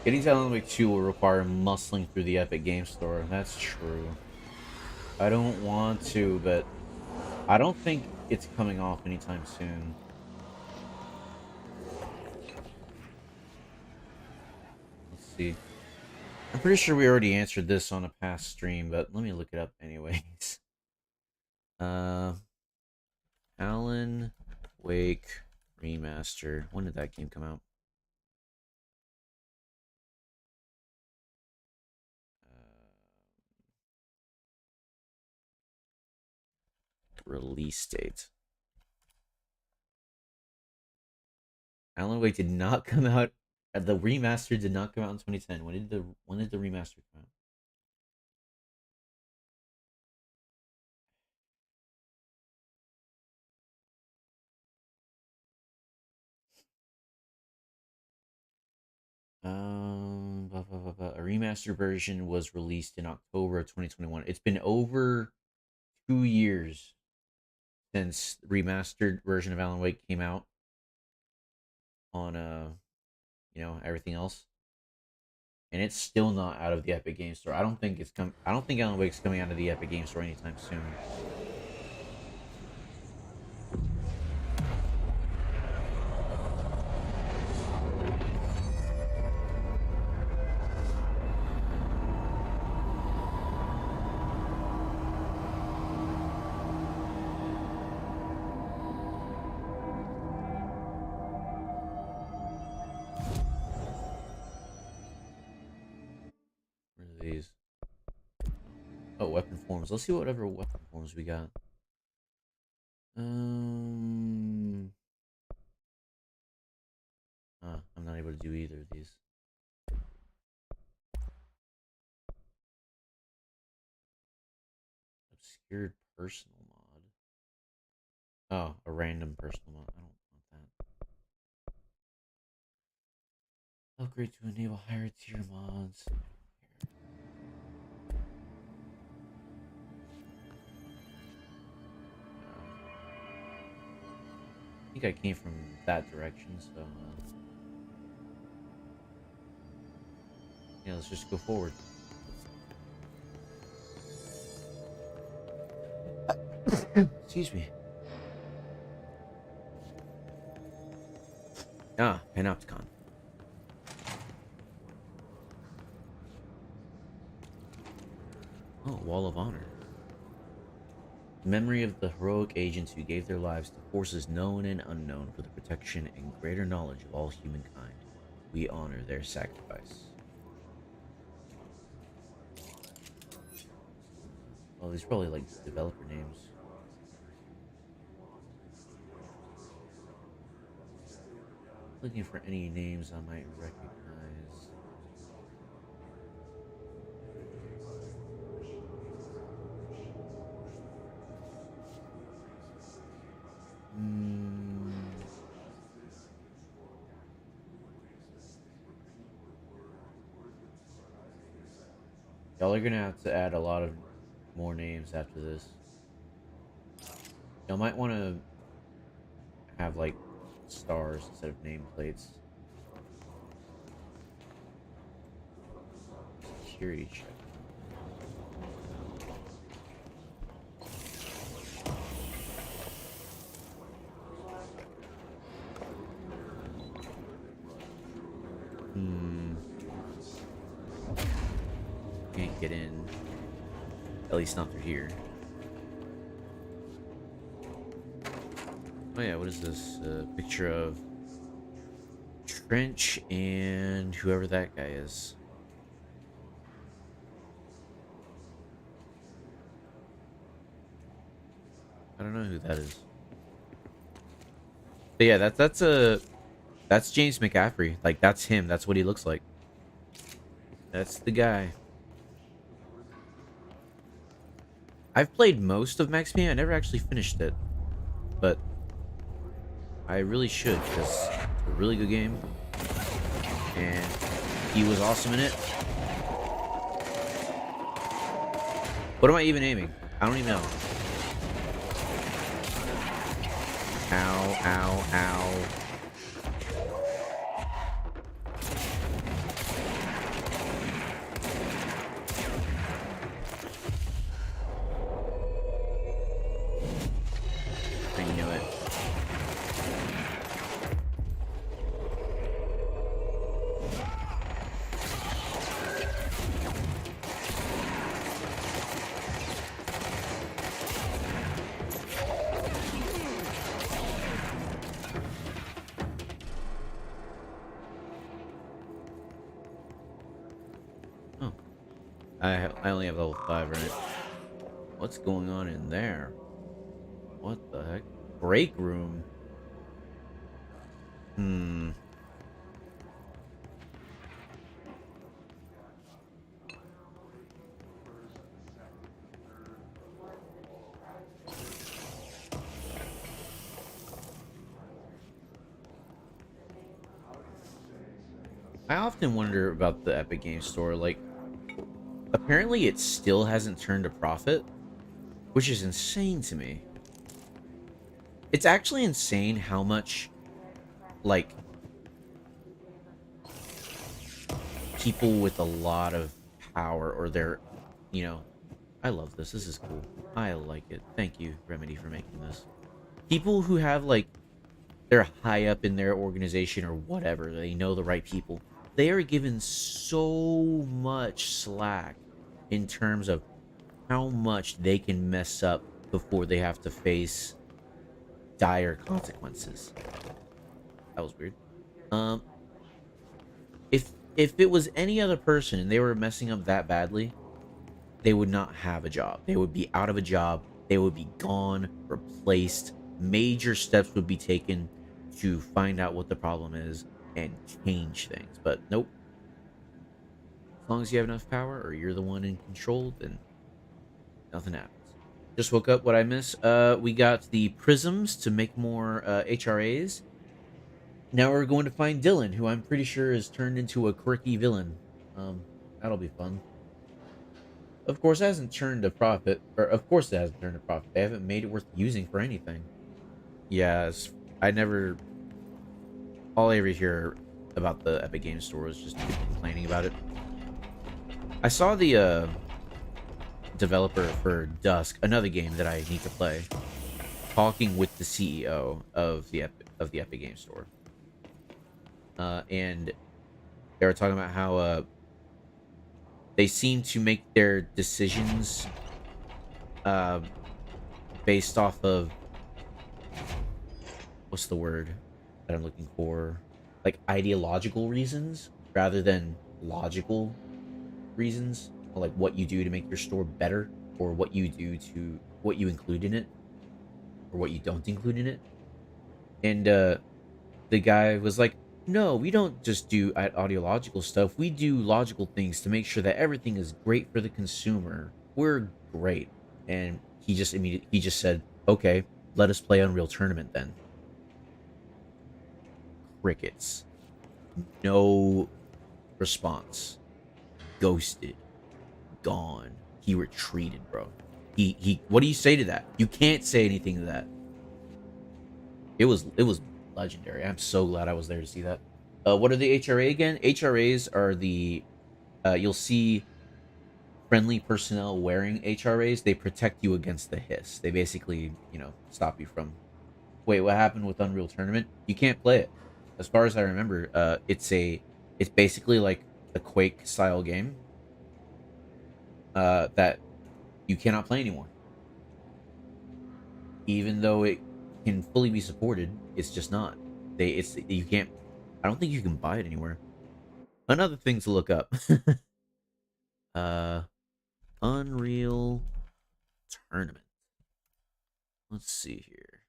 Getting to Alan Wake 2 will require muscling through the Epic Game Store. That's true. I don't want to, but I don't think it's coming off anytime soon. Let's see. I'm pretty sure we already answered this on a past stream, but let me look it up anyways. Alan Wake Remaster. When did that game come out? Release date. Alan Wake did not come out. The remaster did not come out in 2010. When did the remaster come out? A remastered version was released in October of 2021. It's been over 2 years since the remastered version of Alan Wake came out on everything else, and it's still not out of the Epic Game Store. I don't think Alan Wake's coming out of the Epic Game Store anytime soon. These. Oh, weapon forms. Let's see whatever weapon forms we got. I'm not able to do either of these. Obscured personal mod. Oh, a random personal mod. I don't want that. Upgrade to enable higher tier mods. I think I came from that direction, so yeah, let's just go forward. Excuse me. Panopticon. Oh, Wall of Honor. Memory of the heroic agents who gave their lives to forces known and unknown for the protection and greater knowledge of all humankind. We honor their sacrifice. Well, these are probably like developer names. Looking for any names I might recognize. Y'all are gonna have to add a lot of more names after this. Y'all might want to have like stars instead of nameplates. Security check. Can't get in. At least not through here. Oh yeah, what is this? A picture of Trench and whoever that guy is. I don't know who that is. But yeah, that's James McCaffrey. Like, that's him. That's what he looks like. That's the guy. I've played most of Max Payne. I never actually finished it, but I really should, because it's a really good game, and he was awesome in it. What am I even aiming? I don't even know. Ow, ow, ow. I only have level 5, right? What's going on in there? What the heck? Break room. Hmm. I often wonder about the Epic Games Store. Like, apparently it still hasn't turned a profit, which is insane to me. It's actually insane how much, like, people with a lot of power or their, you know, I love this. This is cool. I like it. Thank you, Remedy, for making this. People who have, like, they're high up in their organization or whatever, they know the right people, they are given so much slack in terms of how much they can mess up before they have to face dire consequences. That was weird. If it was any other person and they were messing up that badly, they would not have a job. They would be out of a job. They would be gone, replaced. Major steps would be taken to find out what the problem is and change things. But nope. As long as you have enough power or you're the one in control, then nothing happens. Just woke up. What I miss? We got the prisms to make more HRAs. Now we're going to find Dylan, who I'm pretty sure is turned into a quirky villain. That'll be fun. Of course, it hasn't turned a profit. Or, of course it hasn't turned a profit. They haven't made it worth using for anything. Yeah, I never... All I ever hear about the Epic Games Store is just people complaining about it. I saw the developer for Dusk, another game that I need to play, talking with the CEO of the Epic Games Store. And they were talking about how they seem to make their decisions based off of, what's the word that I'm looking for? Like ideological reasons rather than logical reasons. Like what you do to make your store better, or what you do to what you include in it, or what you don't include in it. And the guy was like, no, we don't just do ideological stuff. We do logical things to make sure that everything is great for the consumer. We're great. And he just said, okay, let us play Unreal Tournament then. Crickets. No response. Ghosted. Gone. He retreated, bro. He what do you say to that? You can't say anything to that. It was legendary. I'm so glad I was there to see that. What are the HRA again? HRAs are the you'll see friendly personnel wearing HRAs. They protect you against the hiss. They basically, you know, stop you from... Wait, what happened with Unreal Tournament? You can't play it. As far as I remember, it's basically like a Quake style game that you cannot play anymore. Even though it can fully be supported, it's just not. You can't... I don't think you can buy it anywhere. Another thing to look up. Unreal Tournament. Let's see here.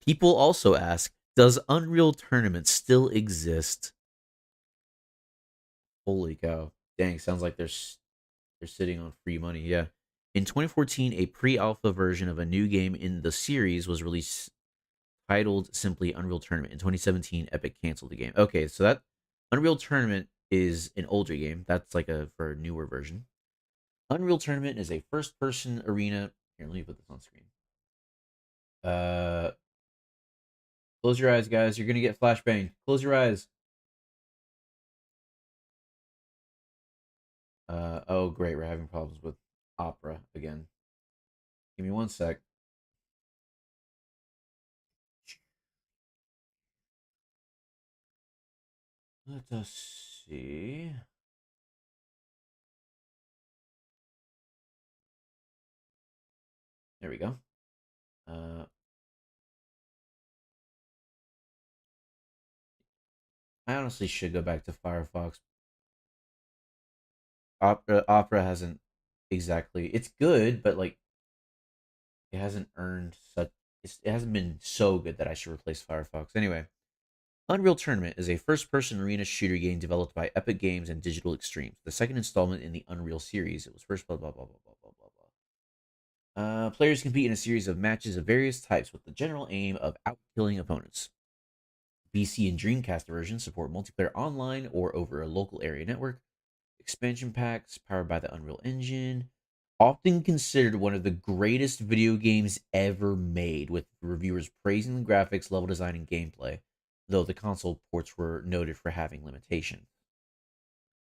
People also ask, does Unreal Tournament still exist? Holy cow. Dang, sounds like they're sitting on free money. Yeah. In 2014, a pre-alpha version of a new game in the series was released, titled simply Unreal Tournament. In 2017, Epic canceled the game. Okay, so that Unreal Tournament is an older game. That's like for a newer version. Unreal Tournament is a first-person arena. Here, let me put this on screen. Close your eyes, guys. You're gonna get flashbang. Close your eyes. Oh great, we're having problems with Opera again. Give me one sec. Let us see. There we go. I honestly should go back to Firefox. Opera hasn't exactly... It's good, but like it hasn't earned such. It hasn't been so good that I should replace Firefox. Anyway, Unreal Tournament is a first-person arena shooter game developed by Epic Games and Digital Extremes, the second installment in the Unreal series. It was first blah blah blah blah blah blah blah blah. Players compete in a series of matches of various types with the general aim of outkilling opponents. PC and Dreamcast versions support multiplayer online or over a local area network. Expansion packs powered by the Unreal Engine. Often considered one of the greatest video games ever made, with reviewers praising the graphics, level design, and gameplay, though the console ports were noted for having limitations.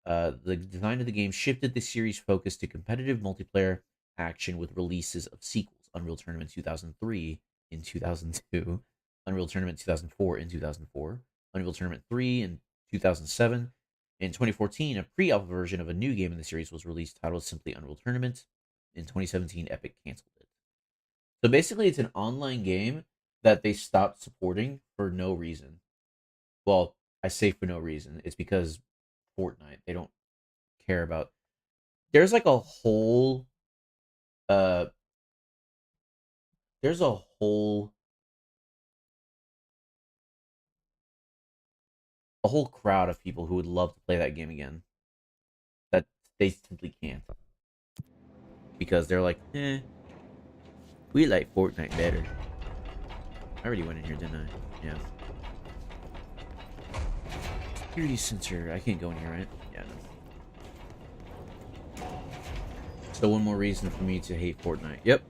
The design of the game shifted the series' focus to competitive multiplayer action with releases of sequels: Unreal Tournament 2003 in 2002, Unreal Tournament 2004 in 2004, Unreal Tournament 3 in 2007. In 2014, a pre-alpha version of a new game in the series was released titled simply Unreal Tournament. In 2017, Epic canceled it. So basically, it's an online game that they stopped supporting for no reason. Well, I say for no reason. It's because Fortnite, they don't care about. There's like a whole there's a whole crowd of people who would love to play that game again, that they simply can't, because they're like, we like Fortnite better. I already went in here, didn't I? Yeah. Security sensor. I can't go in here, right? Yeah, no. So one more reason for me to hate Fortnite. Yep.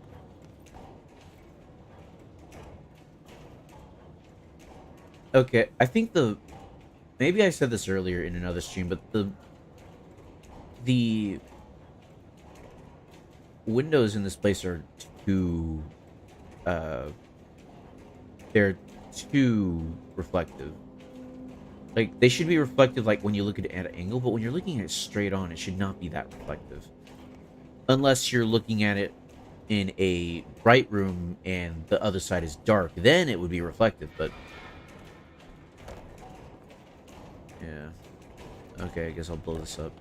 Okay, I think maybe I said this earlier in another stream, but the windows in this place are too they're too reflective. Like, they should be reflective like when you look at it at an angle, but when you're looking at it straight on, it should not be that reflective. Unless you're looking at it in a bright room and the other side is dark, then it would be reflective, but yeah. Okay, I guess I'll blow this up.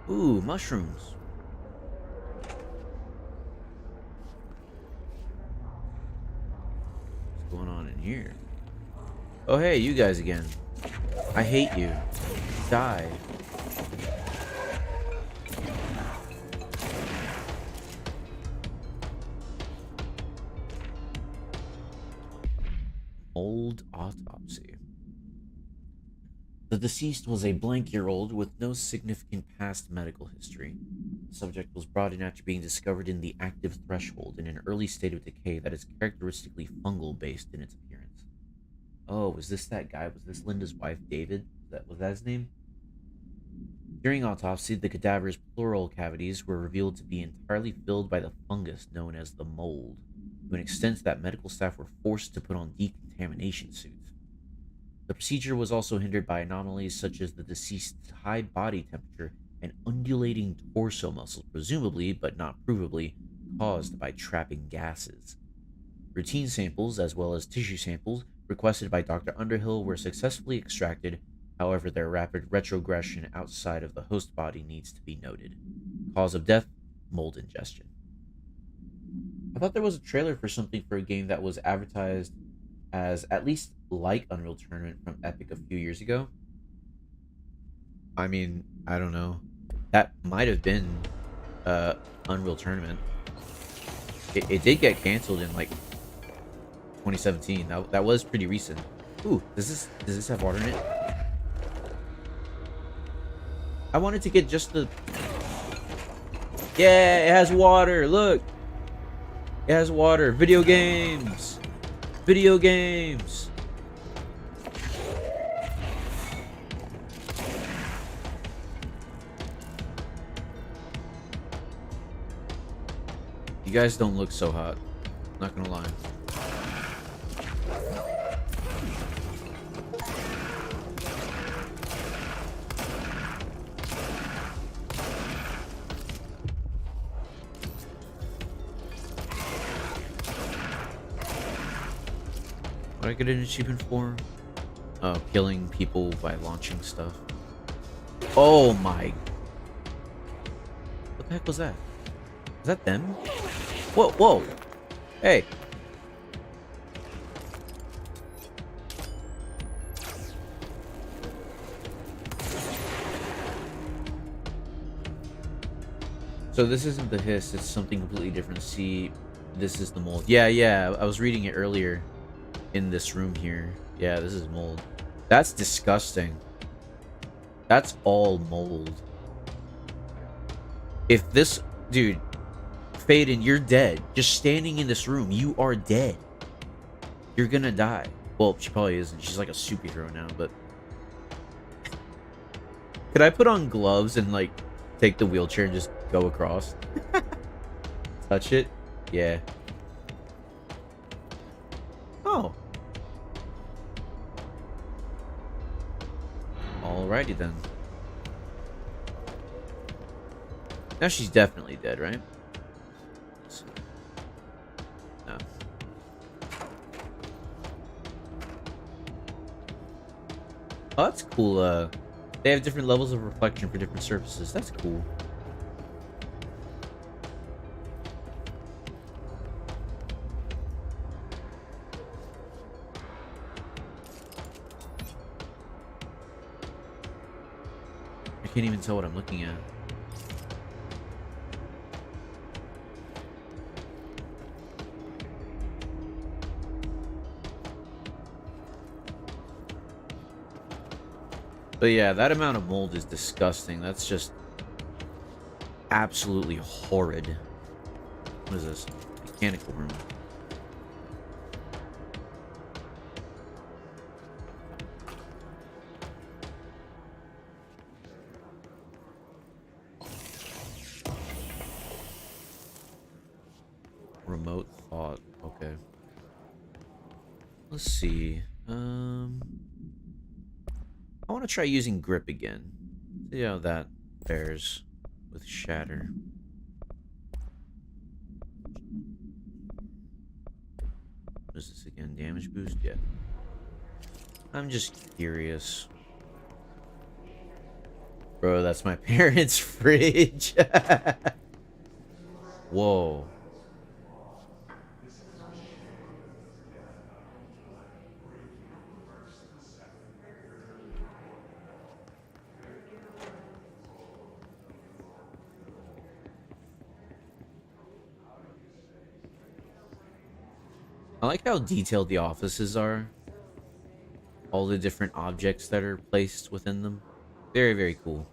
Ooh, mushrooms. What's going on in here? Oh, hey, you guys again. I hate you. Die. Old autopsy. The deceased was a blank-year-old with no significant past medical history. The subject was brought in after being discovered in the active threshold in an early state of decay that is characteristically fungal-based in its appearance. Oh, was this that guy? Was this Linda's wife, David? Was that his name? During autopsy, the cadaver's pleural cavities were revealed to be entirely filled by the fungus known as the mold, to an extent that medical staff were forced to put on decontamination suits. The procedure was also hindered by anomalies such as the deceased's high body temperature and undulating torso muscles, presumably, but not provably, caused by trapping gases. Routine samples, as well as tissue samples, requested by Dr. Underhill were successfully extracted. However, their rapid retrogression outside of the host body needs to be noted. Cause of death, mold ingestion. I thought there was a trailer for something for a game that was advertised as at least like Unreal Tournament from Epic a few years ago. I mean, I don't know. That might have been Unreal Tournament. It did get canceled in like 2017. That was pretty recent. Ooh, does this have water in it? I wanted to get just the... Yeah, it has water. Look. It has water. Video games. Video games. You guys don't look so hot. Not gonna lie. What did I get an achievement for? killing people by launching stuff. Oh my. What the heck was that? Is that them? Whoa, whoa. Hey. So this isn't the hiss, it's something completely different. See, this is the mold. Yeah, I was reading it earlier in this room here. Yeah, this is mold. That's disgusting. That's all mold. If this... Dude, Faden, you're dead. Just standing in this room, you are dead. You're gonna die. Well, she probably isn't. She's like a superhero now, but... Could I put on gloves and, like, take the wheelchair and just go across? Touch it? Yeah. Oh. Alrighty then. Now she's definitely dead, right? No. Oh, that's cool. They have different levels of reflection for different surfaces. That's cool. I can't even tell what I'm looking at. But yeah, that amount of mold is disgusting. That's just absolutely horrid. What is this? Mechanical room. Remote thought. Okay. Let's see. I want to try using grip again. See how that fares with shatter. What is this again? Damage boost? Yeah. I'm just curious. Bro, that's my parents' fridge. Whoa. I like how detailed the offices are. All the different objects that are placed within them. Very, very cool.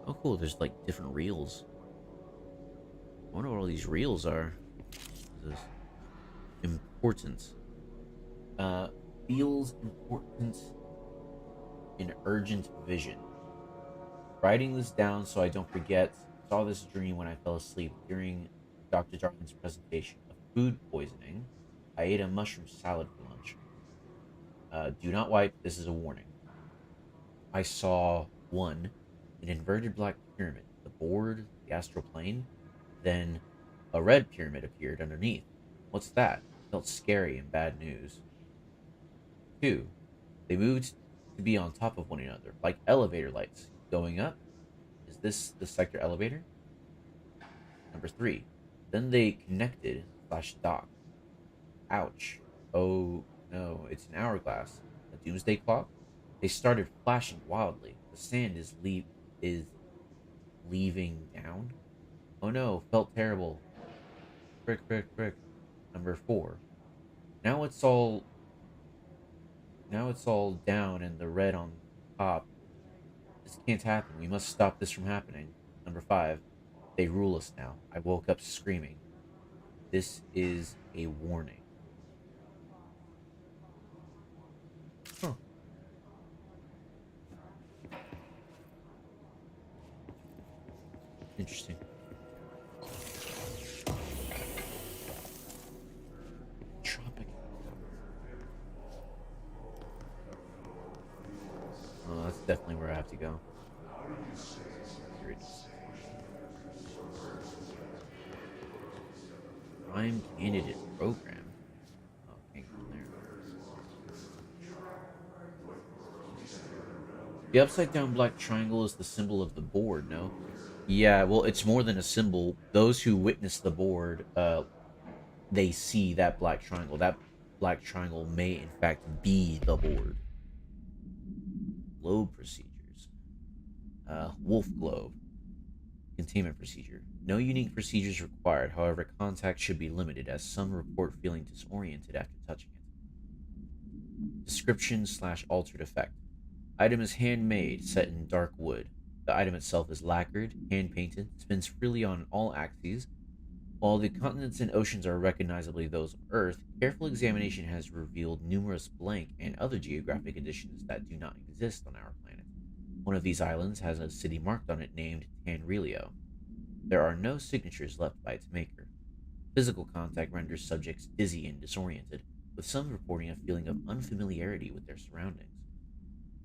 Oh, cool. There's like different reels. I wonder what all these reels are. What is this? Importance. Feels important in urgent vision. Writing this down so I don't forget. Saw this dream when I fell asleep during Dr. Darling's presentation of food poisoning. I ate a mushroom salad for lunch. Do not wipe. This is a warning. I saw one, an inverted black pyramid, the board, the astral plane. Then a red pyramid appeared underneath. What's that? Felt scary and bad news. 2. They moved to be on top of one another, like elevator lights. Going up? Is this the sector elevator? Number 3. Then they connected / docked. Ouch. Oh no, it's an hourglass. A doomsday clock? They started flashing wildly. The sand is leaving down. Oh no, felt terrible. Frick. Number 4. Now it's all down and the red on top. This can't happen. We must stop this from happening. Number 5. They rule us now. I woke up screaming. This is a warning. Huh. Interesting. Tropic. Oh, that's definitely where I have to go. Here it is. Prime Candidate Program. Oh, can't go there. The upside down black triangle is the symbol of the board, no? Yeah, well, it's more than a symbol. Those who witness the board, they see that black triangle. That black triangle may, in fact, be the board. Globe procedures. Wolf globe. Containment procedure. No unique procedures required. However, contact should be limited, as some report feeling disoriented after touching it. Description / altered effect. Item is handmade, set in dark wood. The item itself is lacquered, hand-painted, spins freely on all axes. While the continents and oceans are recognizably those of Earth, careful examination has revealed numerous blank and other geographic additions that do not exist on our planet. One of these islands has a city marked on it named Tanrilio. There are no signatures left by its maker. Physical contact renders subjects dizzy and disoriented, with some reporting a feeling of unfamiliarity with their surroundings.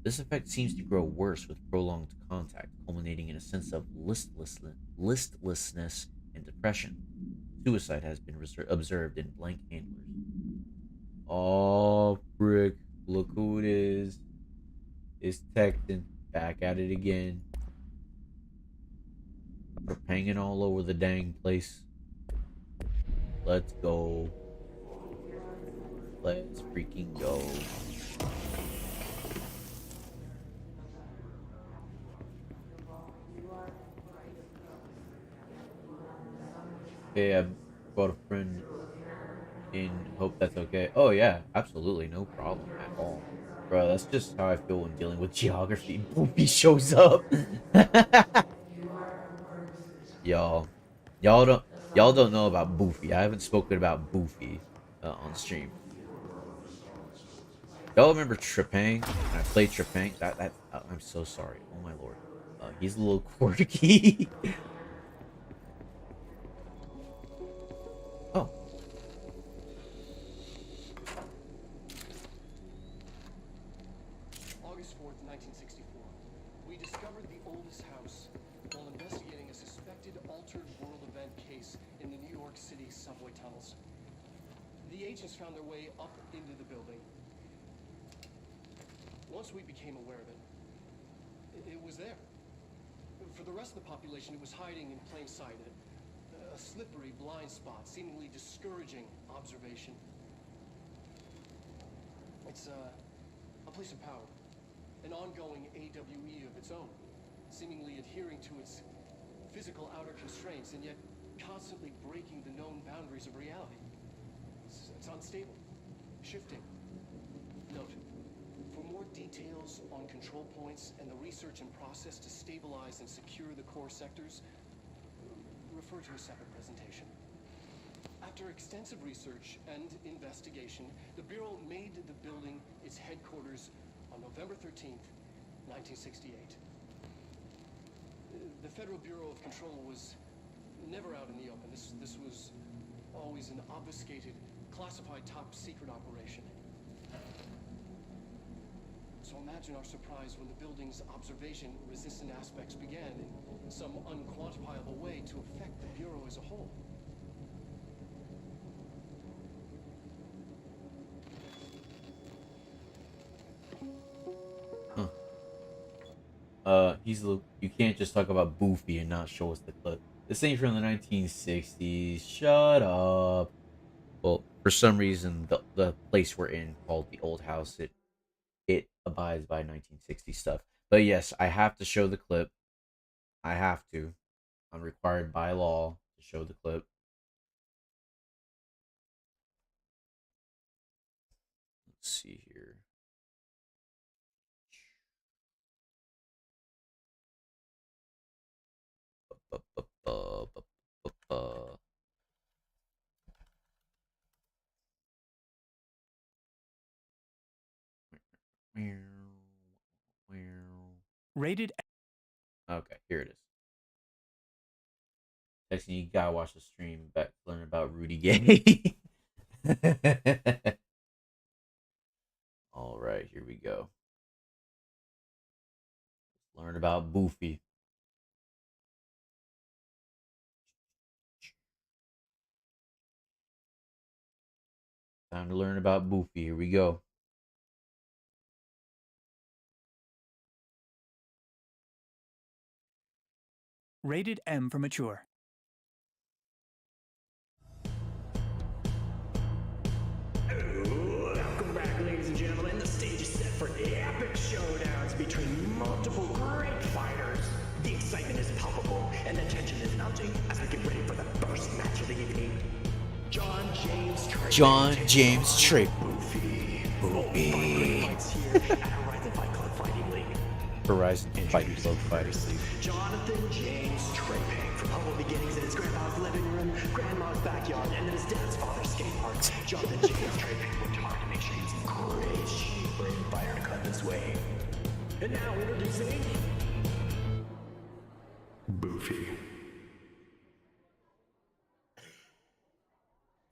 This effect seems to grow worse with prolonged contact, culminating in a sense of listlessness and depression. Suicide has been observed in blank handlers. Oh, frick. Look who it is. It's Tecton. Back at it again. We're hanging all over the dang place. Let's go. Let's freaking go. Okay, I brought a friend in. Hope that's okay. Oh yeah, absolutely, no problem at all. Bro, that's just how I feel when dealing with geography. Boofy shows up. y'all, y'all don't know about Boofy. I haven't spoken about Boofy on stream. Y'all remember Trepang? When I played Trepang, I'm so sorry. Oh my lord, he's a little quirky. Oh. August 4th, 1964. We discovered the oldest house while investigating a suspected altered world event case in the New York City subway tunnels. The agents found their way up into the building. Once we became aware of it, it was there. For the rest of the population, it was hiding in plain sight. A slippery blind spot, seemingly discouraging observation. It's a place of power, an ongoing AWE of its own, seemingly adhering to its physical outer constraints and yet constantly breaking the known boundaries of reality. It's unstable, shifting. Note, for more details on control points and the research and process to stabilize and secure the core sectors, refer to a separate presentation. After extensive research and investigation, the Bureau made the building its headquarters on November 13th, 1968. The Federal Bureau of Control was never out in the open. This was always an obfuscated, classified top-secret operation. So imagine our surprise when the building's observation-resistant aspects began in some unquantifiable way to affect the Bureau as a whole. You can't just talk about Boofy and not show us the clip. This ain't from the 1960s. Shut up. Well, for some reason, the place we're in, called the Old House, it abides by 1960s stuff. But yes, I have to show the clip. I have to. I'm required by law to show the clip. Let's see here. Rated. Okay, here it is. Next thing you gotta watch the stream back to learn about Rudy Gay. All right, here we go. Learn about Boofy. Time to learn about Boofy. Here we go. Rated M for mature. Welcome back, ladies and gentlemen. The stage is set for epic showdowns between multiple great fighters. The excitement is palpable, and the tension is mounting as we get ready for the first match of the evening. John James Trape. John James Trape. Horizon Fight Club Fighting League. Jonathan James Trape. From humble beginnings in his grandpa's living room, grandma's backyard, and then his dad's father's skate park, Jonathan James Trape worked hard to make sure he's a great sheep-brain fighter to cut this way. And now introducing Boofy.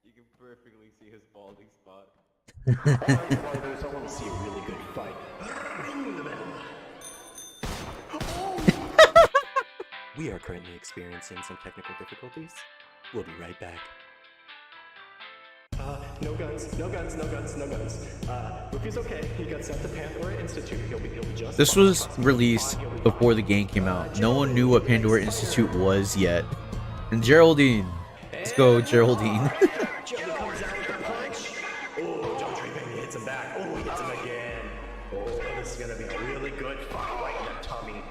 You can perfectly see his balding spot. Alright, fighters, I want to see a really good fight. Ring the bell. We are currently experiencing some technical difficulties. We'll be right back. No guns, no guns, no guns, no guns. Boofy's okay. He got sent to Pandora Institute. He'll be just This fine. was released before the game came out. No one knew what Pandora Institute was yet. And Geraldine. Let's go, Geraldine. Johnny comes out with a punch. Oh, John Trape hits him back. Oh, he hits him again. Oh, this is gonna be a really good fight right in the tummy.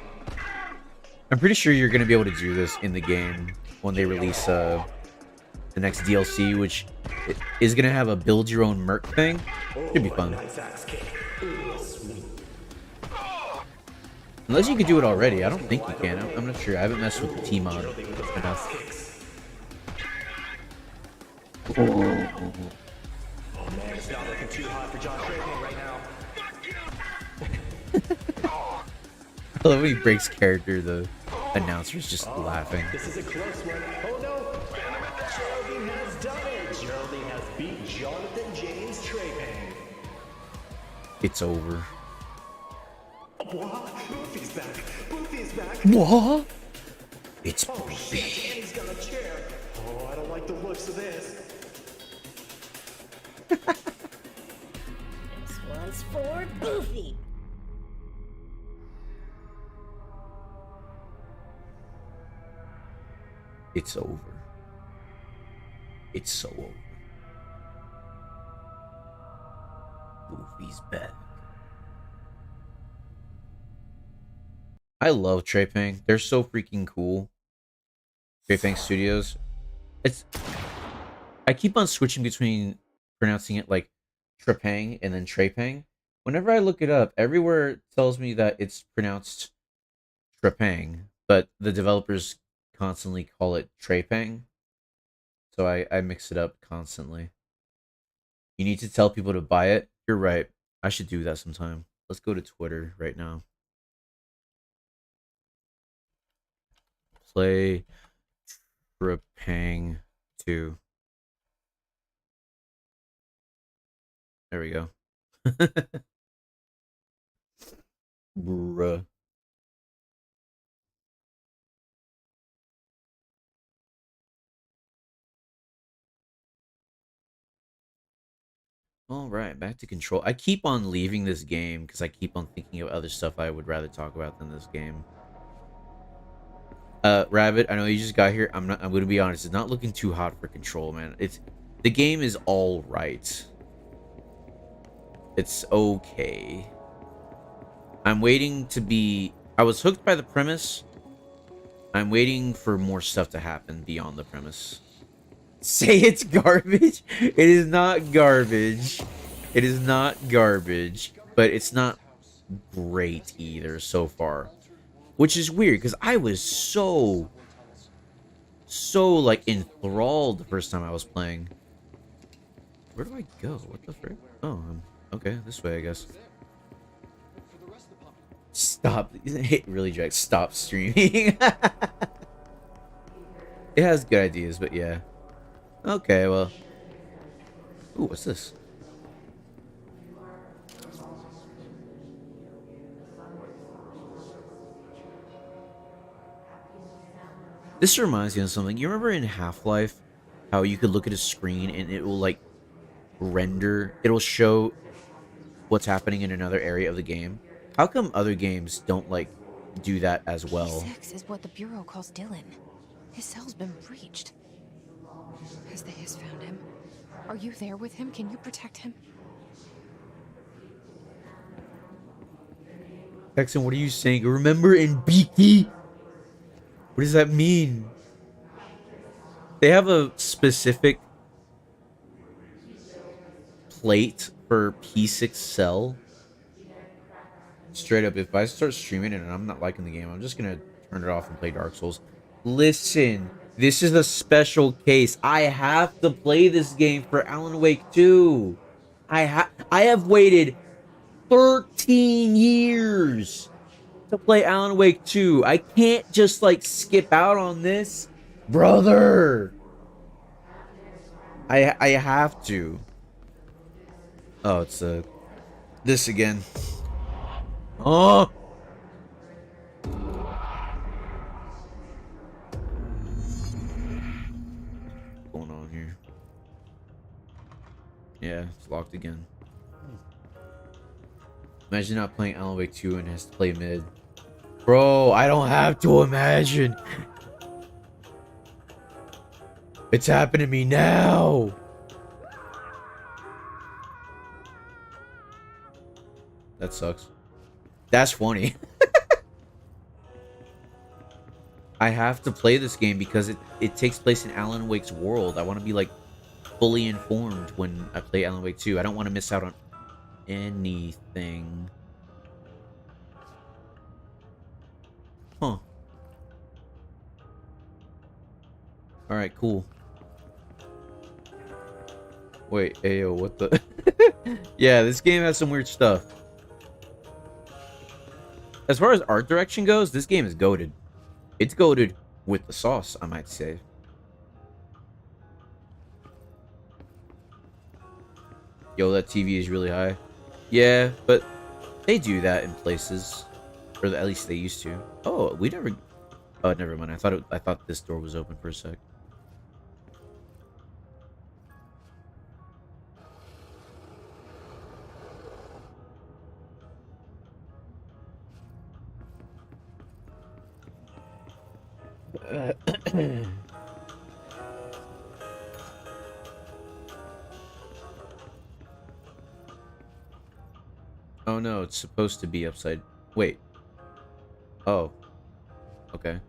I'm pretty sure you're going to be able to do this in the game when they release the next DLC, which is going to have a build your own merc thing. Should be fun. Nice axe kick. Ooh, sweet. Unless you could do it already. I don't think you can. I'm not sure. I haven't messed with the T-mod enough. Oh man, it's not looking too hot for John Trape right now. I love when he breaks character, the announcer's just laughing. This is a close one. Oh no! Geraldine has done it! Geraldine has beat Jonathan James Trape. It's over. What? Boofy's back! Boofy's back! What? It's Oh shit, and he's got a chair! Oh, I don't like the looks of this. This one's for Boofy. It's over. It's so over. Boofy's back. I love Trepang. They're so freaking cool. Trepang Studios. I keep on switching between pronouncing it like Trepang and then Trepang. Whenever I look it up, everywhere it tells me that it's pronounced Trepang, but the developers constantly call it Trepang. So I mix it up constantly. You need to tell people to buy it. You're right. I should do that sometime. Let's go to Twitter right now. Play Trepang 2. There we go. Bruh. All right, back to Control. I keep on leaving this game because I keep on thinking of other stuff I would rather talk about than this game. Rabbit, I know you just got here. I'm going to be honest. It's not looking too hot for Control, man. The game is all right. It's okay. I'm waiting to be... I was hooked by the premise. I'm waiting for more stuff to happen beyond the premise. Say it's garbage? It is not garbage. It is not garbage. But it's not great either so far. Which is weird, because I was so like enthralled the first time I was playing. Where do I go? What the frick? Oh, okay, this way I guess. Stop. It really drags. Stop streaming. It has good ideas, but yeah. Okay, well. Ooh, what's this? This reminds me of something. You remember in Half-Life how you could look at a screen and it will like render. It'll show what's happening in another area of the game. How come other games don't like do that as well? P6 is what the Bureau calls Dylan. His cell's been breached. Has the Hiss found him? Are you there with him? Can you protect him? Texan, what are you saying? Remember in Beaky? What does that mean? They have a specific plate for P6 cell. Straight up, if I start streaming it and I'm not liking the game, I'm just gonna turn it off and play Dark Souls. Listen, this is a special case. I have to play this game for Alan Wake 2. I have waited 13 years to play Alan Wake 2. I can't just like skip out on this, brother. I have to. Oh, it's this again. Oh. What's going on here? Yeah, it's locked again. Imagine not playing Alan Wake 2 and has to play mid. Bro, I don't have to imagine. It's happening to me now. That sucks. That's funny. I have to play this game because it takes place in Alan Wake's world. I want to be like fully informed when I play Alan Wake 2. I don't want to miss out on anything. Huh. Alright, cool. Wait, ayo, what the... Yeah, this game has some weird stuff. As far as art direction goes, this game is goated. It's goated with the sauce, I might say. Yo, that TV is really high. Yeah, but they do that in places, or at least they used to. Oh, we never. Oh, never mind. I thought this door was open for a sec. Oh no, it's supposed to be upside. Wait. Oh. Okay.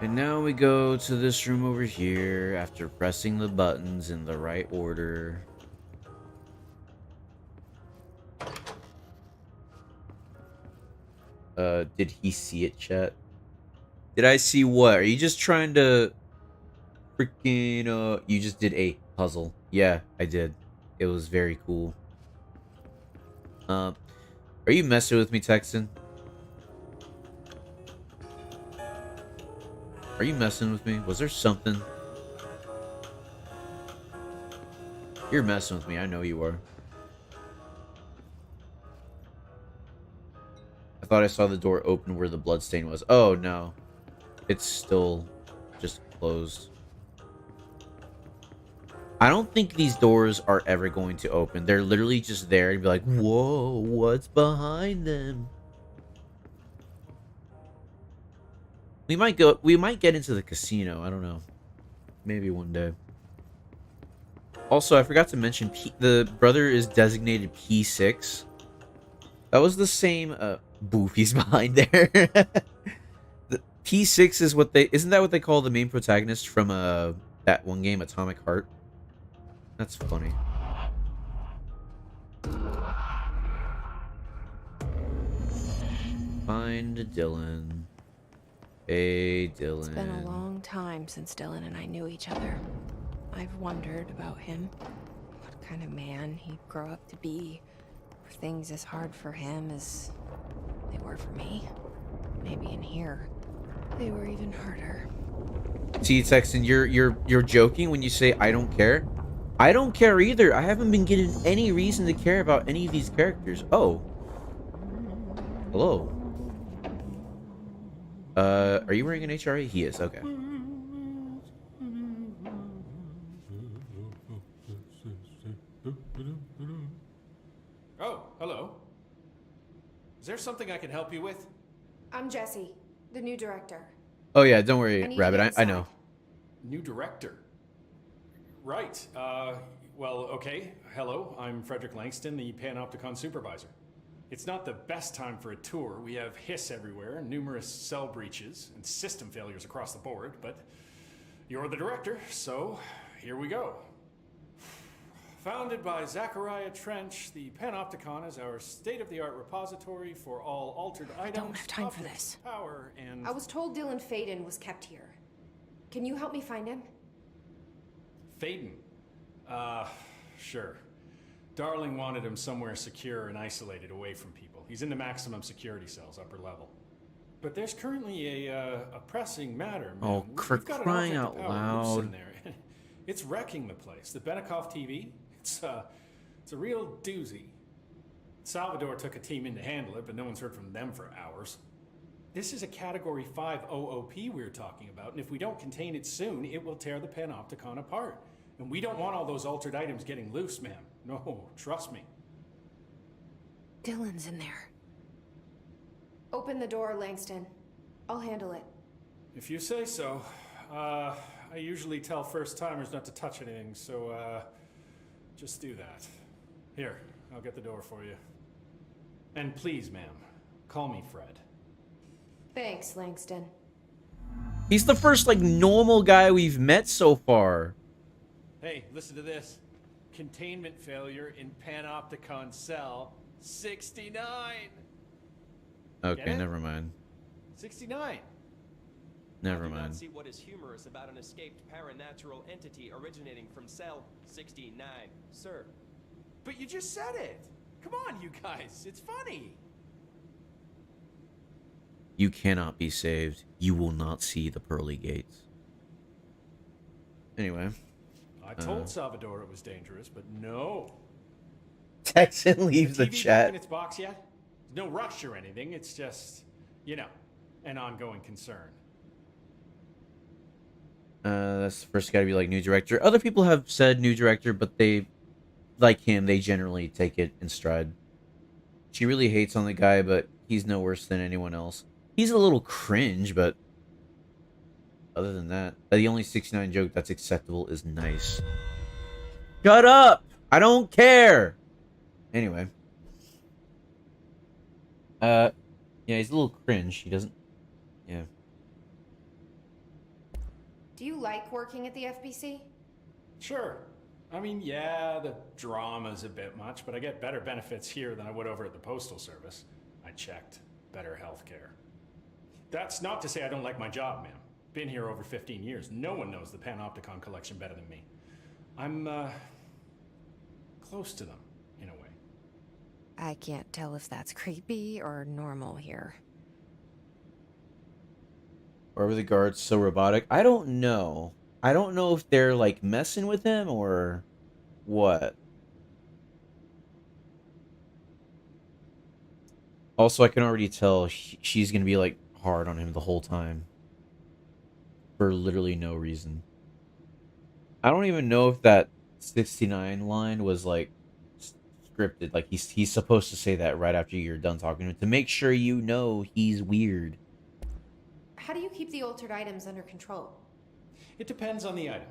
And now we go to this room over here after pressing the buttons in the right order. Did he see it, chat? Did I see what? Are you just trying to freaking you just did a puzzle. Yeah, I did. It was very cool. Are you messing with me, Texan? Are you messing with me? Was there something? You're messing with me. I know you are. I thought I saw the door open where the bloodstain was. Oh, no. It's still just closed. I don't think these doors are ever going to open. They're literally just there and be like, whoa, what's behind them? We might get into the casino. I don't know. Maybe one day. Also, I forgot to mention the brother is designated P6. That was the same boofies behind there. The P6 is what they isn't that what they call the main protagonist from that one game, Atomic Heart? That's funny. Find Dylan. Hey, Dylan. It's been a long time since Dylan and I knew each other. I've wondered about him. What kind of man he'd grow up to be. Were things as hard for him as they were for me? Maybe in here, they were even harder. See, Texan, you're joking when you say I don't care. I don't care either. I haven't been given any reason to care about any of these characters. Oh. Hello. Are you wearing an HRA? He is. Okay. Oh, hello. Is there something I can help you with? I'm Jesse, the new director. Oh yeah, don't I worry, need Rabbit. you I inside. know. New director. Right. Well, okay. Hello, I'm Frederick Langston, the Panopticon supervisor. It's not the best time for a tour. We have hiss everywhere, numerous cell breaches, and system failures across the board, but you're the director, so here we go. Founded by Zachariah Trench, the Panopticon is our state-of-the-art repository for all altered items. don't have time for objects of Power and I was told Dylan Faden was kept here. Can you help me find him? Faden. Sure. Darling wanted him somewhere secure and isolated away from people. He's in the maximum security cells, upper level. But there's currently a pressing matter, man. Oh, for We've got an crying object out of power loose in loud. there. It's wrecking the place. The Benikoff TV, it's a real doozy. Salvador took a team in to handle it, but no one's heard from them for hours. This is a Category 5 OOP we're talking about, and if we don't contain it soon, it will tear the Panopticon apart. And we don't want all those altered items getting loose, ma'am. No, trust me. Dylan's in there. Open the door, Langston. I'll handle it. If you say so. I usually tell first-timers not to touch anything, so, just do that. Here, I'll get the door for you. And please, ma'am, call me Fred. Thanks, Langston. He's the first like normal guy we've met so far. Hey, listen to this. Containment failure in Panopticon cell 69. Okay, Get it? never mind. 69. Never I do not mind. see what is humorous about an escaped paranatural entity originating from cell 69, sir. But you just said it. Come on, you guys. It's funny. You cannot be saved. You will not see the pearly gates. Anyway. I told Salvador it was dangerous, but no. Texan leaves the TV back in chat. its box yet? No rush or anything. It's just, you know, an ongoing concern. That's the first guy to be like new director. Other people have said new director, but they, like him, they generally take it in stride. She really hates on the guy, but he's no worse than anyone else. He's a little cringe, but other than that, the only 69 joke that's acceptable is nice. Shut up! I don't care! Anyway. Yeah, he's a little cringe. He doesn't... Yeah. Do you like working at the FBC? Sure. I mean, yeah, the drama's a bit much, but I get better benefits here than I would over at the Postal Service. I checked. Better healthcare. That's not to say I don't like my job, ma'am. Been here over 15 years. No one knows the Panopticon collection better than me. I'm, close to them, in a way. I can't tell if that's creepy or normal here. Or were the guards so robotic? I don't know. I don't know if they're, like, messing with him or what. Also, I can already tell she's gonna be, like, hard on him the whole time. For literally no reason. I don't even know if that 69 line was, like, scripted. Like, he's supposed to say that right after you're done talking to him to make sure you know he's weird. How do you keep the altered items under control? It depends on the item.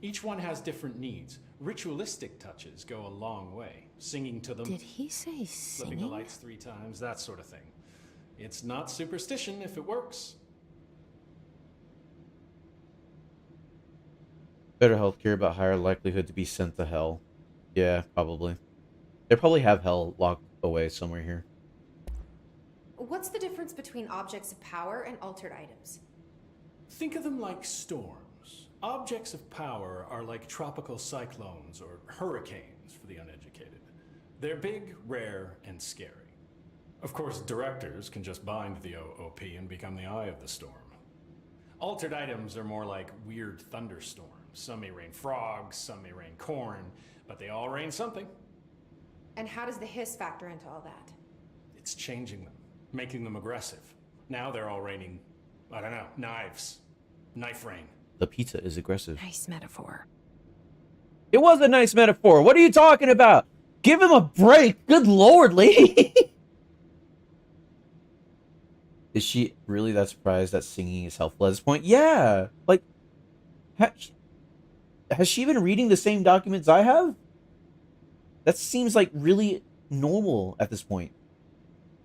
Each one has different needs. Ritualistic touches go a long way. Singing to them. Did he say Flipping the singing? lights 3 times, that sort of thing. It's not superstition if it works. Better healthcare, but higher likelihood to be sent to hell. Yeah, probably. They probably have hell locked away somewhere here. What's the difference between objects of power and altered items? Think of them like storms. Objects of power are like tropical cyclones or hurricanes for the uneducated. They're big, rare, and scary. Of course, directors can just bind the OOP and become the eye of the storm. Altered items are more like weird thunderstorms. Some may rain frogs, some may rain corn, but they all rain something. And how does the hiss factor into all that? It's changing them, making them aggressive. Now they're all raining, I don't know, knives. Knife rain. The pizza is aggressive. Nice metaphor. It was a nice metaphor. What are you talking about? Give him a break. Good lord, lady. Is she really that surprised that singing is helpful at this point? Yeah. Like, has she been reading the same documents I have? That seems like really normal at this point.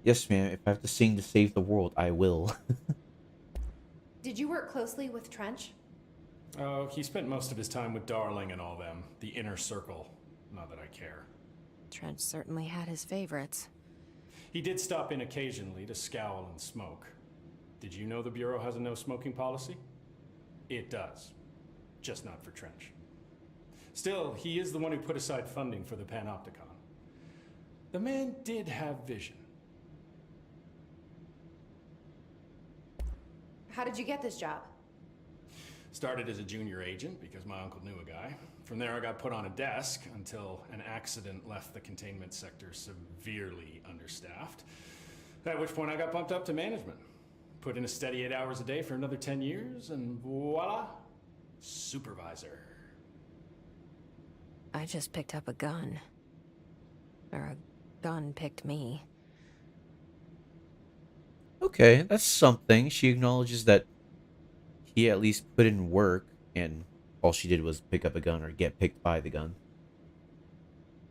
Yes, ma'am. If I have to sing to save the world, I will. Did you work closely with Trench? Oh, he spent most of his time with Darling and all them. The inner circle. Not that I care. Trench certainly had his favorites. He did stop in occasionally to scowl and smoke. Did you know the Bureau has a no-smoking policy? It does. Just not for Trench. Still, he is the one who put aside funding for the Panopticon. The man did have vision. How did you get this job? Started as a junior agent because my uncle knew a guy. From there I got put on a desk until an accident left the containment sector severely understaffed. At which point I got bumped up to management. Put in a steady 8 hours a day for another 10 years and voila, supervisor. I just picked up a gun. Or a gun picked me. Okay, that's something. She acknowledges that he at least put in work, and all she did was pick up a gun or get picked by the gun.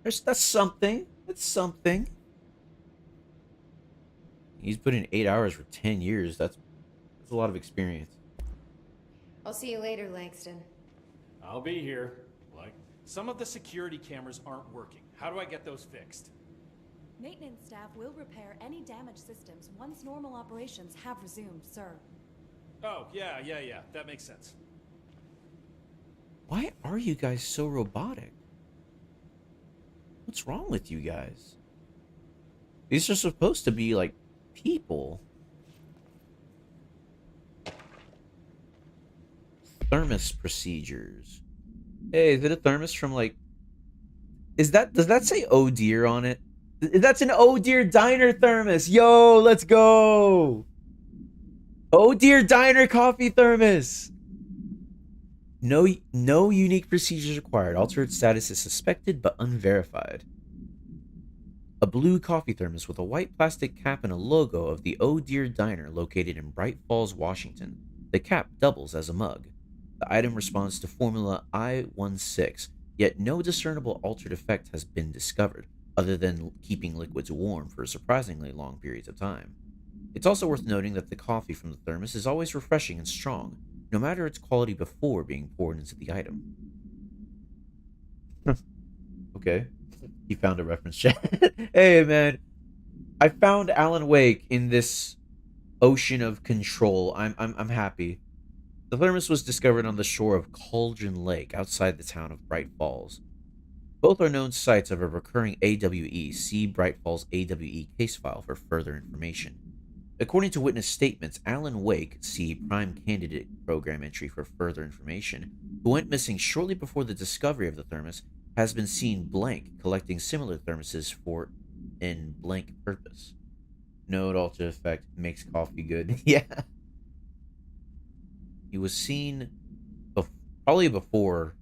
That's something. That's something. He's put in 8 hours for 10 years. That's a lot of experience. I'll see you later, Langston. I'll be here. Like, some of the security cameras aren't working. How do I get those fixed? Maintenance staff will repair any damaged systems once normal operations have resumed, sir. Oh, yeah. That makes sense. Why are you guys so robotic? What's wrong with you guys? These are supposed to be, like, people. Thermos procedures. Hey, is it a thermos from, like... does that say Oh Dear on it? That's an Oh Dear Diner thermos. Yo, let's go. Oh Dear Diner coffee thermos. No unique procedures required. Altered status is suspected but unverified. A blue coffee thermos with a white plastic cap and a logo of the Oh Dear Diner located in Bright Falls, Washington. The cap doubles as a mug. The item responds to Formula I-16, yet no discernible altered effect has been discovered, other than keeping liquids warm for surprisingly long periods of time. It's also worth noting that the coffee from the thermos is always refreshing and strong, no matter its quality before being poured into the item. Okay. He found a reference chat. Hey, man. I found Alan Wake in this ocean of control. I'm happy. The thermos was discovered on the shore of Cauldron Lake, outside the town of Bright Falls. Both are known sites of a recurring AWE. See Bright Falls AWE case file for further information. According to witness statements, Alan Wake, see Prime Candidate Program entry for further information, who went missing shortly before the discovery of the thermos, has been seen blank collecting similar thermoses for in blank purpose. Node alter effect makes coffee good. Yeah. He was seen probably before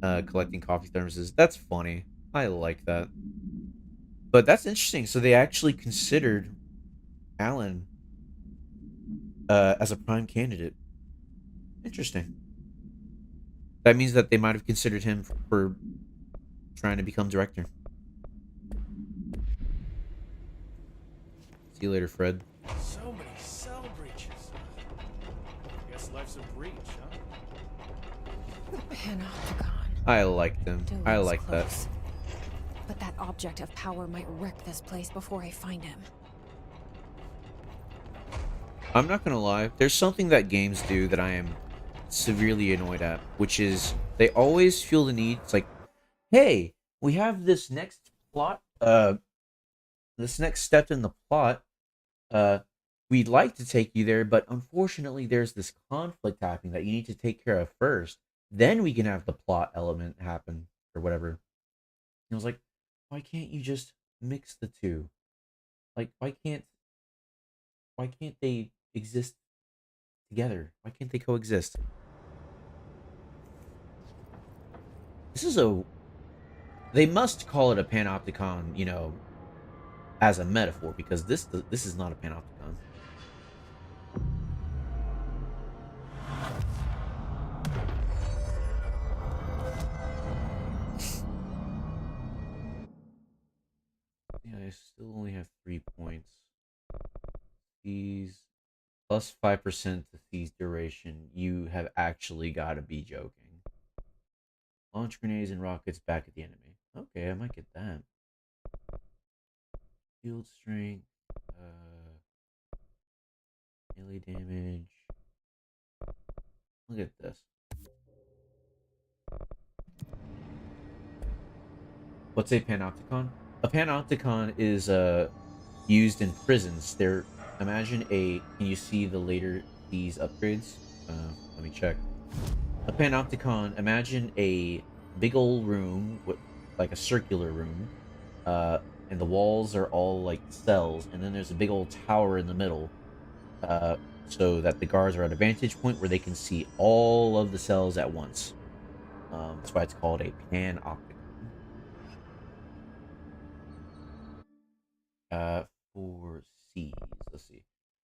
collecting coffee thermoses. That's funny. I like that. But that's interesting. So they actually considered Alan as a prime candidate. Interesting. That means that they might have considered him for trying to become director. See you later, Fred. So many cell breaches. I guess life's a breach, huh? The Panopticon. I like them. I like that. But that object of power might wreck this place before I find him. I'm not gonna lie. There's something that games do that I am severely annoyed at, which is they always feel the need. It's like, hey, we have this next plot, this next step in the plot. We'd like to take you there, but unfortunately, there's this conflict happening that you need to take care of first. Then we can have the plot element happen or whatever. And I was like, why can't you just mix the two? Like, why can't they exist together? Why can't they coexist? This is a... They must call it a panopticon, you know, as a metaphor, because this is not a panopticon. Yeah, I still only have 3 points. These plus 5% to thieves duration. You have actually got to be joking. Launch grenades and rockets back at the enemy. Okay, I might get that. Field strength. Melee damage. Look at this. What's a panopticon? A panopticon is used in prisons. They're imagine a. Can you see the later these upgrades? Let me check. A panopticon. Imagine a big old room with like a circular room, and the walls are all like cells, and then there's a big old tower in the middle, so that the guards are at a vantage point where they can see all of the cells at once. That's why it's called a panopticon. For C's, let's see.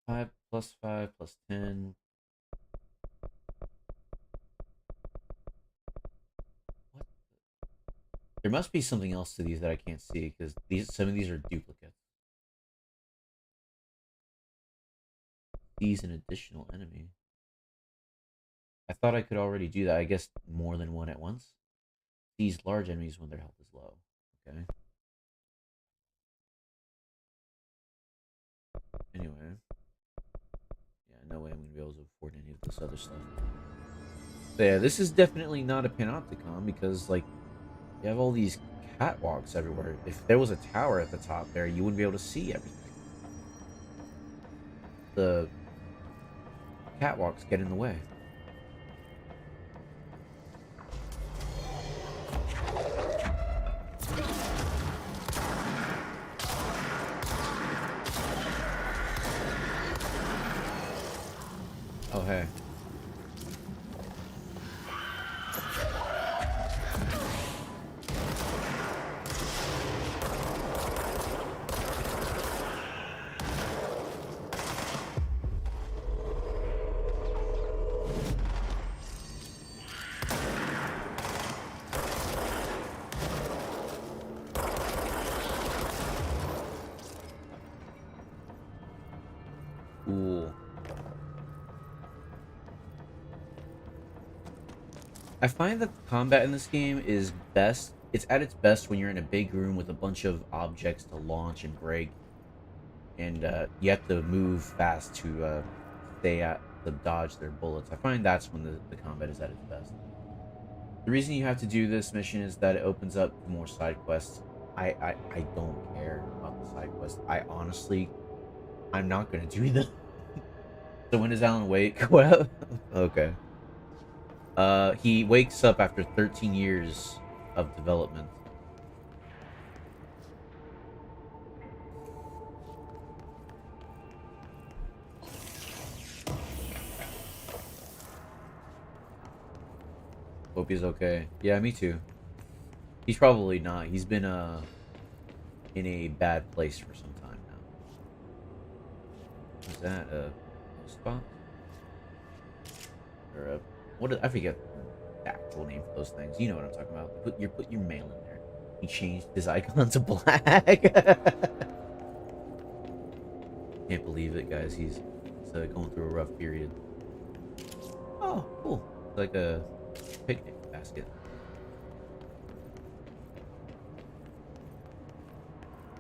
5 plus 5 plus 10. What? There must be something else to these that I can't see, because some of these are duplicates. These an additional enemy. I thought I could already do that. I guess more than one at once. These large enemies when their health is low. Okay. Anyway. Yeah, no way I'm going to be able to afford any of this other stuff. But yeah, this is definitely not a panopticon because, like, you have all these catwalks everywhere. If there was a tower at the top there, you wouldn't be able to see everything. The catwalks get in the way. Oh, hey. Cool. I find that the combat in this game is best. It's at its best when you're in a big room with a bunch of objects to launch and break, and you have to move fast to dodge their bullets. I find that's when the combat is at its best. The reason you have to do this mission is that it opens up more side quests. I don't care about the side quests. I'm not gonna do them. So when does Alan wake? Well, okay. He wakes up after 13 years of development. Hope he's okay. Yeah, me too. He's probably not. He's been in a bad place for some time now. Is that a spot? Or a I forget the actual name for those things. You know what I'm talking about. Put your mail in there. He changed his icon to black. Can't believe it, guys. He's going through a rough period. Oh, cool. It's like a picnic basket.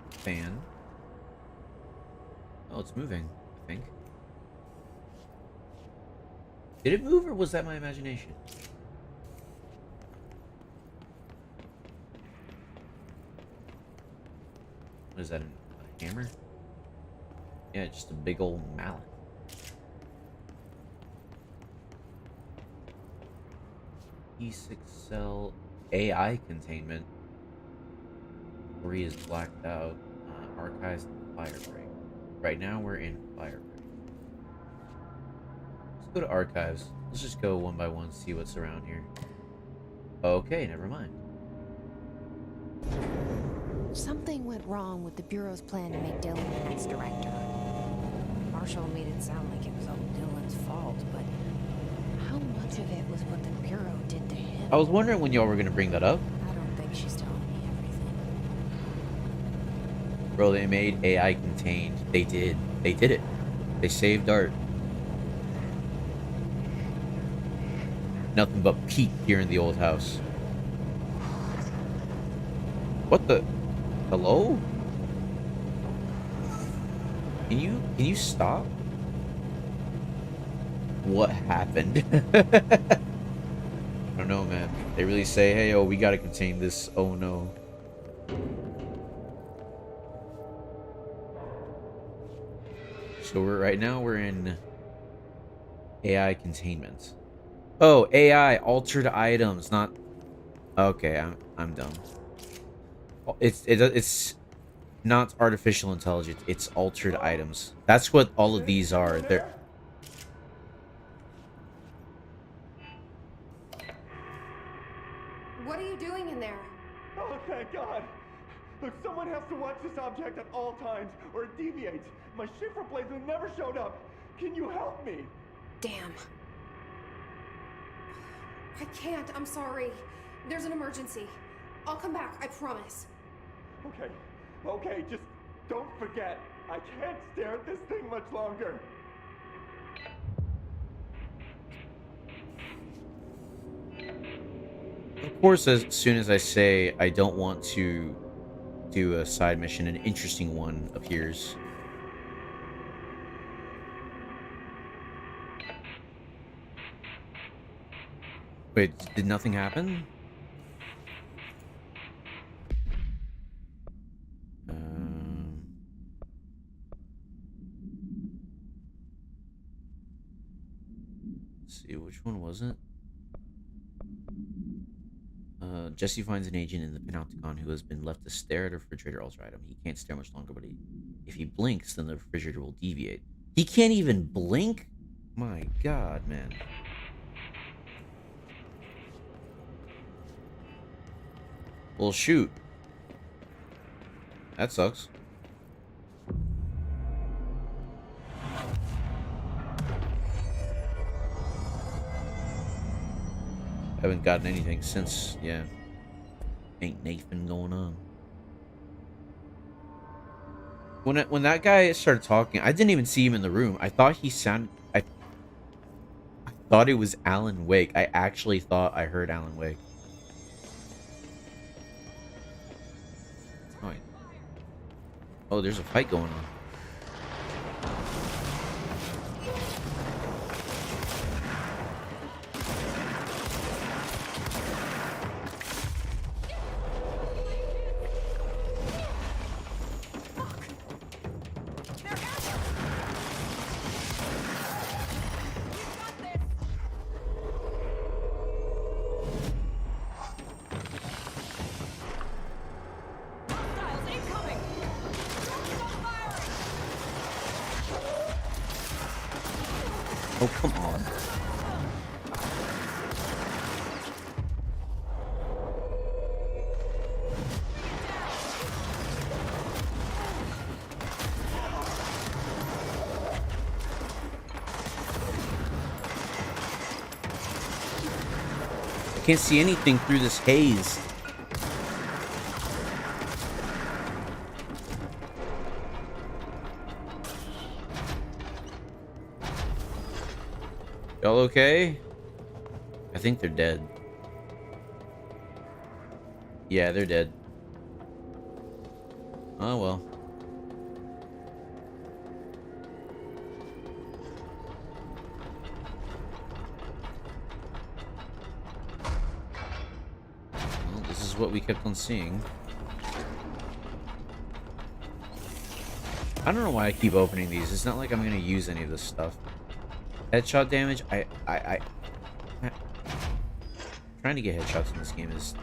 Fan. Oh, it's moving, I think. Did it move, or was that my imagination? What is that, a hammer? Yeah, just a big old mallet. E6 cell AI containment. 3 is blacked out. Archives and Firebreak. Right now we're in Firebreak. Let's go to archives. Let's just go one by one, see what's around here. Okay, never mind. Something went wrong with the Bureau's plan to make Dylan the next director. Marshall made it sound like it was all Dylan's fault, but how much of it was what the Bureau did to him? I was wondering when y'all were gonna bring that up. I don't think she's telling me everything. Bro, they made AI contained. They did. They did it. They saved art. Nothing but peak here in the old house. What the? Hello? Can you stop? What happened? I don't know, man. They really say, hey, oh, we gotta contain this. Oh, no. So right now we're in AI containment. Oh, AI altered items, not. Okay, I'm dumb. It's not artificial intelligence. It's altered items. That's what all of these are. They're. What are you doing in there? Oh, thank God. Look, someone has to watch this object at all times, or it deviates. My shifter blazer never showed up. Can you help me? Damn. I can't. I'm sorry. There's an emergency. I'll come back. I promise. Okay. Okay, just don't forget. I can't stare at this thing much longer. Of course, as soon as I say I don't want to do a side mission, an interesting one appears. Wait, did nothing happen? Let's see, which one was it? Jesse finds an agent in the Panopticon who has been left to stare at a refrigerator altar item. He can't stare much longer, but if he blinks, then the refrigerator will deviate. He can't even blink? My God, man. Well, shoot. That sucks. I haven't gotten anything since, yeah. Ain't Nathan going on. When that guy started talking, I didn't even see him in the room. I thought he sounded... I thought it was Alan Wake. I actually thought I heard Alan Wake. Oh, there's a fight going on. Oh, come on. I can't see anything through this haze. Y'all okay? I think they're dead. Yeah, they're dead. Oh well. Well, this is what we kept on seeing. I don't know why I keep opening these. It's not like I'm gonna use any of this stuff. Headshot damage, trying to get headshots in this game is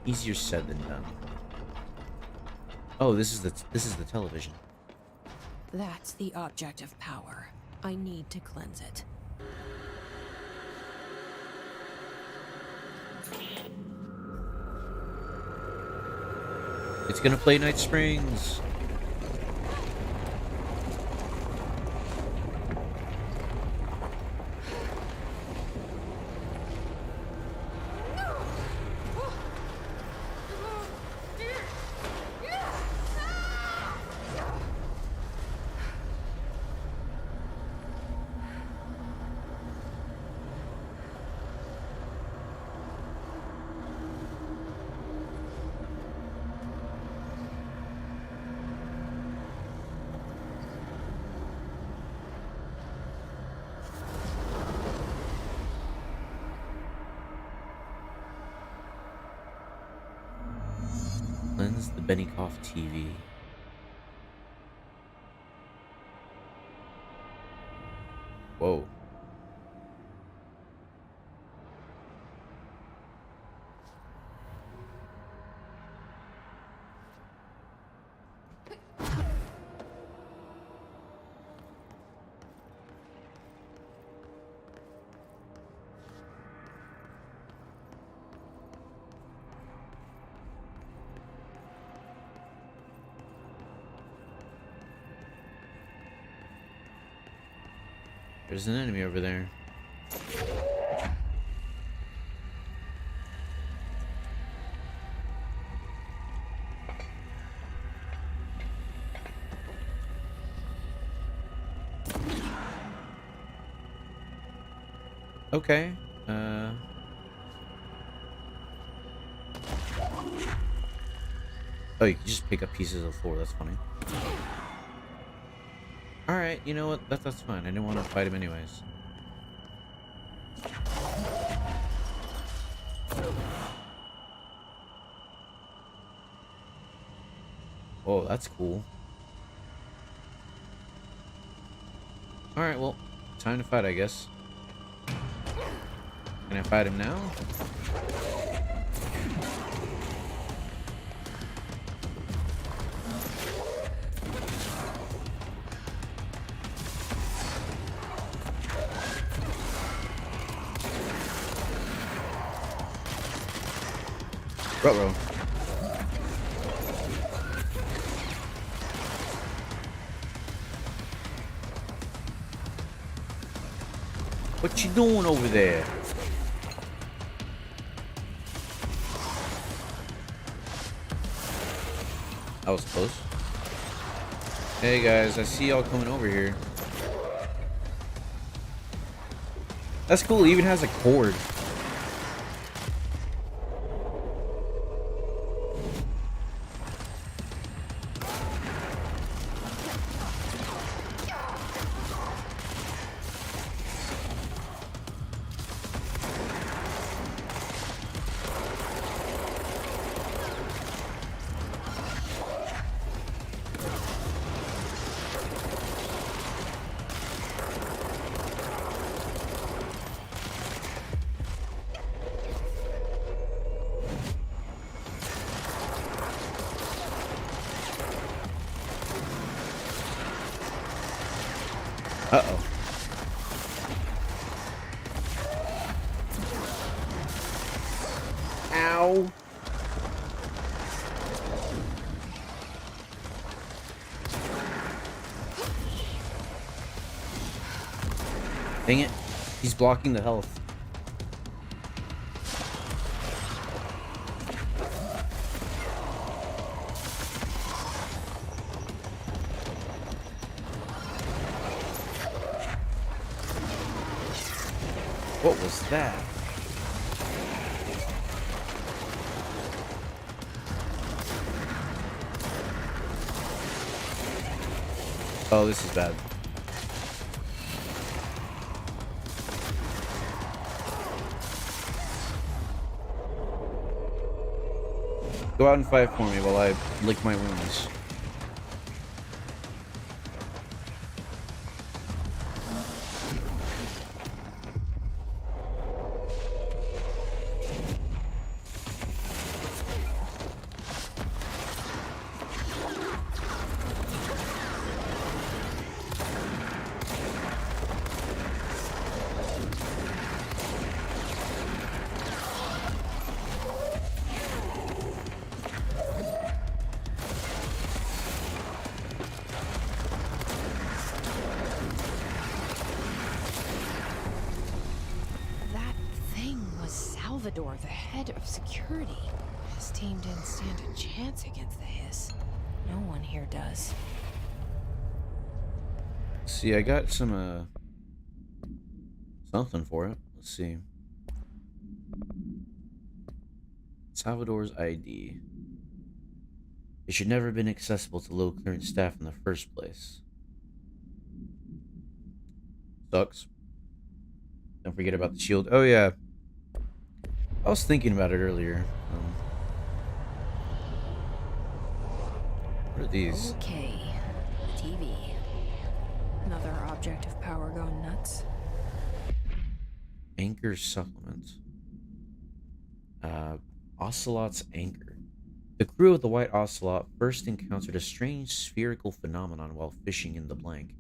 easier said than done. Oh, this is the television. That's the object of power. I need to cleanse it. It's gonna play Night Springs. Cleanse the Benikoff TV. Whoa. There's an enemy over there. Okay. Oh, you can just pick up pieces of the floor. That's funny. Alright, you know what? That's fine. I didn't want to fight him anyways. Oh, that's cool. Alright, well, time to fight, I guess. Can I fight him now? Ruh-roh. What you doing over there? That was close. Hey guys, I see y'all coming over here. That's cool, it even has a cord. Uh-oh. Ow. Dang it. He's blocking the health. What was that? Oh, this is bad. Go out and fight for me while I lick my wounds. Salvador, the head of security. His team didn't stand a chance against the Hiss. No one here does. See, I got some, something for it. Let's see. Salvador's ID. It should never have been accessible to low clearance staff in the first place. Sucks. Don't forget about the shield. Oh yeah. I was thinking about it earlier. What are these? Okay. TV. Another object of power going nuts. Anchor supplement. Ocelot's anchor. The crew of the White Ocelot first encountered a strange spherical phenomenon while fishing in the blank.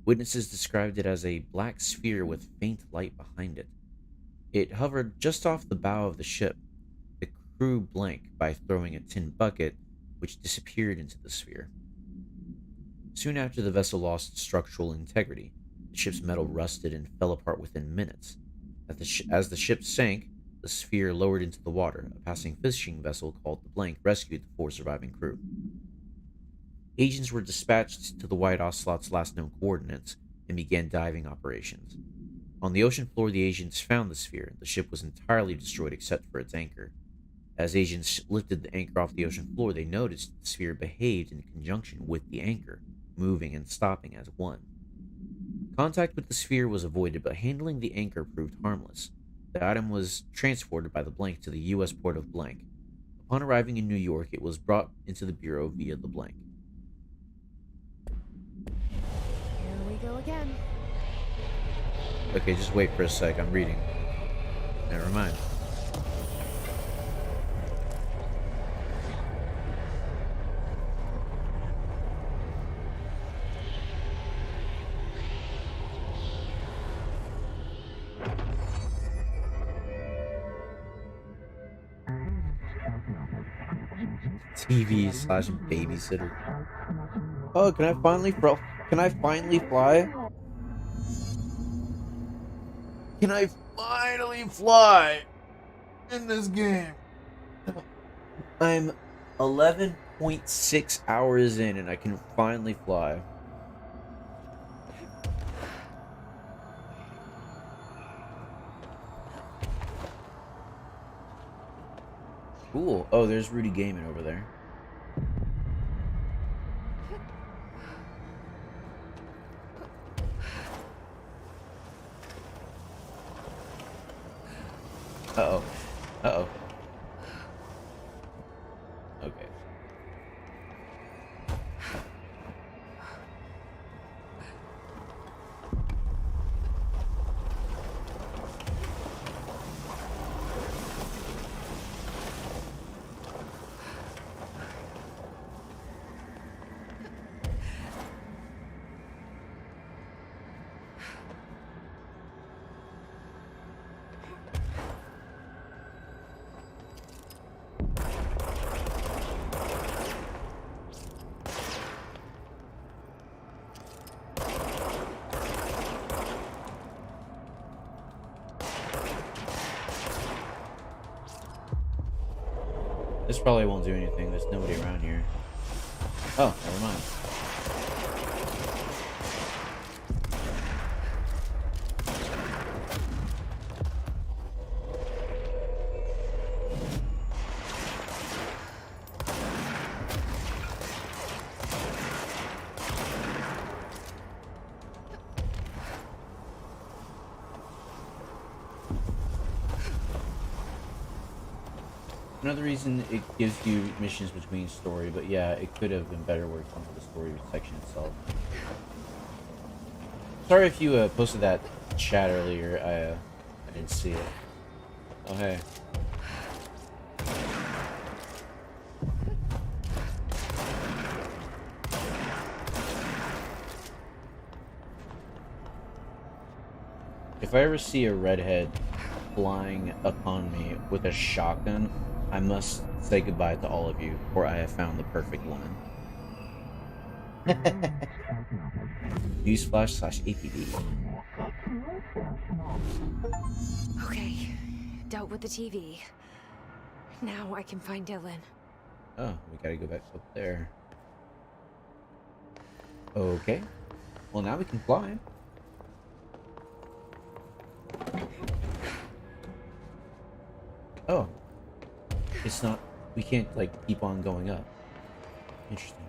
Witnesses described it as a black sphere with faint light behind it. It hovered just off the bow of the ship. The crew blanked by throwing a tin bucket, which disappeared into the sphere. Soon after, the vessel lost structural integrity. The ship's metal rusted and fell apart within minutes. As the ship sank, the sphere lowered into the water. A passing fishing vessel called the Blank rescued the 4 surviving crew. Agents were dispatched to the White Ocelot's last known coordinates and began diving operations. On the ocean floor, the agents found the sphere. The ship was entirely destroyed except for its anchor. As agents lifted the anchor off the ocean floor, they noticed the sphere behaved in conjunction with the anchor, moving and stopping as one. Contact with the sphere was avoided, but handling the anchor proved harmless. The item was transported by the Blank to the U.S. port of Blank. Upon arriving in New York, it was brought into the Bureau via the Blank. Here we go again. Okay, just wait for a sec. I'm reading. Never mind. TV/babysitter. Oh, can I finally fly? Can I finally fly in this game? I'm 11.6 hours in and I can finally fly. Cool. Oh, there's Rudy Gaming over there. Uh-oh. Uh-oh. Okay. This probably won't do anything. There's nobody around here. Oh, never mind. Another reason it gives you missions between story, but yeah, it could have been better worked onto the story section itself. Sorry if you posted that chat earlier. I didn't see it. Oh hey. If I ever see a redhead flying upon me with a shotgun, I must say goodbye to all of you, for I have found the perfect woman. Newsflash/APB. Okay, dealt with the TV. Now I can find Dylan. Oh, we gotta go back up there. Okay. Well, now we can climb. Oh. It's not... We can't, like, keep on going up. Interesting.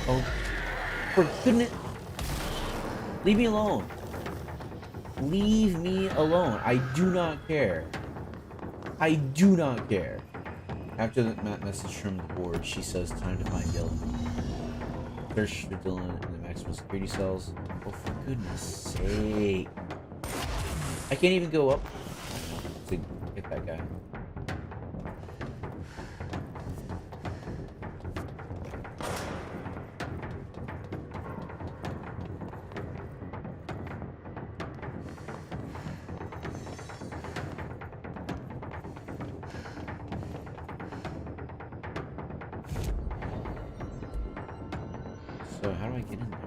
Oh. For goodness... Leave me alone. Leave me alone. I do not care. I do not care. After the message from the board, she says, time to find Dylan. Search for Dylan in the maximum security cells. Oh, for goodness sake. I can't even go up to get that guy. So how do I get in there?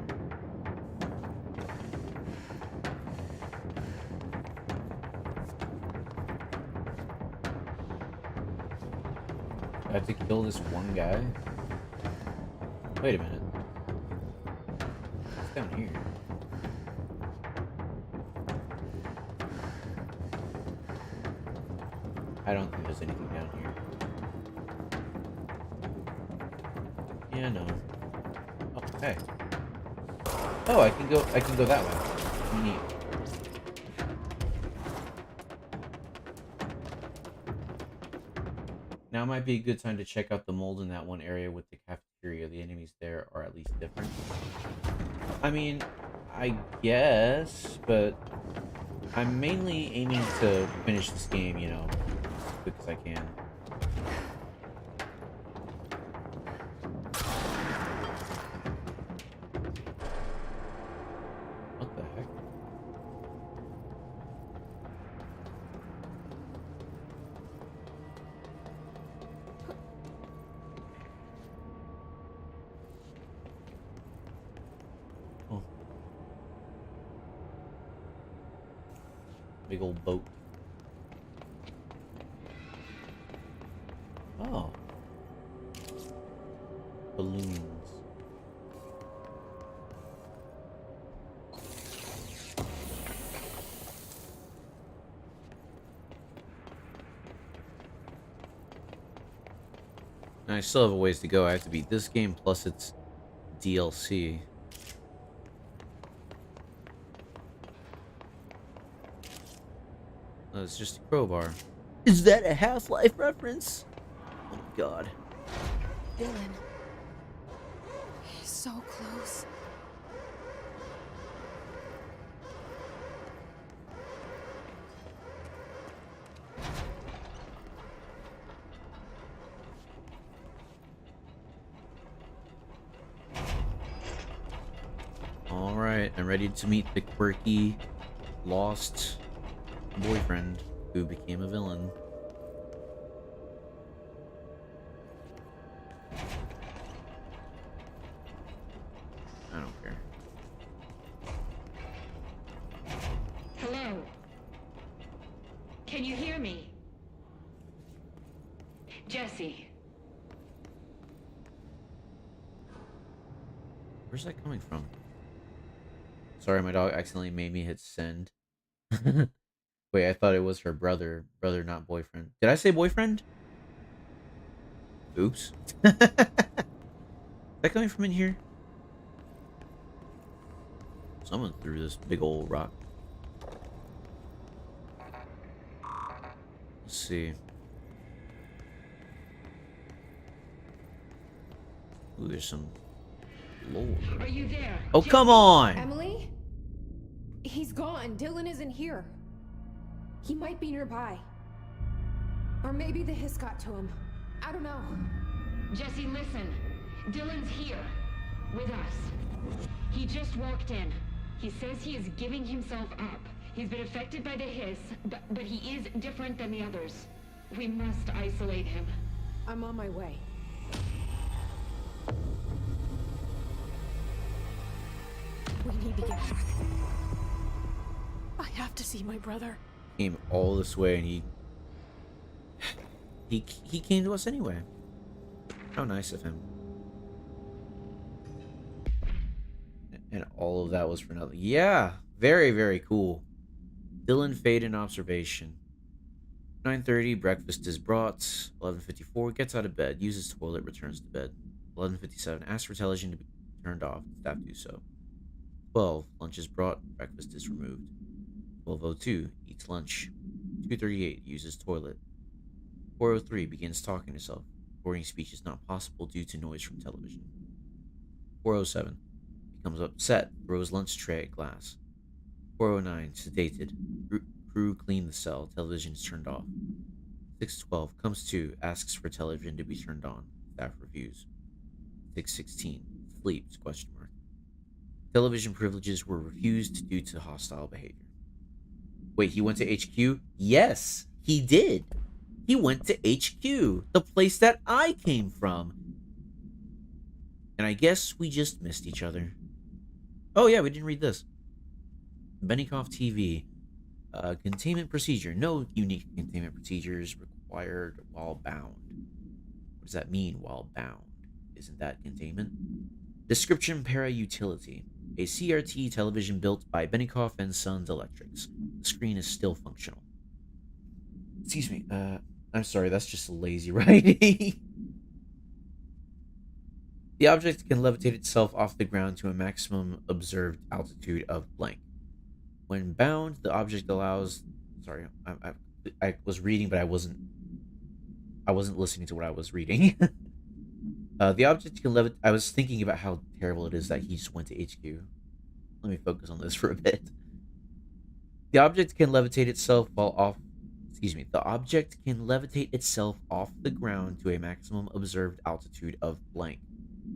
I have to kill this one guy? Wait a minute. What's down here? I don't think there's anything down here. Yeah, no. Oh, hey. Oh, I can go that way. Neat. Now might be a good time to check out the mold in that one area with the cafeteria. The enemies there are at least different. I mean, I guess, but I'm mainly aiming to finish this game, you know, as quick as I can. What the heck? Oh. Big old boat. Oh. Balloons. And I still have a ways to go. I have to beat this game plus its DLC. Oh, it's just a crowbar. Is that a Half-Life reference? Oh my god. Dylan. He's so close. Alright, I'm ready to meet the quirky, lost boyfriend who became a villain. I don't care. Hello? Can you hear me? Jesse. Where's that coming from? Sorry, my dog accidentally made me hit send. Wait, I thought it was her brother. Brother, not boyfriend. Did I say boyfriend? Oops. Is that coming from in here? Someone threw this big old rock. Let's see. Ooh, there's some lore. Are you there? Oh, come on! Emily? He's gone. Dylan isn't here. He might be nearby. Or maybe the hiss got to him. I don't know. Jesse, listen. Dylan's here. With us. He just walked in. He says he is giving himself up. He's been affected by the hiss, but he is different than the others. We must isolate him. I'm on my way. I need to get back. I have to see my brother. Came all this way and he came to us anyway. How nice of him. And all of that was for nothing. Yeah, very, very cool. Dylan Fade in observation. 9:30, breakfast is brought. 11:54, gets out of bed, uses toilet, returns to bed. 11:57, asks for television to be turned off. Staff do so. 12, lunch is brought, breakfast is removed. 12:02, eats lunch. 2:38, uses toilet. 4:03, begins talking to himself. Recording speech is not possible due to noise from television. 4:07, becomes upset, throws lunch tray at glass. 4:09, sedated. Crew clean the cell, television is turned off. 6:12, comes to, asks for television to be turned on. Staff reviews. 6:16, sleeps, question mark. Television privileges were refused due to hostile behavior. Wait, he went to HQ? Yes, he did. He went to HQ, the place that I came from. And I guess we just missed each other. Oh yeah, we didn't read this. Benikoff TV. Containment procedure. No unique containment procedures required while bound. What does that mean, while bound? Isn't that containment? Description: para-utility. A CRT television built by Benikoff and Sons Electrics. The screen is still functional. Excuse me, I'm sorry, that's just lazy writing. The object can levitate itself off the ground to a maximum observed altitude of blank. When bound, the object allows... Sorry, I was reading, but I wasn't listening to what I was reading. The object can levitate... I was thinking about how terrible it is that he just went to HQ. Let me focus on this for a bit. The object can levitate itself while off... Excuse me. The object can levitate itself off the ground to a maximum observed altitude of blank.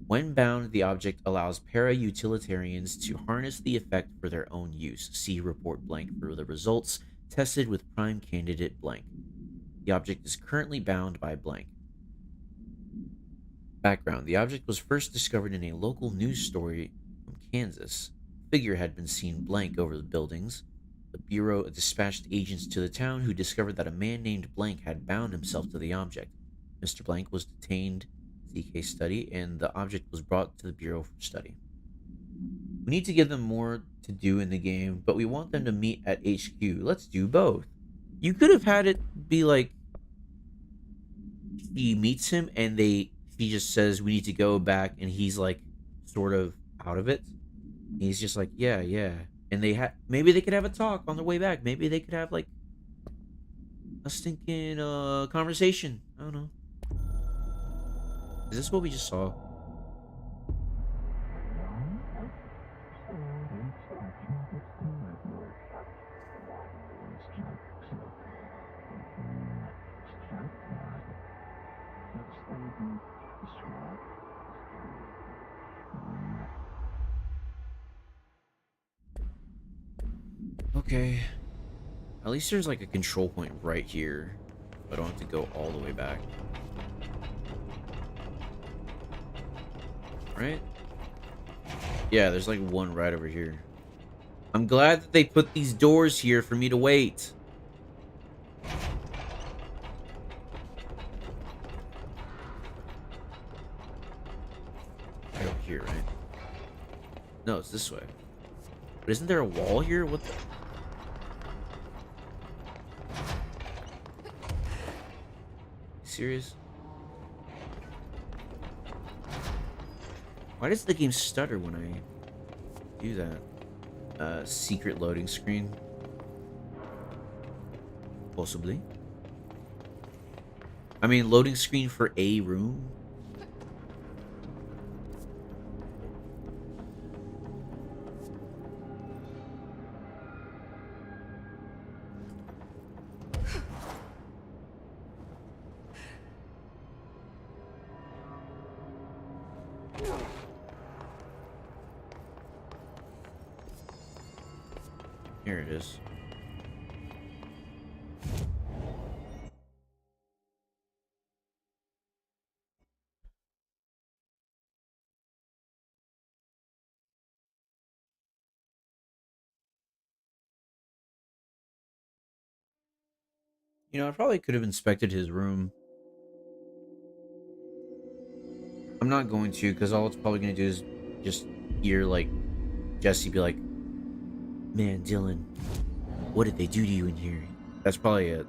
When bound, the object allows para-utilitarians to harness the effect for their own use. See report blank for the results tested with prime candidate blank. The object is currently bound by blank. Background. The object was first discovered in a local news story from Kansas. A figure had been seen blank over the buildings. The Bureau dispatched agents to the town who discovered that a man named Blank had bound himself to the object. Mr. Blank was detained, see case study, and the object was brought to the Bureau for study. We need to give them more to do in the game, but we want them to meet at HQ. Let's do both. You could have had it be like he meets him and he just says we need to go back, and he's like sort of out of it. He's just like, yeah. And maybe they could have a talk on their way back. Maybe they could have like a stinking conversation. I don't know. Is this what we just saw? Okay. At least there's like a control point right here. I don't have to go all the way back. Right? Yeah, there's like one right over here. I'm glad that they put these doors here for me to wait. Right over here, right? No, it's this way. But isn't there a wall here? What the... Serious? Why does the game stutter when I do that? Secret loading screen? Possibly. I mean, loading screen for a room? Here it is. You know, I probably could have inspected his room. I'm not going to, because all it's probably going to do is just hear, like, Jesse be like, "Man, Dylan, what did they do to you in here?" That's probably it.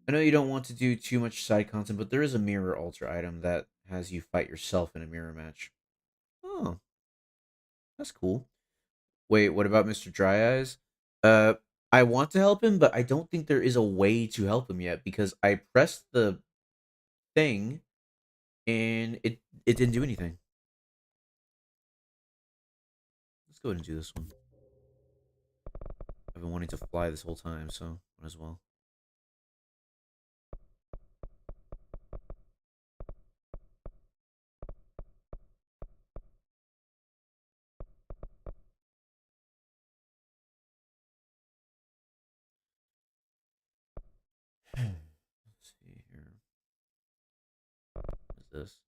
I know you don't want to do too much side content, but there is a mirror altar item that has you fight yourself in a mirror match. Oh, that's cool. Wait, what about Mr. Dry Eyes? I want to help him, but I don't think there is a way to help him yet because I pressed the thing and it didn't do anything. Let's go ahead and do this one. I've been wanting to fly this whole time, so might as well. Let's see here. What is this?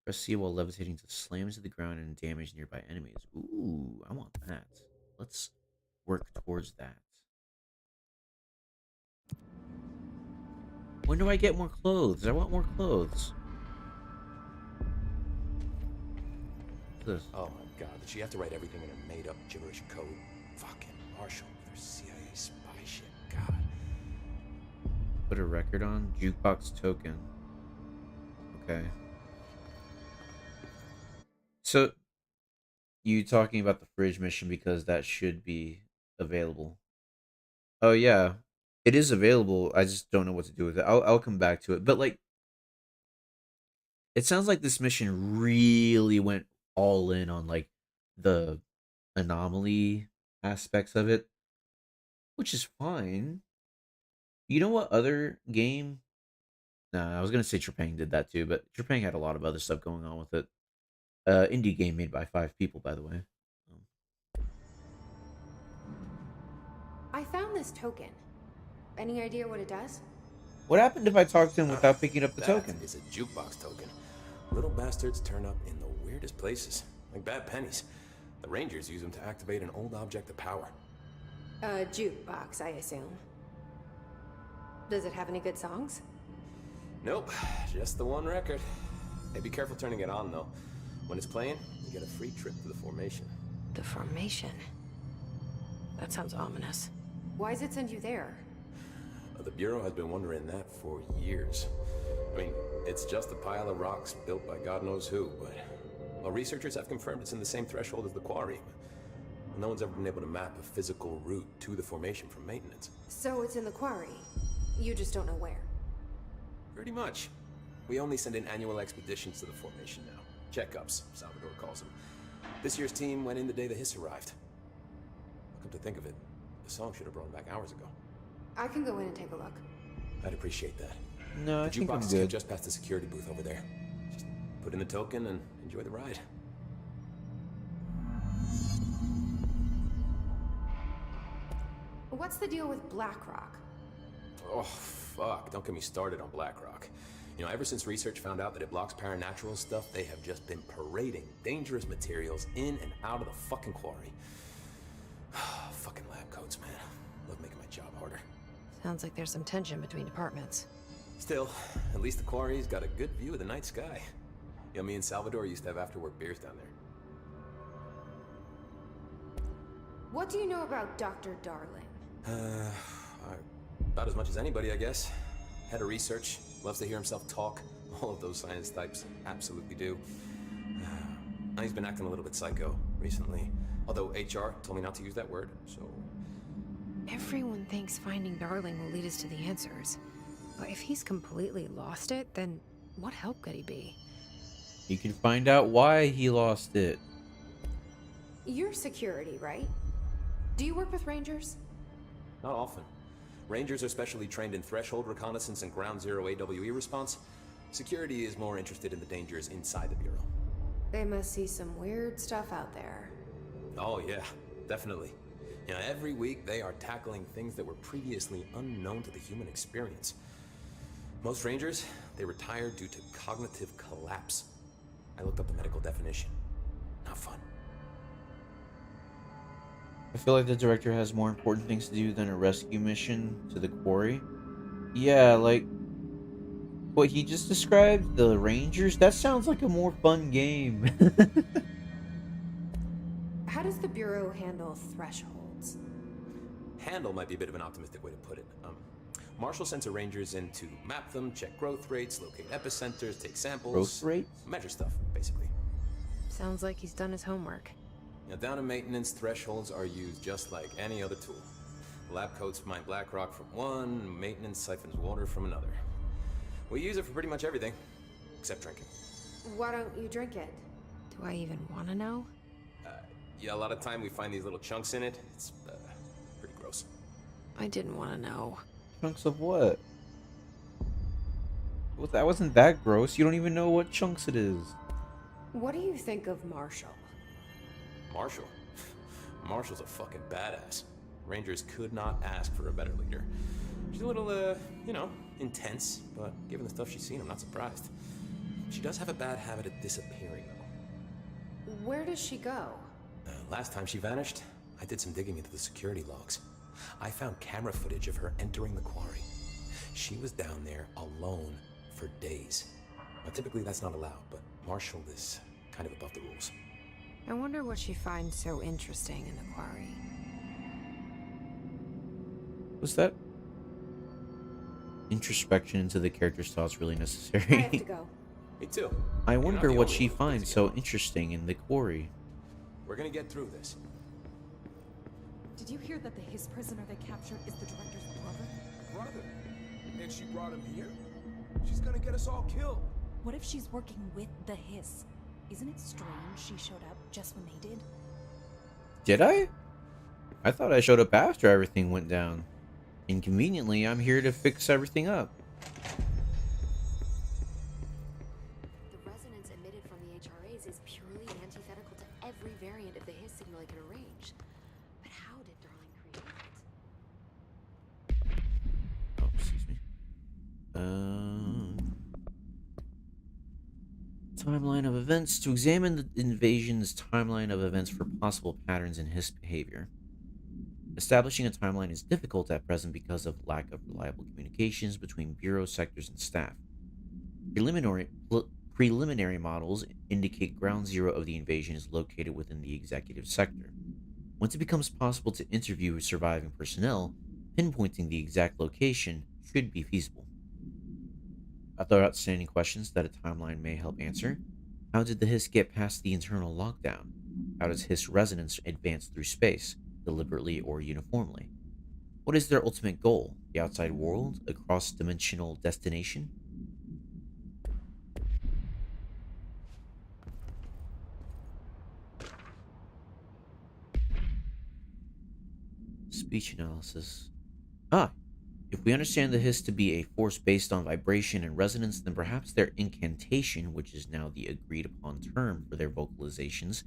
Press C while levitating to slam into the ground and damage nearby enemies. Ooh, I want that. Let's work towards that. When do I get more clothes? I want more clothes. What's this? Oh my god, did she have to write everything in a made-up gibberish code? Fucking Marshall with her CIA spy shit. God. Put a record on? Jukebox token. Okay. So, you talking about the fridge mission because that should be available. Oh yeah, it is available. I just don't know what to do with it. I'll come back to it. But like, it sounds like this mission really went all in on like the anomaly aspects of it, which is fine. You know what other game? Nah, I was gonna say Trepang did that too, but Trepang had a lot of other stuff going on with it. Indie game made by 5 people, by the way. I found this token. Any idea what it does? What happened if I talked to him without picking up the token? That is a jukebox token. Little bastards turn up in the weirdest places, like bad pennies. The Rangers use them to activate an old object of power. A jukebox, I assume. Does it have any good songs? Nope, just the one record. Hey, be careful turning it on, though. When it's playing, you get a free trip to the Formation. The Formation? That sounds ominous. Why does it send you there? The Bureau has been wondering that for years. I mean, it's just a pile of rocks built by God knows who, but... Well, researchers have confirmed it's in the same threshold as the Quarry. No one's ever been able to map a physical route to the Formation from maintenance. So it's in the Quarry. You just don't know where. Pretty much. We only send in annual expeditions to the Formation now. Checkups, Salvador calls them. This year's team went in the day the Hiss arrived. Come to think of it, the song should have brought them back hours ago. I can go in and take a look. I'd appreciate that. No, I the think I'm jukebox is good. just past the security booth over there. Just put in the token and enjoy the ride. What's the deal with Blackrock? Oh, fuck. Don't get me started on Blackrock. You know, ever since research found out that it blocks paranatural stuff, they have just been parading dangerous materials in and out of the fucking Quarry. Fucking lab coats, man. Love making my job harder. Sounds like there's some tension between departments. Still, at least the Quarry's got a good view of the night sky. You know, me and Salvador used to have after-work beers down there. What do you know about Dr. Darling? About as much as anybody, I guess. Head of research, loves to hear himself talk. All of those science types absolutely do. He's been acting a little bit psycho recently. Although HR told me not to use that word, so... Everyone thinks finding Darling will lead us to the answers. But if he's completely lost it, then what help could he be? You can find out why he lost it. You're security, right? Do you work with Rangers? Not often. Rangers are specially trained in threshold reconnaissance and ground zero AWE response. Security is more interested in the dangers inside the Bureau. They must see some weird stuff out there. Oh yeah, definitely. You know, every week they are tackling things that were previously unknown to the human experience. Most Rangers, they retire due to cognitive collapse. I looked up the medical definition. Not fun. I feel like the director has more important things to do than a rescue mission to the quarry. Yeah, like what he just described, the Rangers, that sounds like a more fun game. How does the Bureau handle thresholds? Handle might be a bit of an optimistic way to put it. Marshall sends her rangers in to map them, check growth rates, locate epicenters, take samples. Growth rates? Measure stuff, basically. Sounds like he's done his homework. Now, down in maintenance, thresholds are used just like any other tool. Lab coats mine black rock from one, maintenance siphons water from another. We use it for pretty much everything, except drinking. Why don't you drink it? Do I even want to know? Yeah, a lot of time we find these little chunks in it. It's pretty gross. I didn't want to know. Chunks of what? Well, that wasn't that gross. You don't even know what chunks it is. What do you think of Marshall? Marshall? Marshall's a fucking badass. Rangers could not ask for a better leader. She's a little, you know, intense, but given the stuff she's seen, I'm not surprised. She does have a bad habit of disappearing, though. Where does she go? Last time she vanished, I did some digging into the security logs. I found camera footage of her entering the quarry. She was down there alone for days. Now, typically that's not allowed, but Marshall is kind of above the rules. I wonder what she finds so interesting in the quarry. Was that introspection into the character's thoughts really necessary? I have to go. Me too. I wonder what she finds so interesting in the quarry. We're gonna get through this. Did you hear that the Hiss prisoner they captured is the director's brother? Brother? And she brought him here? She's gonna get us all killed. What if she's working with the Hiss? Isn't it strange she showed up just when they did? Did I? I thought I showed up after everything went down. Inconveniently, I'm here to fix everything up. The resonance emitted from the HRAs is purely antithetical to every variant of the Hiss signal I can arrange. But how did Darling create it? Oh, excuse me. Timeline of events. To examine the invasion's timeline of events for possible patterns in Hiss behavior. Establishing a timeline is difficult at present because of lack of reliable communications between Bureau sectors and staff. Preliminary models indicate ground zero of the invasion is located within the executive sector. Once it becomes possible to interview surviving personnel, pinpointing the exact location should be feasible. Other outstanding questions that a timeline may help answer: how did the Hiss get past the internal lockdown? How does Hiss resonance advance through space, deliberately or uniformly? What is their ultimate goal? The outside world? A cross-dimensional destination? Speech analysis. If we understand the Hiss to be a force based on vibration and resonance, then perhaps their incantation, which is now the agreed upon term for their vocalizations,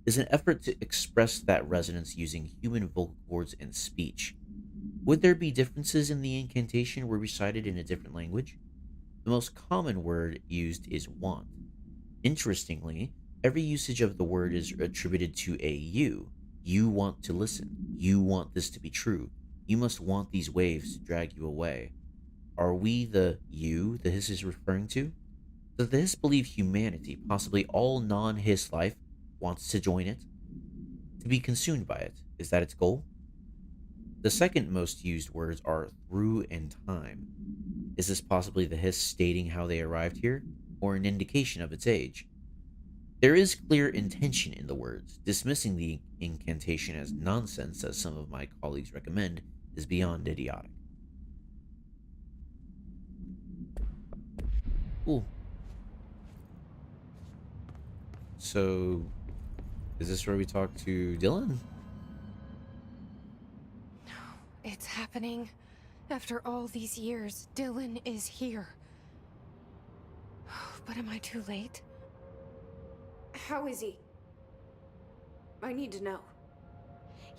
is an effort to express that resonance using human vocal cords and speech. Would there be differences in the incantation were recited in a different language? The most common word used is want. Interestingly, every usage of the word is attributed to a you. You want to listen. You want this to be true. You must want these waves to drag you away. Are we the you the Hiss is referring to? Does the Hiss believe humanity, possibly all non-Hiss life, wants to join it? To be consumed by it, is that its goal? The second most used words are through and time. Is this possibly the Hiss stating how they arrived here, or an indication of its age? There is clear intention in the words. Dismissing the incantation as nonsense, as some of my colleagues recommend, is beyond idiotic. Cool. So, is this where we talk to Dylan? It's happening. After all these years, Dylan is here. But am I too late? How is he? I need to know.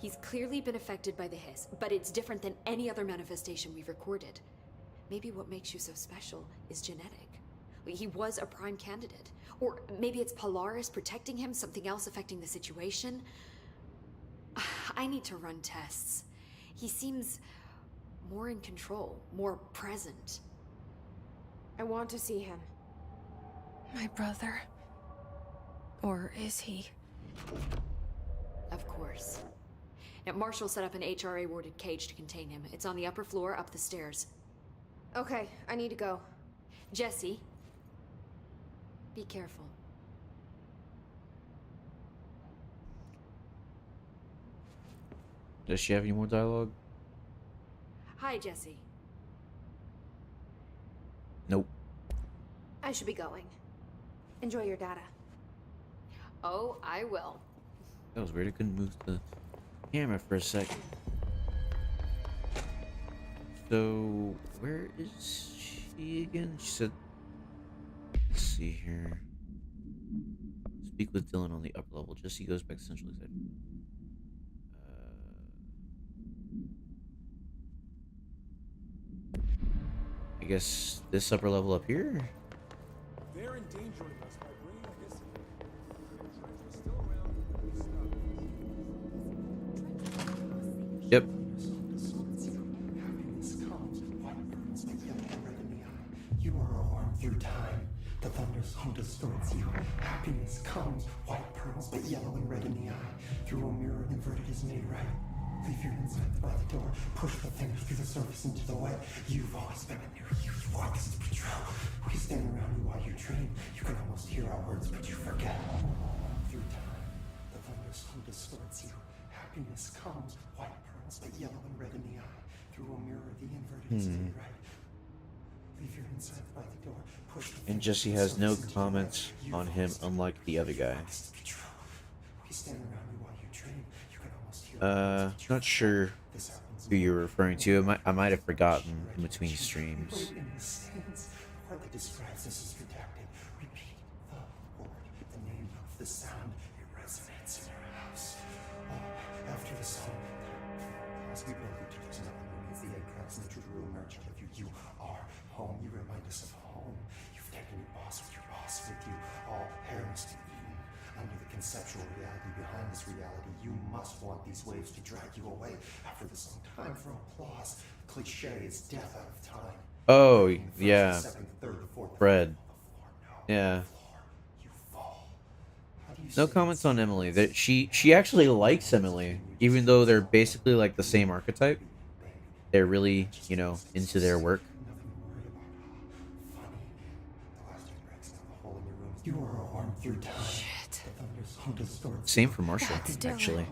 He's clearly been affected by the Hiss, but it's different than any other manifestation we've recorded. Maybe what makes you so special is genetic. He was a prime candidate. Or maybe it's Polaris protecting him, something else affecting the situation. I need to run tests. He seems more in control, more present. I want to see him. My brother. Or is he? Of course. Now, Marshall set up an HRA-warded cage to contain him. It's on the upper floor, up the stairs. Okay, I need to go. Jesse, be careful. Does she have any more dialogue? Hi, Jesse. Nope. I should be going. Enjoy your data. Oh, I will. That was weird. I couldn't move the camera for a second. So, where is she again? She said, let's see here. Speak with Dylan on the upper level. Jesse goes back to Central. He said, I guess this upper level up here? They're endangering us by bringing a hiss here. Trench was still around. Yep. You are a worm through time. The thunder's home distorts you. Happiness comes, white pearls, but yellow and red in the eye. Through a mirror, inverted is made right. Leave your insides by the door. Push the fingers through the surface into the wet. You've always been a new you. You want this to be true. We stand around you while you dream. You can almost hear our words, but you forget. Through time, the thunder's home distorts you. Happiness comes, white pearls, but yellow and red in the eye. Through a mirror, the inverted is made right. Leave your insides by the door. Push the And Jesse has no comments on him, unlike the other guy. We stand around you while you dream. You can almost hear Not sure who you're referring to. I might have forgotten in between streams. Hardly describes this as redacted. Repeat the word, the name of the sound. It resonates in your house. After the song, as we build each other's nothing remains. The egg cracks and the truth will emerge out of you. You are home. You remind us of home. You've taken your boss with you. All hair must be eaten. Under the conceptual reality behind this reality, you must want these waves to drag you away. After the song, time for applause. Cliche is death out of time. Oh, yeah. Fred. Yeah. No comments on Emily. That she actually likes Emily, even though they're basically like the same archetype. They're really, you know, into their work. You are a worm through time. Shit. Same for Marshall, That's Dylan. actually.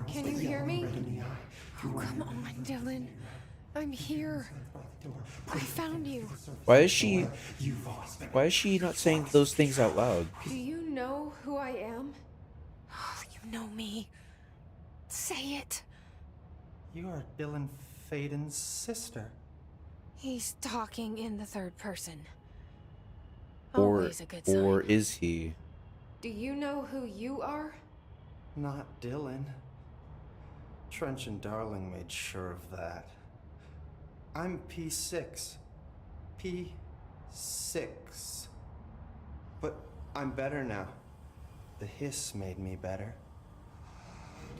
Can you hear me? Oh, come on, Dylan. I'm here. I found you. Why is she not saying those things out loud? Do you know who I am? Oh, you know me. Say it. You are Dylan Faden's sister. He's talking in the third person. Or Always a good sign. or is he? Do you know who you are? Not Dylan. Trench and Darling made sure of that. I'm P6. P6. But I'm better now. The hiss made me better.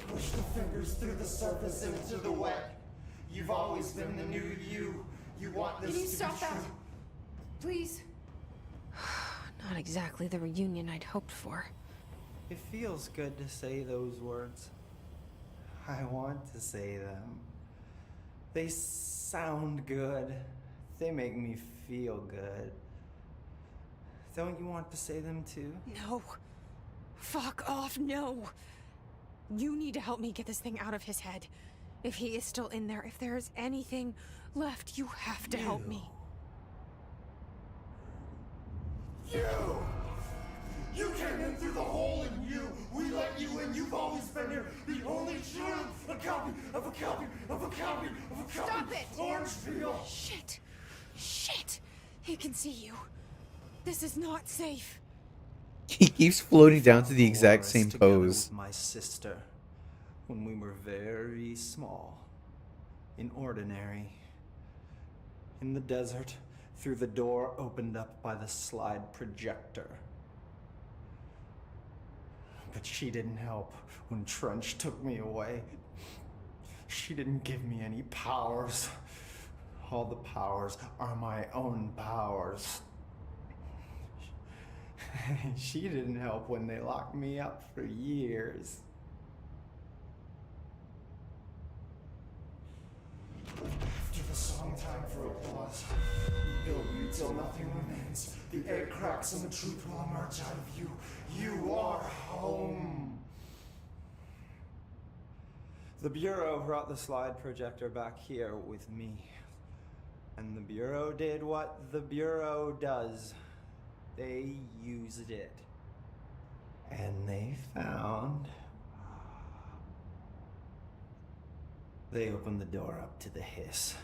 Push the fingers through the surface into the wet. You've always been the new you. You want this Can you to stop be that? true. Please. Not exactly the reunion I'd hoped for. It feels good to say those words. I want to say them. They sound good. They make me feel good. Don't you want to say them too? No. Fuck off, no. You need to help me get this thing out of his head. If he is still in there, if there is anything left, you have to help me. You came in through the hole in you. We let you in. You've always been here. The only truth. A copy of a copy of a copy of a copy. Stop it! Orange peel. Shit. Shit. He can see you. This is not safe. He keeps floating down to the exact same Together pose. with my sister, when we were very small, in ordinary, in the desert, through the door opened up by the slide projector. But she didn't help when Trench took me away. She didn't give me any powers. All the powers are my own powers. She didn't help when they locked me up for years. After the song, time for applause. Build you till nothing remains. The egg cracks and the truth will emerge out of you. You are home. The Bureau brought the slide projector back here with me. And the Bureau did what the Bureau does. They used it. And they found... They opened the door up to the hiss.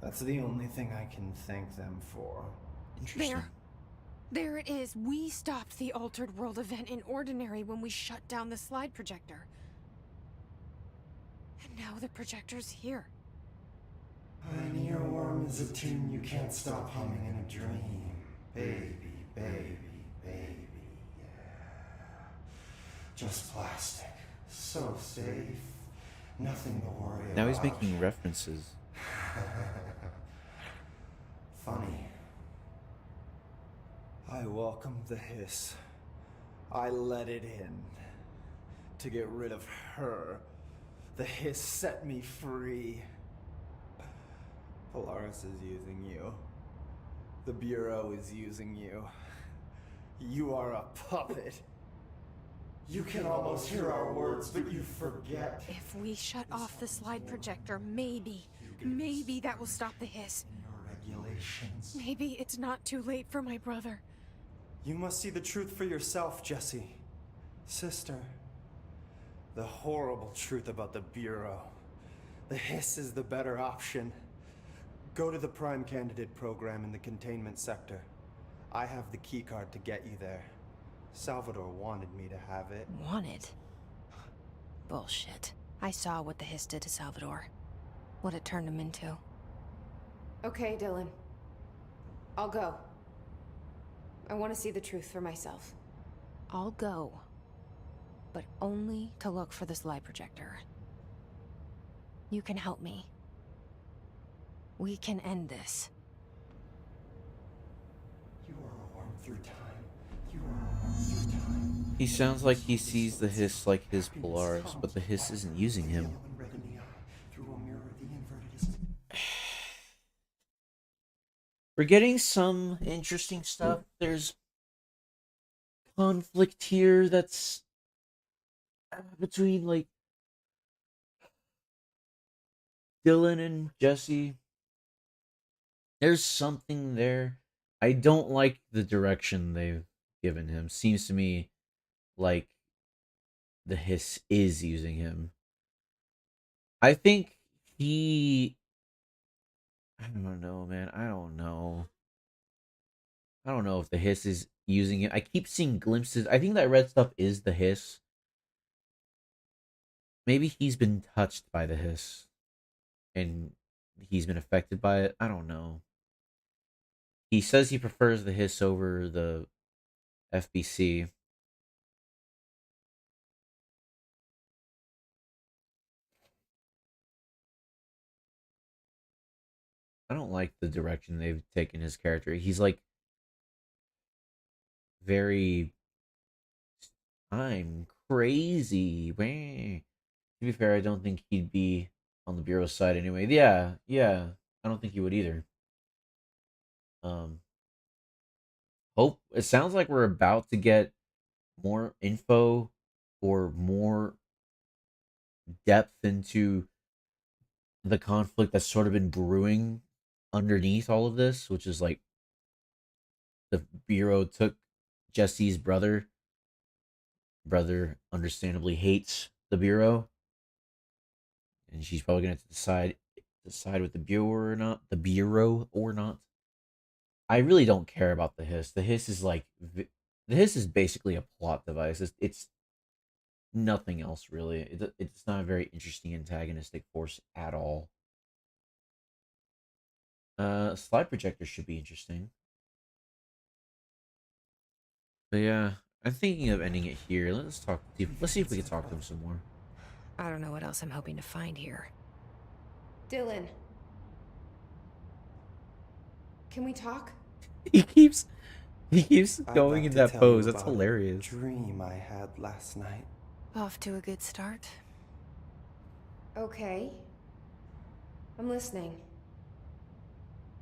That's the only thing I can thank them for. Interesting. There it is. We stopped the Altered World event in Ordinary when we shut down the slide projector. And now the projector's here. An earworm is a tune you can't stop humming in a dream. Baby, baby, baby, yeah. Just plastic. So safe. Nothing to worry about. Now he's making references. Funny. I welcomed the hiss. I let it in. To get rid of her. The hiss set me free. Polaris is using you. The Bureau is using you. You are a puppet. You can almost hear our words, but you forget. If we shut off the slide projector, maybe that will stop the hiss. Regulations. Maybe it's not too late for my brother. You must see the truth for yourself, Jessie. Sister. The horrible truth about the Bureau. The hiss is the better option. Go to the Prime Candidate program in the containment sector. I have the keycard to get you there. Salvador wanted me to have it. Wanted? Bullshit. I saw what the hiss did to Salvador. What it turned him into. Okay, Dylan. I'll go. I want to see the truth for myself. I'll go. But only to look for the slide projector. You can help me. We can end this. You are a worm through time. You are a worm through time. He sounds like he sees the hiss like his Polaris, but the hiss isn't using him. We're getting some interesting stuff. There's conflict here that's between, like, Dylan and Jesse. There's something there. I don't like the direction they've given him. Seems to me like the hiss is using him. I think he... I don't know, man. I don't know. I don't know if the hiss is using it. I keep seeing glimpses. I think that red stuff is the hiss. Maybe he's been touched by the hiss. And he's been affected by it. I don't know. He says he prefers the hiss over the FBC. I don't like the direction they've taken his character. He's like very... I'm crazy. To be fair, I don't think he'd be on the Bureau's side anyway. Yeah. I don't think he would either. Hope it sounds like we're about to get more info or more depth into the conflict that's sort of been brewing underneath all of this, which is like the Bureau took Jesse's brother. Brother understandably hates the Bureau, and she's probably gonna have to decide with the Bureau or not. I really don't care about the hiss. The hiss is like the hiss is basically a plot device. It's nothing else really. It's not a very interesting antagonistic force at all. Slide projector should be interesting. But yeah, I'm thinking of ending it here. Let's talk. Let's see if we can talk to him some more. I don't know what else I'm hoping to find here. Dylan. Can we talk? He keeps I'd going like in to that tell pose. you That's about a hilarious. dream I had last night. Off to a good start. Okay. I'm listening.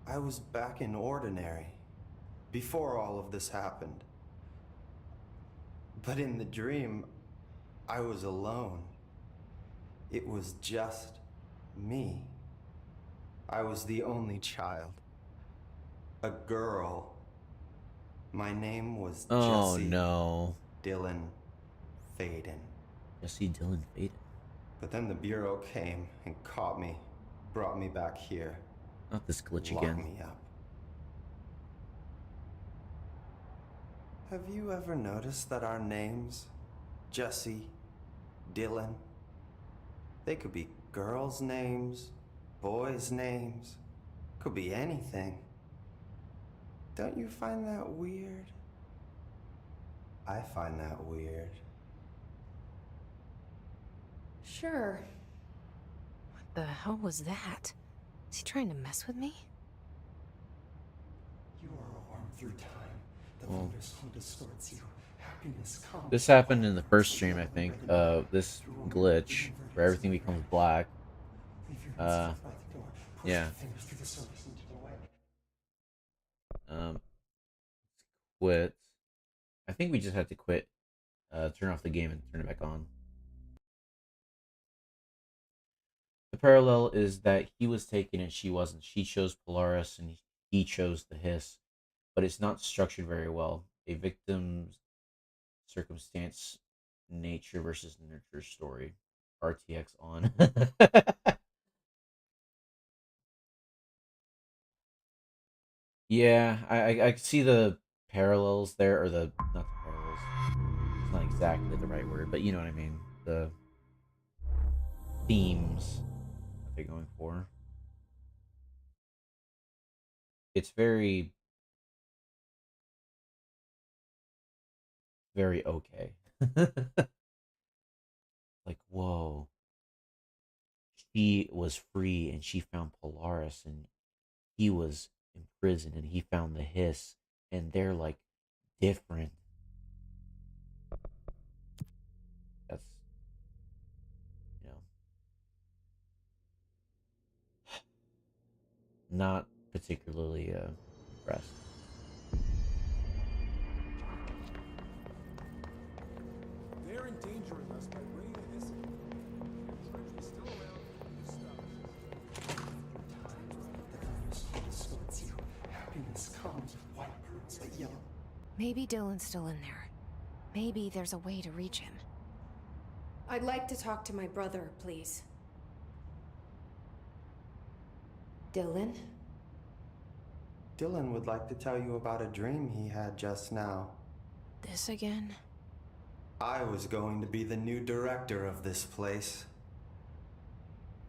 I was back in Ordinary before all of this happened. But in the dream, I was alone. It was just me. I was the only child. A girl. My name was Oh Jesse no. Dylan Faden. Jesse Dylan Faden. But then the Bureau came and caught me, brought me back here. Not this glitch locked again. me up. Have you ever noticed that our names, Jesse, Dylan, they could be girls' names, boys' names, could be anything. Don't you find that weird? I find that weird. Sure. What the hell was that? Is he trying to mess with me? You are a worm through time. The Well, wonderful distorts you. Happiness comes. this happened in the first stream, I think. This glitch where everything becomes black. Yeah. Quit. I think we just had to quit. Turn off the game and turn it back on. The parallel is that he was taken and she wasn't. She chose Polaris and he chose the Hiss, but it's not structured very well. A victim's circumstance, nature versus nurture story. RTX on. Yeah, I see the parallels there, or the not the parallels. It's not exactly the right word, but you know what I mean. The themes that they're going for. It's very, very okay. Like, whoa. She was free and she found Polaris and he was in prison and he found the Hiss and they're like different. That's, you know, not particularly impressed. They're endangering us by bringing a hiss in. Trench was still around and stuff. Happiness comes with white pearls, but yellow. Maybe Dylan's still in there. Maybe there's a way to reach him. I'd like to talk to my brother, please. Dylan? Dylan would like to tell you about a dream he had just now. This again? I was going to be the new director of this place.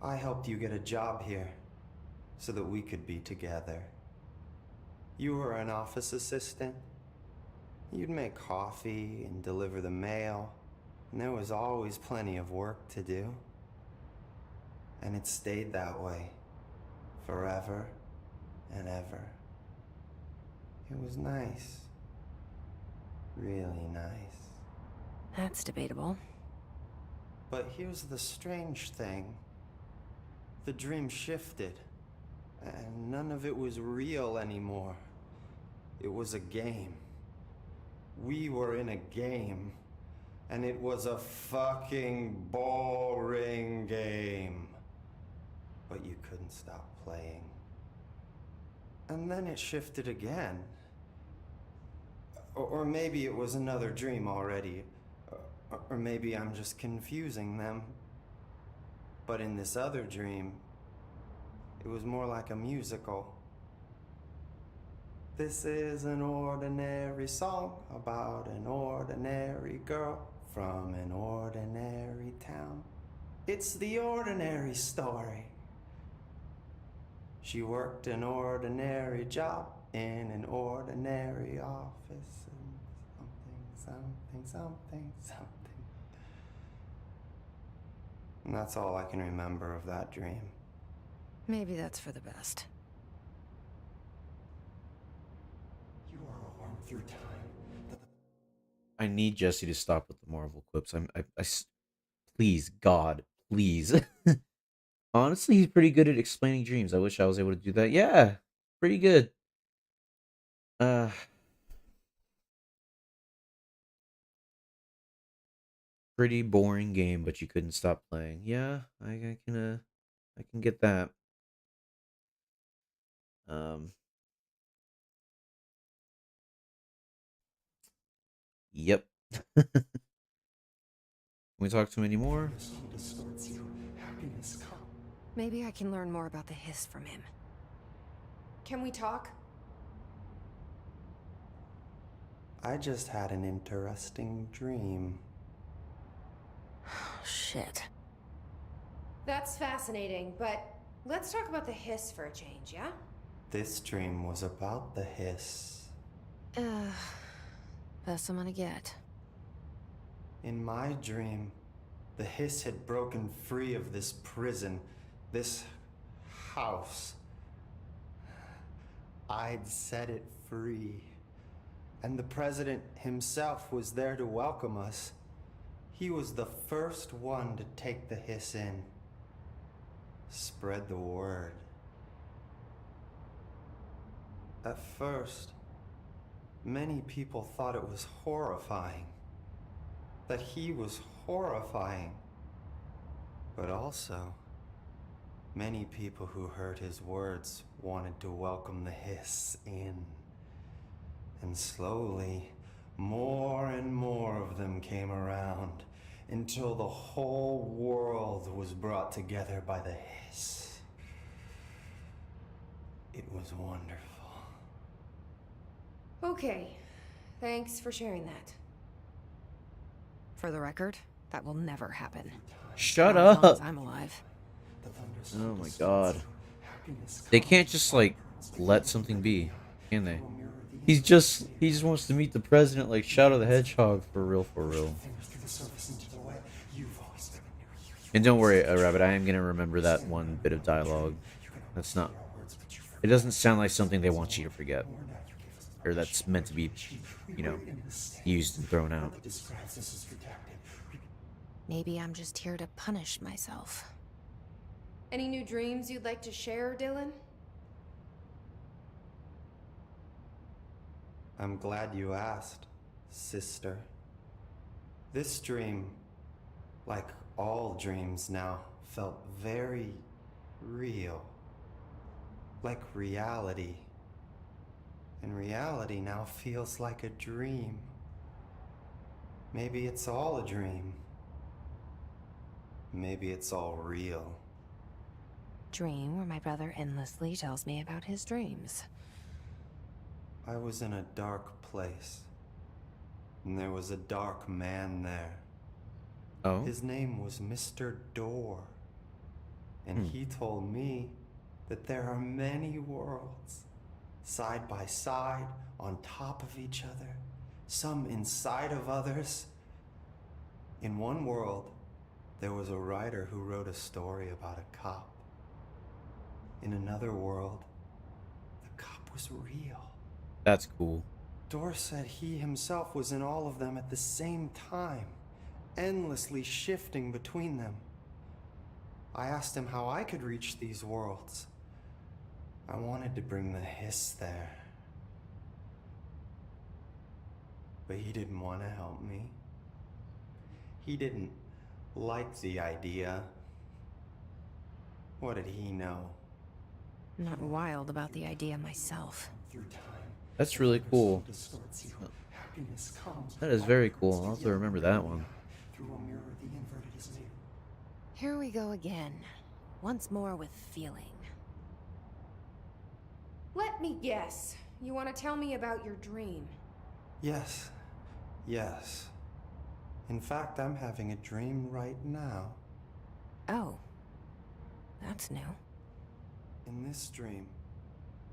I helped you get a job here so that we could be together. You were an office assistant. You'd make coffee and deliver the mail, and there was always plenty of work to do. And it stayed that way forever and ever. It was nice. Really nice. That's debatable. But here's the strange thing. The dream shifted, and none of it was real anymore. It was a game. We were in a game, and it was a fucking boring game. But you couldn't stop playing. And then it shifted again. Or maybe it was another dream already. Or maybe I'm just confusing them. But in this other dream, it was more like a musical. This is an ordinary song about an ordinary girl from an ordinary town. It's the ordinary story. She worked an ordinary job in an ordinary office, and something. And that's all I can remember of that dream. Maybe that's for the best. You are a worm through time. I need Jesse to stop with the Marvel quips. Please, God, please. Honestly, he's pretty good at explaining dreams. I wish I was able to do that. Yeah, pretty good. Pretty boring game, but you couldn't stop playing. Yeah, I can get that. Yep. Can we talk to him anymore? Maybe I can learn more about the hiss from him. Can we talk? I just had an interesting dream. Shit. That's fascinating, but let's talk about the hiss for a change, yeah? This dream was about the hiss. Best I'm gonna get. In my dream, the hiss had broken free of this prison, this house. I'd set it free. And the president himself was there to welcome us. He was the first one to take the hiss in. Spread the word. At first, many people thought it was horrifying. That he was horrifying. But also, many people who heard his words wanted to welcome the hiss in. And slowly, more and more of them came around until the whole world was brought together by the hiss. It was wonderful. Okay, thanks for sharing that. For the record, that will never happen. Shut Not as long as up. I'm alive. Oh my God. They can't just like let something be, can they? He just wants to meet the president like Shadow the Hedgehog, for real, for real. And don't worry, Rabbit, I am gonna remember that one bit of dialogue. That's not. It doesn't sound like something they want you to forget, or that's meant to be, you know, used and thrown out. Maybe I'm just here to punish myself. Any new dreams you'd like to share, Dylan? I'm glad you asked, sister. This dream, like all dreams now, felt very real. Like reality. And reality now feels like a dream. Maybe it's all a dream. Maybe it's all real. Dream where my brother endlessly tells me about his dreams. I was in a dark place. And there was a dark man there. Oh? His name was Mr. Door. And he told me that there are many worlds, side by side, on top of each other, some inside of others. In one world, there was a writer who wrote a story about a cop. In another world, the cop was real. That's cool. Door said he himself was in all of them at the same time, endlessly shifting between them. I asked him how I could reach these worlds. I wanted to bring the hiss there. But he didn't want to help me. He didn't like the idea. What did he know? I'm not wild about the idea myself. That's really cool. That is very cool. I'll have to remember that one. Here we go again. Once more with feeling. Let me guess. You want to tell me about your dream? Yes. Yes. In fact, I'm having a dream right now. Oh. That's new. In this dream,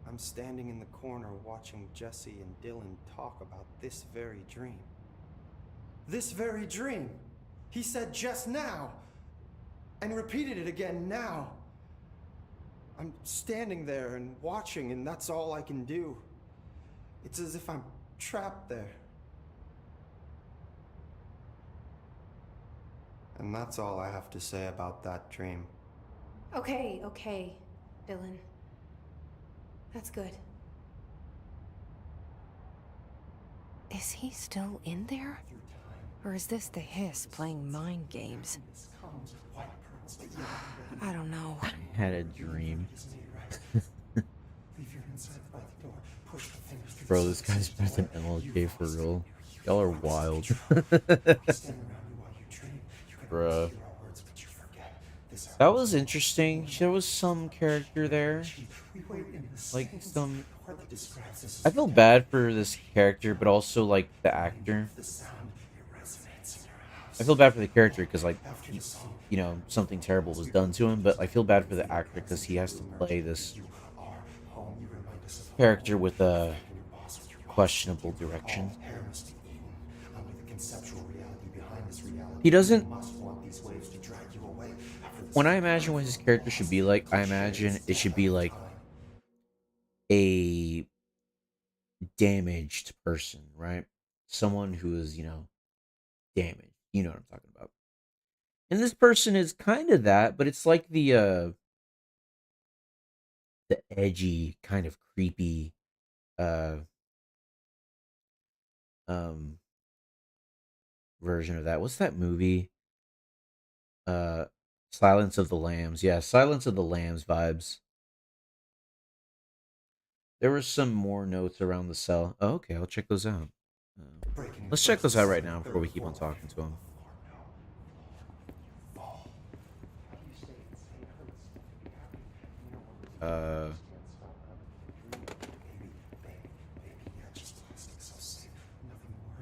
I'm standing in the corner watching Jesse and Dylan talk about this very dream. This very dream. He said just now. And repeated it again now. I'm standing there and watching, and that's all I can do. It's as if I'm trapped there. And that's all I have to say about that dream. Okay, Dylan. That's good. Is he still in there? Or is this the Hiss playing mind games? I don't know. I had a dream. Bro, this guy's better than MLK for real. Y'all are wild. Bruh. That was interesting. There was some character there. Like some... I feel bad for this character, but also like the actor. I feel bad for the character because like, you know, something terrible was done to him, but I feel bad for the actor because he has to play this character with a questionable direction. He doesn't... When I imagine what his character should be like, I imagine it should be like a damaged person, right? Someone who is, you know, damaged. You know what I'm talking about. And this person is kind of that, but it's like the edgy, kind of creepy, version of that. What's that movie? Silence of the Lambs. Yeah, Silence of the Lambs vibes. There were some more notes around the cell. Oh, okay, I'll check those out. Let's check those out right now before we keep on talking to him.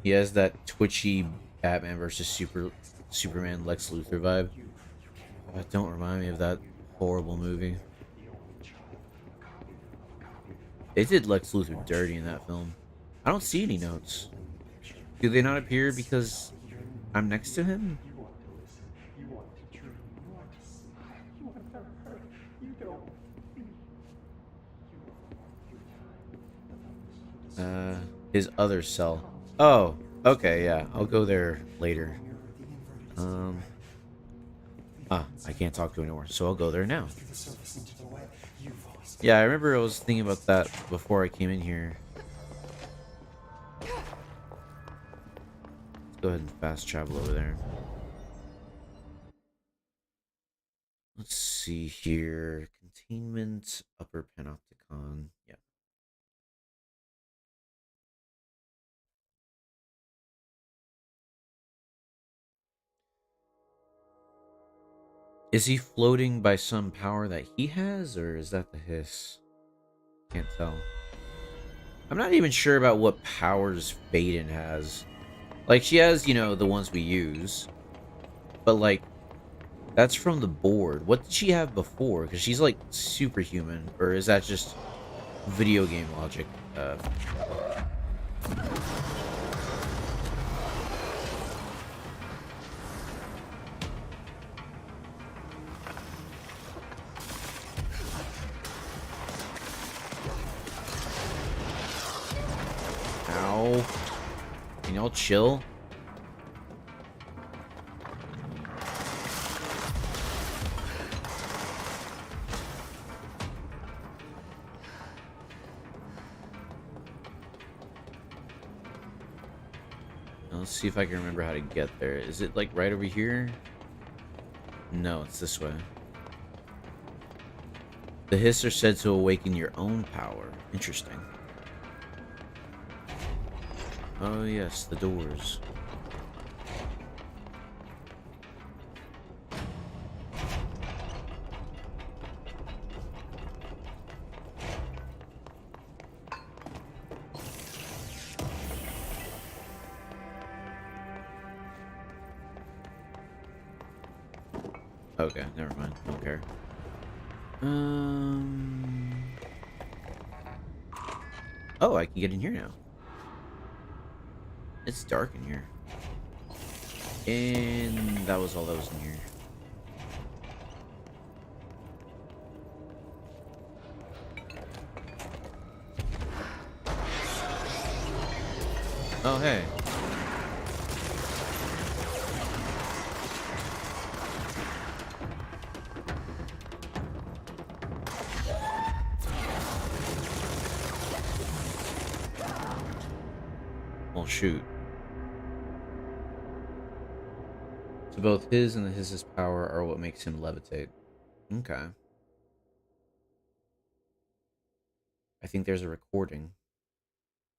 He has that twitchy Batman versus Superman Lex Luthor vibe. Don't remind me of that horrible movie. They did Lex Luthor dirty in that film. I don't see any notes. Do they not appear because I'm next to him? His other cell. Oh, okay, yeah. I'll go there later. I can't talk to him anymore, so I'll go there now. Yeah, I remember I was thinking about that before I came in here. Let's go ahead and fast travel over there. Let's see here. Containment, Upper Panopticon. Yeah. Is he floating by some power that he has, or is that the Hiss? Can't tell. I'm not even sure about what powers Faden has. Like, she has, you know, the ones we use. But, like, that's from the board. What did she have before? Because she's, like, superhuman. Or is that just video game logic? Ow. Can y'all chill? Let's see if I can remember how to get there. Is it like right over here? No, it's this way. The Hiss are said to awaken your own power. Interesting. Oh yes, the doors. Okay, never mind. Don't care. Oh, I can get in here now. It's dark in here. And that was all that was in here. Oh, hey. Well, shoot. So both his and the his power are what makes him levitate. Okay. I think there's a recording.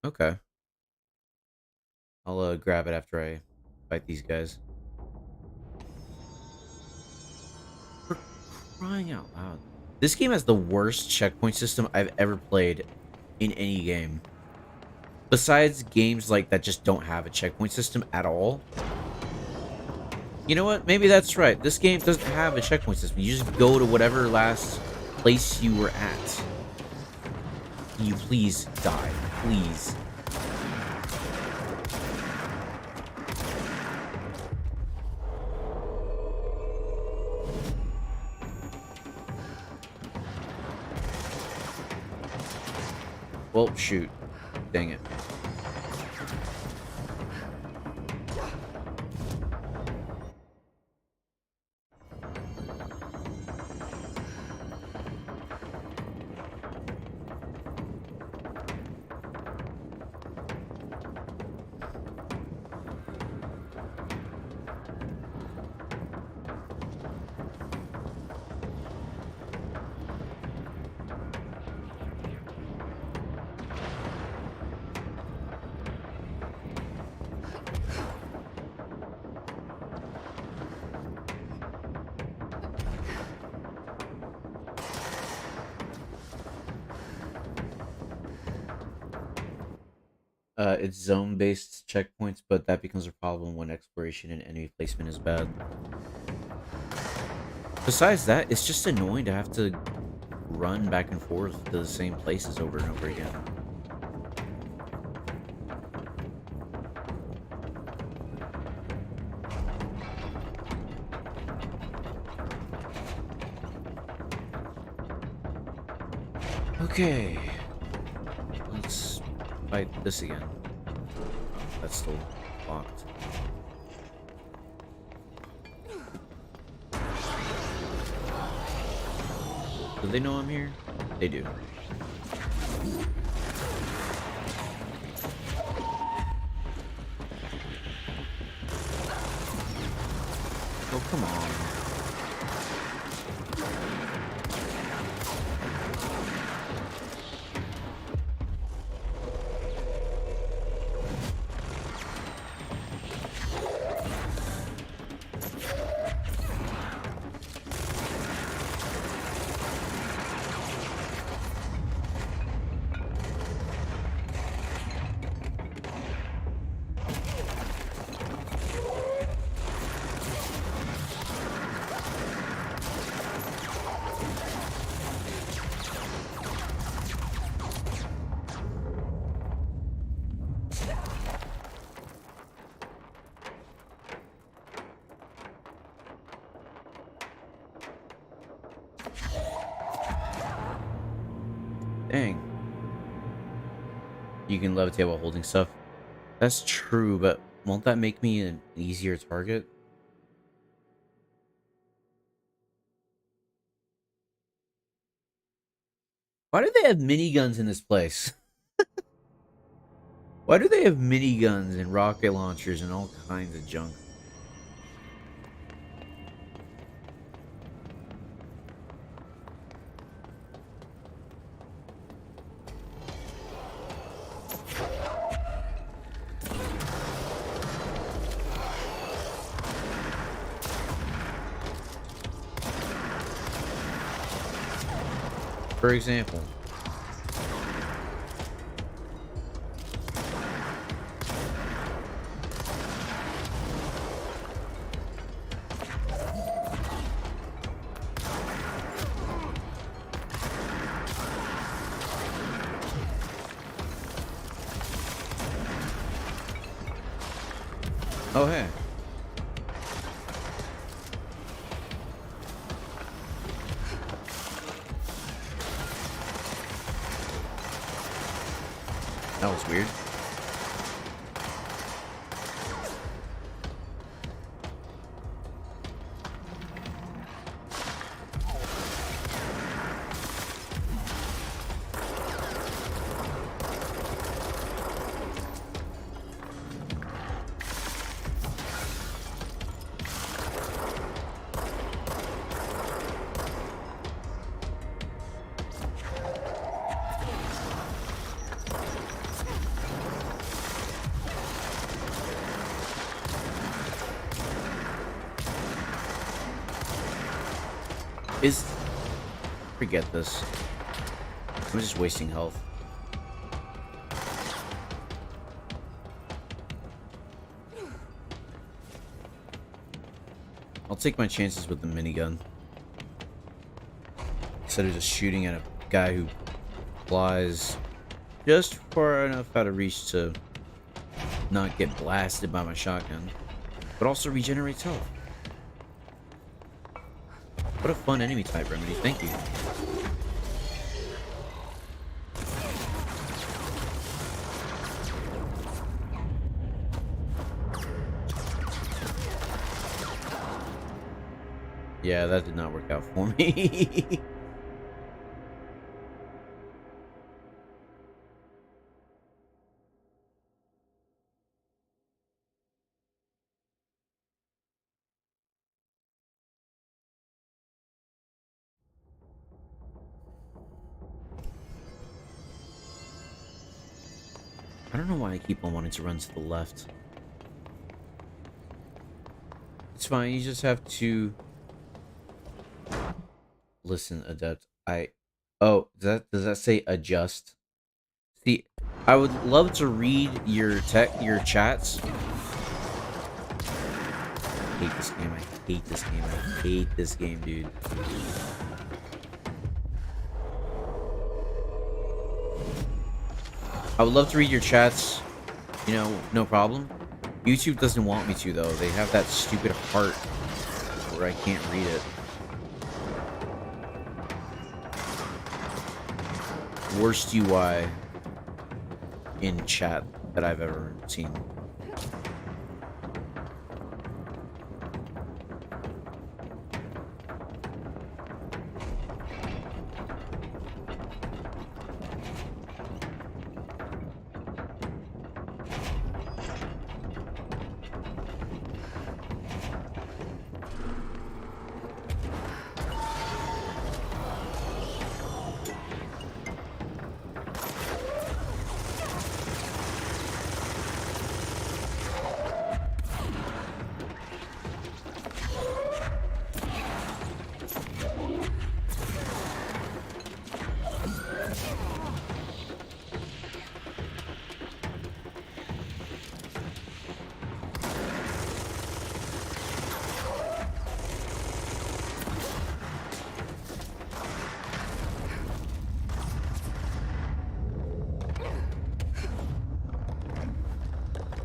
Okay. I'll grab it after I fight these guys. For crying out loud. This game has the worst checkpoint system I've ever played in any game. Besides games like that just don't have a checkpoint system at all. You know what? Maybe that's right. This game doesn't have a checkpoint system. You just go to whatever last place you were at. Can you please die? Please. Well, shoot. Dang it. It's zone-based checkpoints, but that becomes a problem when exploration and enemy placement is bad. Besides that, it's just annoying to have to run back and forth to the same places over and over again. Okay. Let's fight this again. That's still locked. Do they know I'm here? They do. Oh, come on. Dang. You can levitate while holding stuff. That's true, but won't that make me an easier target? Why do they have miniguns in this place? Why do they have miniguns and rocket launchers and all kinds of junk? For example. Oh, hey. That was weird. Forget this. I'm just wasting health. I'll take my chances with the minigun. Instead of just shooting at a guy who flies just far enough out of reach to not get blasted by my shotgun, but also regenerates health. What a fun enemy type, Remedy. Thank you. Yeah, that did not work out for me. I don't know why I keep on wanting to run to the left. It's fine, you just have to... Listen, Adept, Oh, does that say adjust? See, I would love to read your chats. I hate this game, I hate this game, I hate this game, dude. I would love to read your chats, you know, no problem. YouTube doesn't want me to, though. They have that stupid heart where I can't read it. Worst UI in chat that I've ever seen.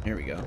Here we go.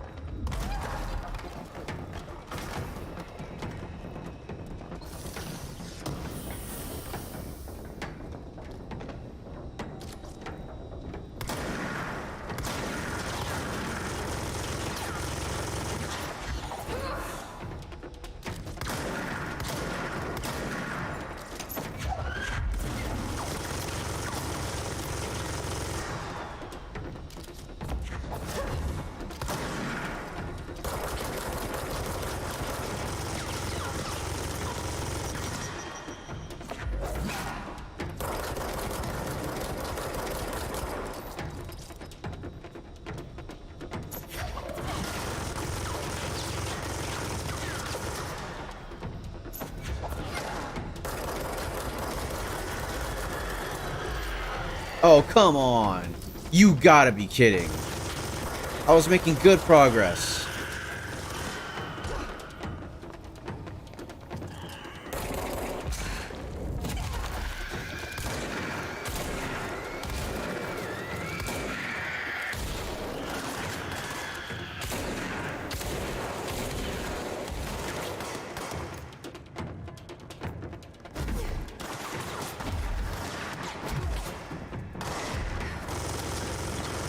Oh, come on. You gotta be kidding. I was making good progress.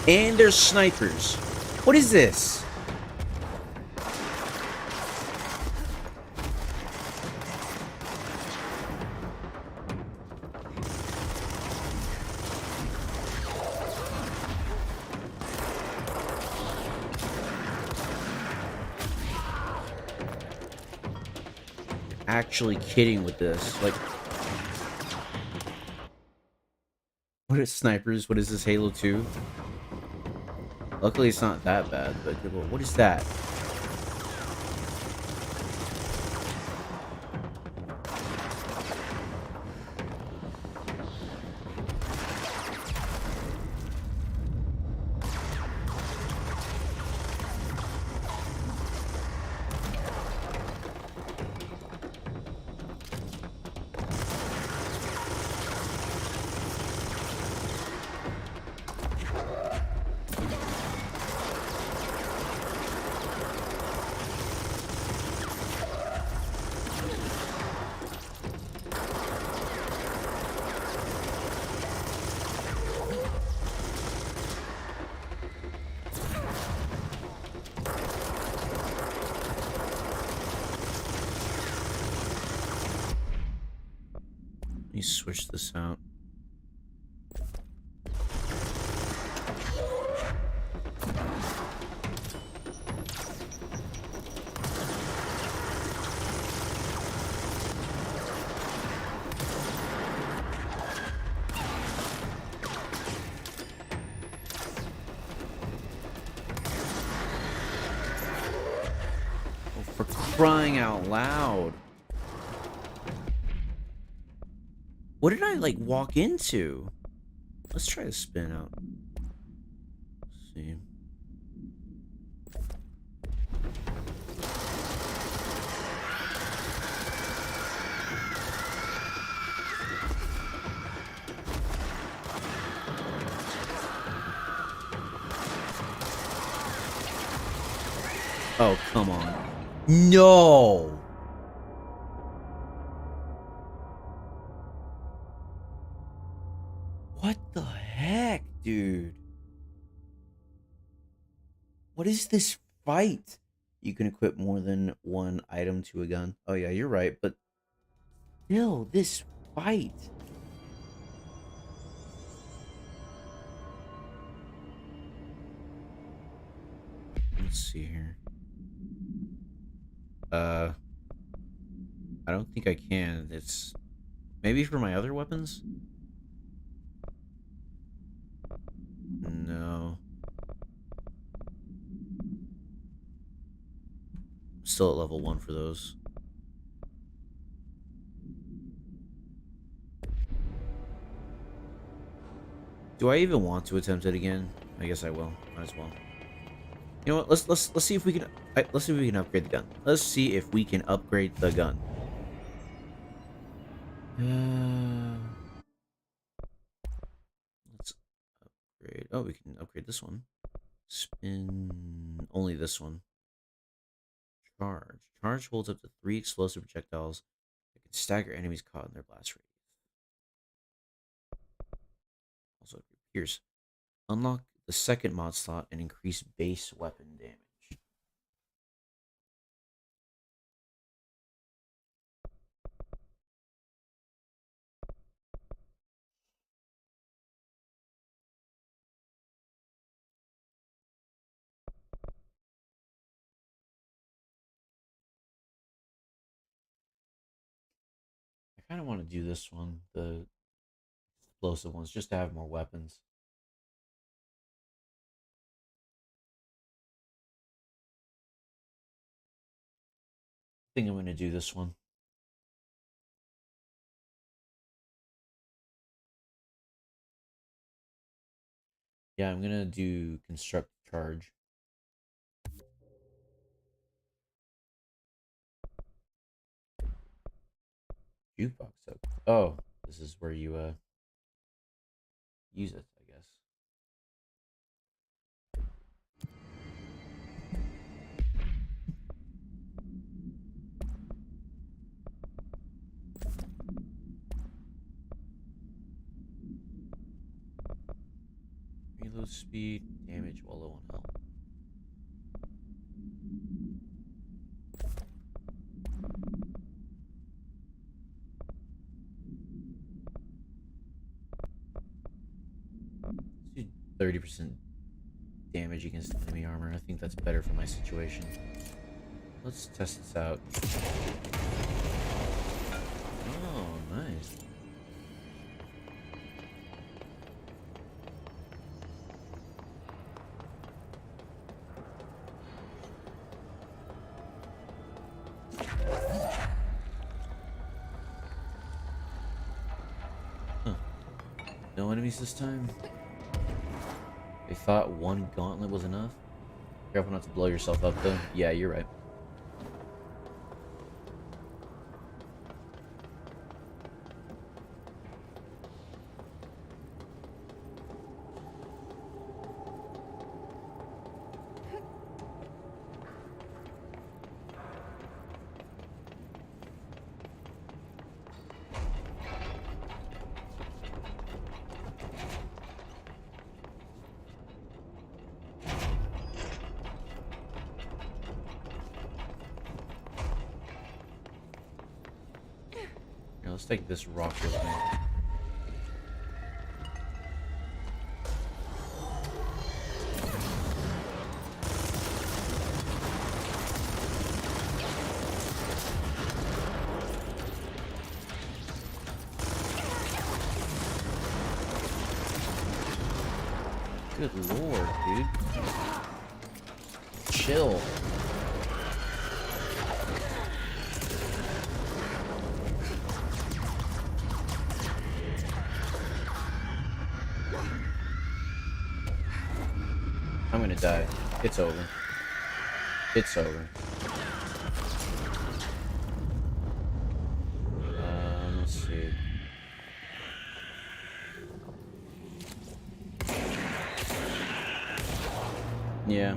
And there's snipers. What is this? Actually kidding with this. Like, what is snipers? What is this, Halo 2? Luckily it's not that bad, but what is that? Let me switch this out. Oh, for crying out loud. What did I, like, walk into? Let's try to spin out. Let's see. Oh, come on. No! What the heck, dude? What is this fight? You can equip more than one item to a gun. Oh yeah, you're right, but still, this fight. Let's see here. I don't think I can. It's maybe for my other weapons? No. Still at level 1 for those. Do I even want to attempt it again? I guess I will. Might as well. You know what? Let's see if we can. Let's see if we can upgrade the gun. Let's see if we can upgrade the gun. Let's upgrade. Oh, we can upgrade this one. Spin only this one. Charge. Charge holds up to 3 explosive projectiles that can stagger enemies caught in their blast radius. Also, Pierce. Unlock the second mod slot and increase base weapon damage. I kind of want to do this one, the explosive ones, just to have more weapons. I think I'm going to do this one. Yeah, I'm going to do construct charge. Jukebox up. Oh, this is where you use it, I guess. Reload speed. damage while low on health. Let's do 30% damage against enemy armor. I think that's better for my situation. Let's test this out. Oh, nice. Huh. No enemies this time? They thought one gauntlet was enough? Careful not to blow yourself up though. Yeah, you're right. Here, let's take this rock with me. Good lord, dude. Chill. I'm gonna die. It's over. It's over. Let's see. Yeah.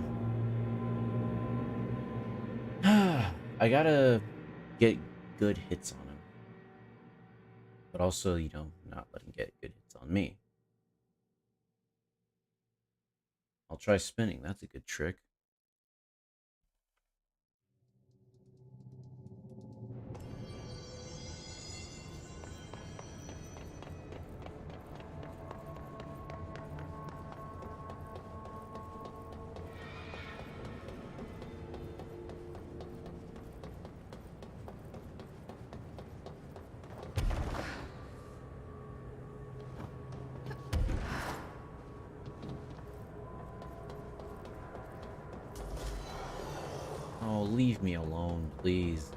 I gotta get good hits on him. But also, you know, not let him get good hits on me. I'll try spinning. That's a good trick. Oh, leave me alone, please.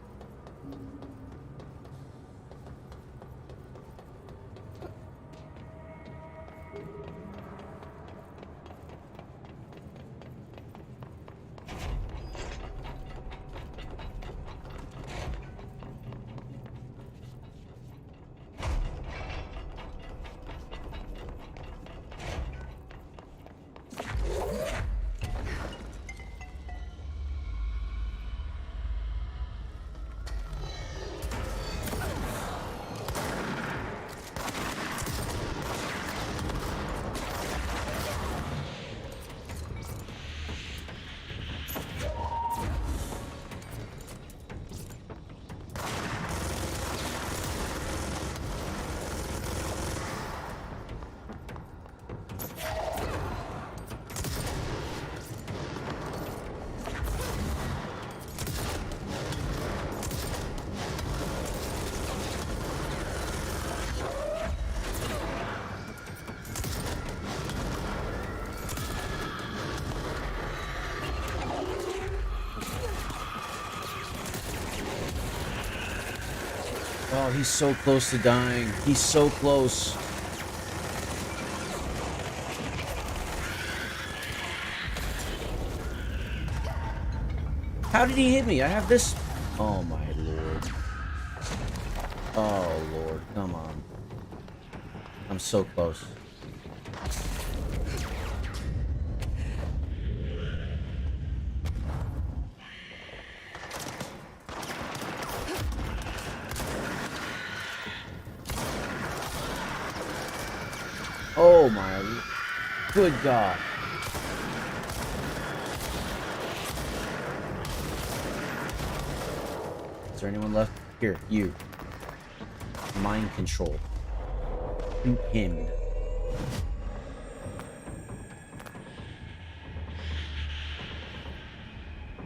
Oh, he's so close to dying. He's so close. How did he hit me? I have this. Oh my lord. Oh lord, come on. I'm so close. Oh my good god. Is there anyone left? Here, you. Mind control. Shoot him.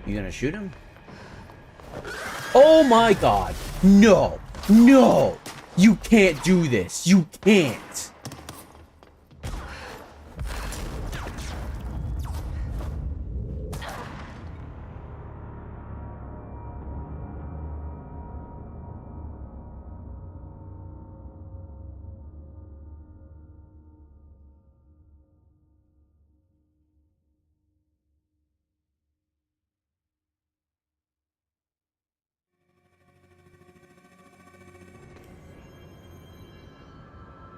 You gonna shoot him? Oh my god! No! No! You can't do this! You can't!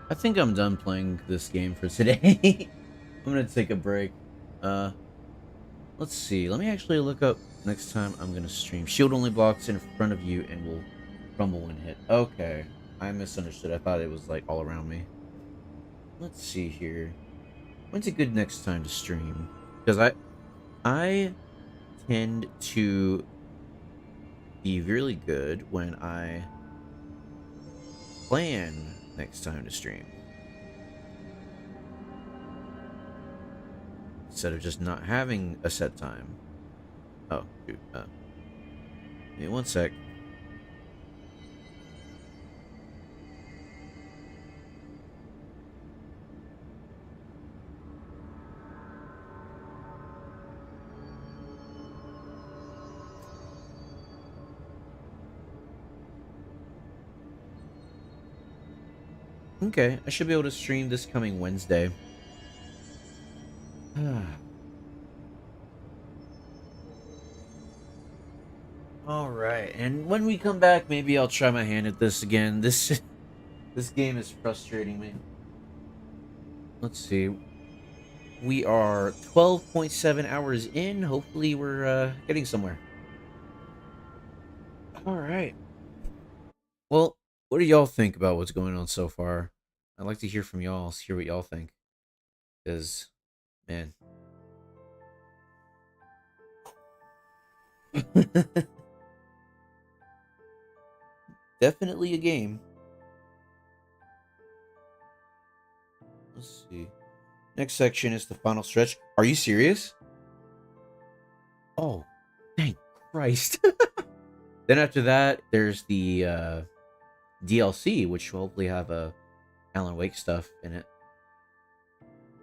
I think I'm done playing this game for today. I'm gonna take a break. Let's see. Let me actually look up next time I'm gonna stream. Shield only blocks in front of you and will crumble when hit. Okay. I misunderstood. I thought it was like all around me. Let's see here. When's a good next time to stream? Because I tend to be really good when I plan next time to stream, instead of just not having a set time. Oh, shoot. Give me one sec. Okay, I should be able to stream this coming Wednesday. Alright, and when we come back, maybe I'll try my hand at this again. This game is frustrating me. Let's see. We are 12.7 hours in. Hopefully we're getting somewhere. Alright. Well, what do y'all think about what's going on so far? I'd like to hear from y'all, hear what y'all think. Because, man. Definitely a game. Let's see. Next section is the final stretch. Are you serious? Oh, thank Christ. Then after that, there's the DLC, which will hopefully have a Alan Wake stuff in it.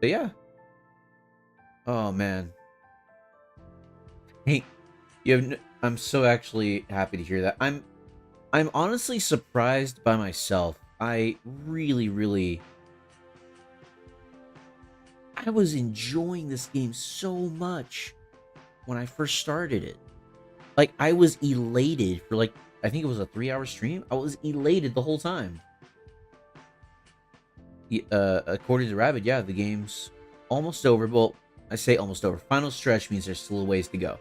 But yeah. Oh man. Hey, I'm so actually happy to hear that. I'm honestly surprised by myself. I really I was enjoying this game so much when I first started it. Like, I was elated for like, I think it was a 3-hour stream. I was elated the whole time. According to Rabbit, yeah, the game's almost over. Well, I say almost over. Final stretch means there's still a ways to go.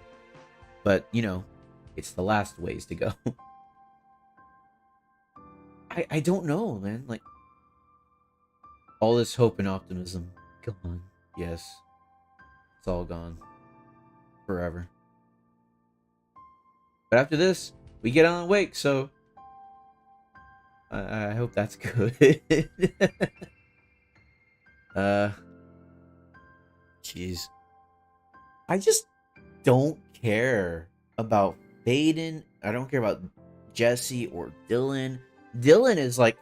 But, you know, it's the last ways to go. I don't know, man. Like, all this hope and optimism. Come on. Yes. It's all gone. Forever. But after this, we get Alan Wake, so I hope that's good. Jeez. I just don't care about Faden. I don't care about Jesse or Dylan. Dylan is like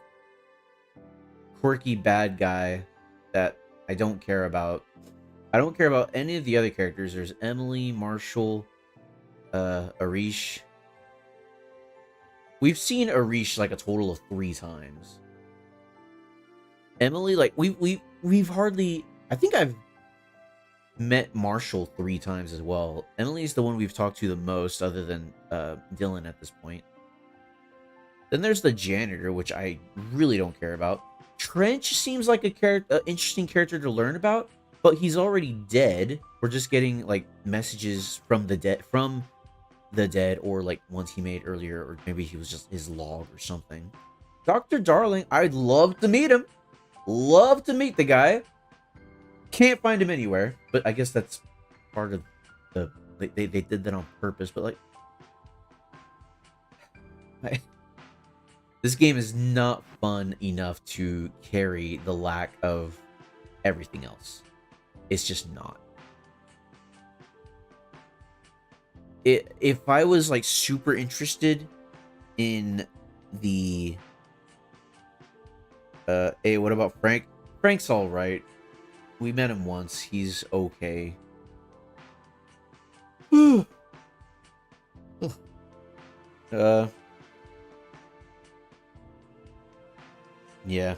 quirky bad guy that I don't care about. I don't care about any of the other characters. There's Emily, Marshall, Arish. We've seen Arish like a total of 3 times. Emily, like we've hardly. I think I've met Marshall 3 times as well. Emily's the one we've talked to the most, other than Dylan at this point. Then there's the janitor, which I really don't care about. Trench seems like a interesting character to learn about, but he's already dead. We're just getting like messages from the dead, or like ones he made earlier, or maybe he was just his log or something. Dr. Darling, I'd love to meet him. Love to meet the guy. Can't find him anywhere, but I guess that's part of the they did that on purpose. But like, This game is not fun enough to carry the lack of everything else. It's just not. If I was like super interested in the hey, what about Frank? Frank's all right. We met him once. He's okay. Yeah.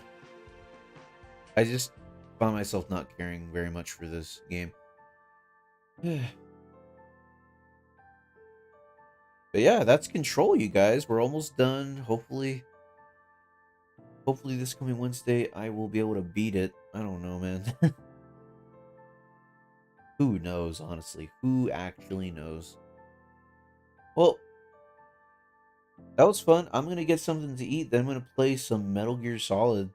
I just found myself not caring very much for this game. But yeah, that's Control, you guys. We're almost done. Hopefully this coming Wednesday I will be able to beat it. I don't know, man. Who knows, honestly? Who actually knows? Well, that was fun. I'm gonna get something to eat, then I'm gonna play some Metal Gear Solid.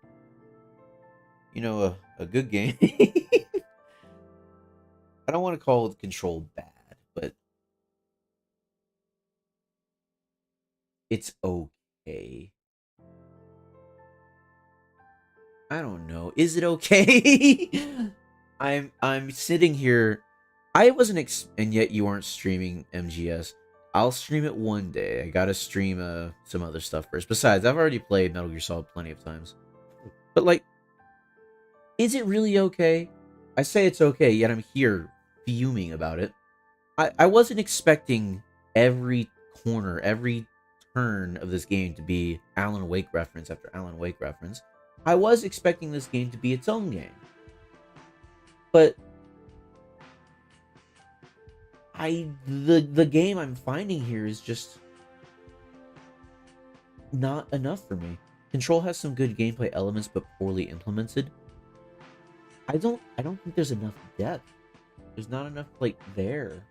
You know, a good game. I don't want to call Control bad, but it's okay. I don't know. Is it okay? I'm sitting here. I wasn't and yet you aren't streaming MGS. I'll stream it one day. I gotta stream some other stuff first. Besides, I've already played Metal Gear Solid plenty of times. But like, is it really okay? I say it's okay, yet I'm here fuming about it. I wasn't expecting every corner, every turn of this game to be Alan Wake reference after Alan Wake reference. I was expecting this game to be its own game. But the game I'm finding here is just not enough for me. Control has some good gameplay elements, but poorly implemented. I don't think there's enough depth. There's not enough like there.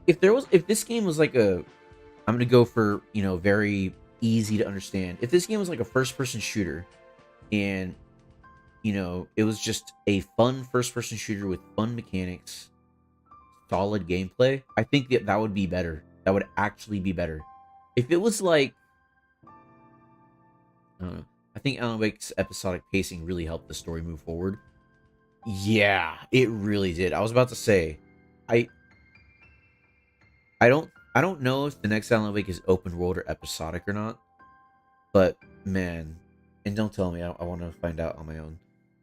If this game was like I'm gonna go for, you know, very easy to understand. If this game was like a first-person shooter, and you know, it was just a fun first-person shooter with fun mechanics, solid gameplay, I think that would be better. That would actually be better. If it was like, I don't know. I think Alan Wake's episodic pacing really helped the story move forward. Yeah, it really did. I was about to say, I don't know if the next Alan Wake is open world or episodic or not, but man, and don't tell me, I want to find out on my own.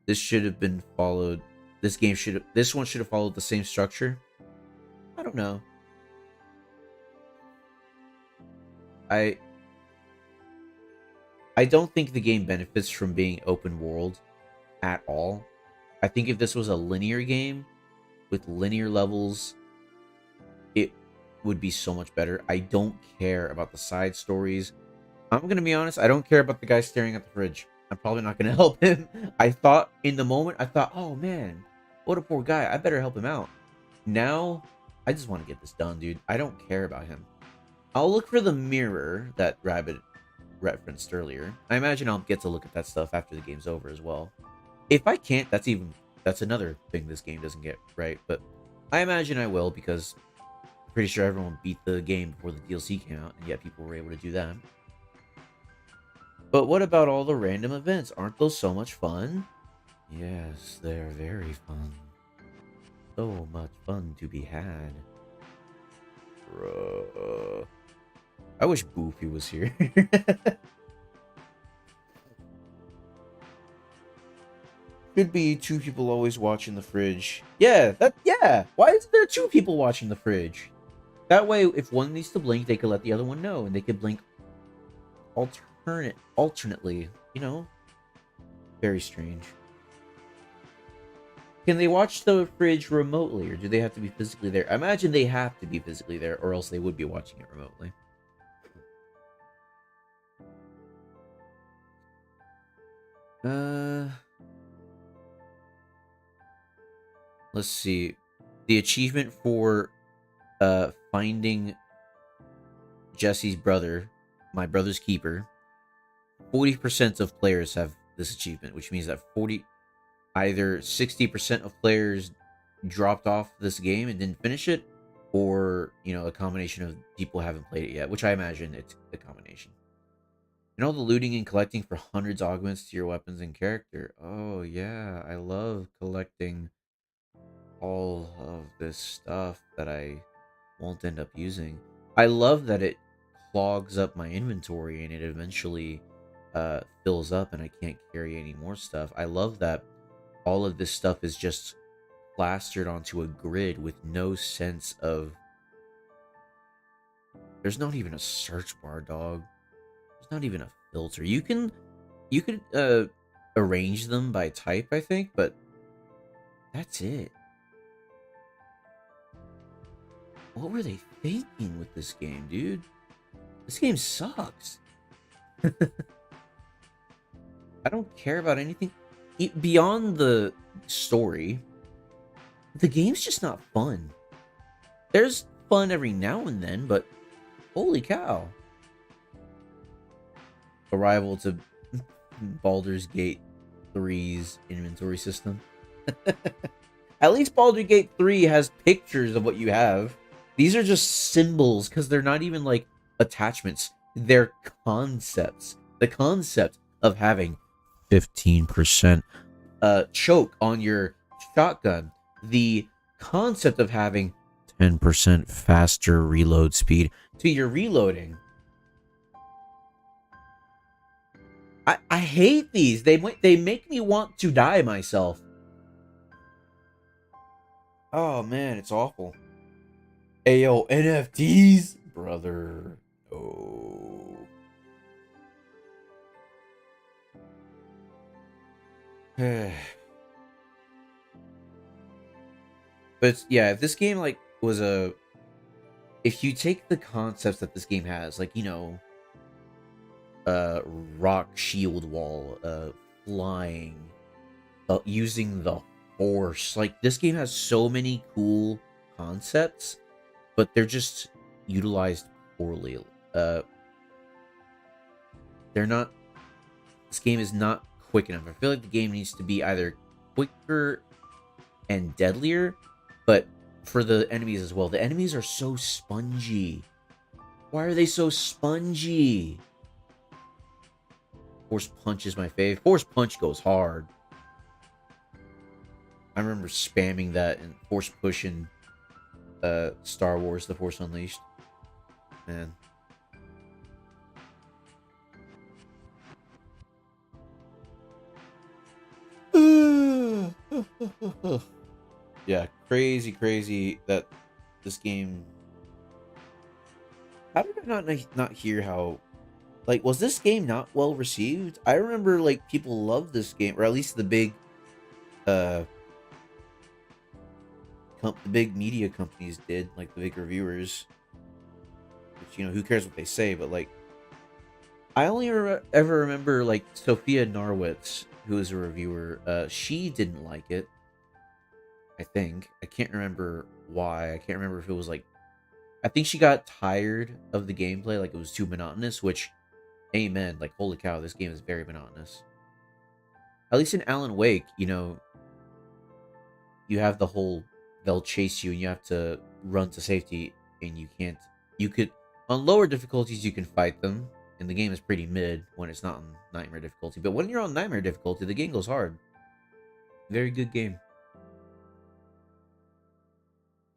This should have been followed. This one should have followed the same structure. I don't know. I don't think the game benefits from being open world at all. I think if this was a linear game with linear levels, it would be so much better. I don't care about the side stories. I'm going to be honest, I don't care about the guy staring at the fridge. I'm probably not going to help him. I thought, in the moment, oh man, what a poor guy. I better help him out. Now, I just want to get this done, dude. I don't care about him. I'll look for the mirror that Rabbit referenced earlier. I imagine I'll get to look at that stuff after the game's over as well. If I can't, that's another thing this game doesn't get right, but I imagine I will, because I'm pretty sure everyone beat the game before the DLC came out, and yet people were able to do that. But what about all the random events? Aren't those so much fun? Yes, they're very fun. So much fun to be had. Bruh. I wish Boofy was here. Could be two people always watching the fridge. Yeah. Why isn't there two people watching the fridge? That way, if one needs to blink, they could let the other one know, and they could blink alternately. You know? Very strange. Can they watch the fridge remotely, or do they have to be physically there? I imagine they have to be physically there, or else they would be watching it remotely. Let's see. The achievement for finding Jesse's brother, my brother's keeper. 40% of players have this achievement, which means that either 60% of players dropped off this game and didn't finish it, or, you know, a combination of people who haven't played it yet, which I imagine it's a combination. And all the looting and collecting for hundreds of augments to your weapons and character. Oh, yeah. I love collecting all of this stuff that I won't end up using. I love that it clogs up my inventory and it eventually fills up and I can't carry any more stuff. I love that all of this stuff is just plastered onto a grid with no sense of... There's not even a search bar, dog. There's not even a filter. You could arrange them by type, I think, but that's it. What were they thinking with this game, dude? This game sucks. I don't care about anything beyond the story. The game's just not fun. There's fun every now and then, but holy cow. Arrival to Baldur's Gate 3's inventory system. At least Baldur's Gate 3 has pictures of what you have. These are just symbols because they're not even like attachments. They're concepts. The concept of having 15% choke on your shotgun. The concept of having 10% faster reload speed to your reloading. I hate these. They make me want to die myself. Oh man, it's awful. Ayo, NFTs, brother. Oh. But yeah, if this game like was a, if you take the concepts that this game has, like, you know, rock shield wall, flying, using the force, like this game has so many cool concepts, but they're just utilized poorly. They're not. This game is not quick enough. I feel like the game needs to be either quicker and deadlier, but for the enemies as well. The enemies are so spongy. Why are they so spongy? Force Punch is my fave. Force Punch goes hard. I remember spamming that and force pushing Star Wars The Force Unleashed. Man. Yeah, crazy that this game... How did I not hear how... Like, was this game not well received? I remember, like, people loved this game, or at least the big, the big media companies did, like the big reviewers. Which, you know, who cares what they say? But like, I only ever remember like Sophia Norwitz, who is a reviewer. She didn't like it. I think I can't remember why. I can't remember if it was like, I think she got tired of the gameplay, like it was too monotonous. Which, amen. Like, holy cow, this game is very monotonous. At least in Alan Wake, you know, you have the whole, they'll chase you and you have to run to safety, and you can't, you could, on lower difficulties you can fight them, and the game is pretty mid when it's not on Nightmare difficulty, but when you're on Nightmare difficulty, the game goes hard. Very good game.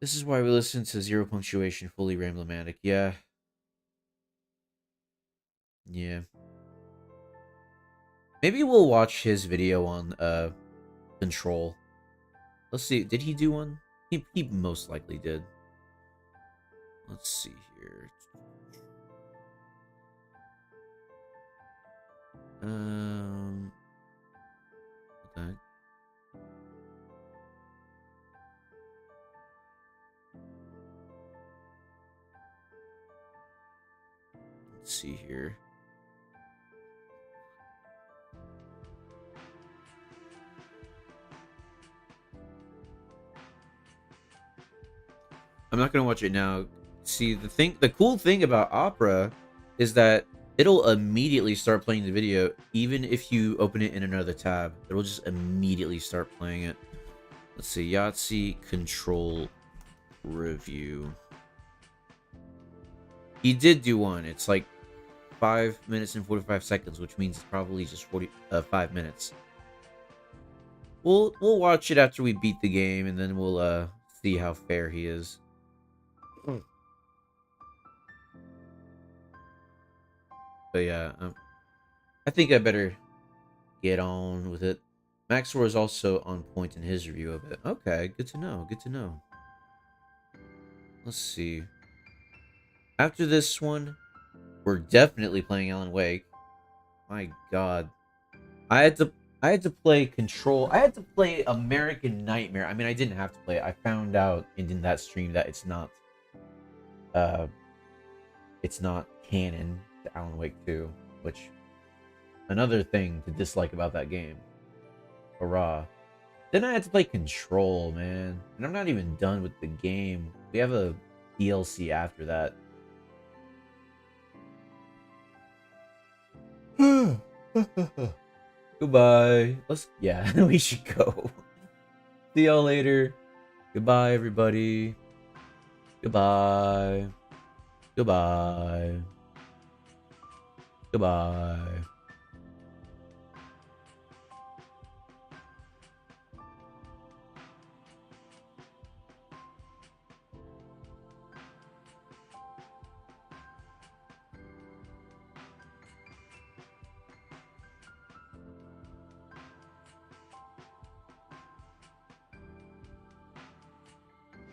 This is why we listen to Zero Punctuation, fully Ramblomatic. Yeah. Maybe we'll watch his video on Control. Let's see, did he do one? He most likely did. Let's see here. Okay. Let's see here. I'm not gonna watch it now. See, the cool thing about Opera is that it'll immediately start playing the video, even if you open it in another tab. It'll just immediately start playing it. Let's see, Yahtzee Control review. He did do one. It's like 5 minutes and 45 seconds, which means it's probably just 5 minutes. We'll watch it after we beat the game, and then we'll see how fair he is. But yeah, I think I better get on with it. Maxor is also on point in his review of it. Okay, good to know. Good to know. Let's see. After this one, we're definitely playing Alan Wake. My God, I had to play Control. I had to play American Nightmare. I mean, I didn't have to play it. I found out in that stream that it's not canon to Alan Wake 2, which another thing to dislike about that game. Hurrah. Then I had to play Control, man. And I'm not even done with the game. We have a DLC after that. Goodbye. We should go. See y'all later. Goodbye, everybody. Goodbye. Goodbye. Goodbye.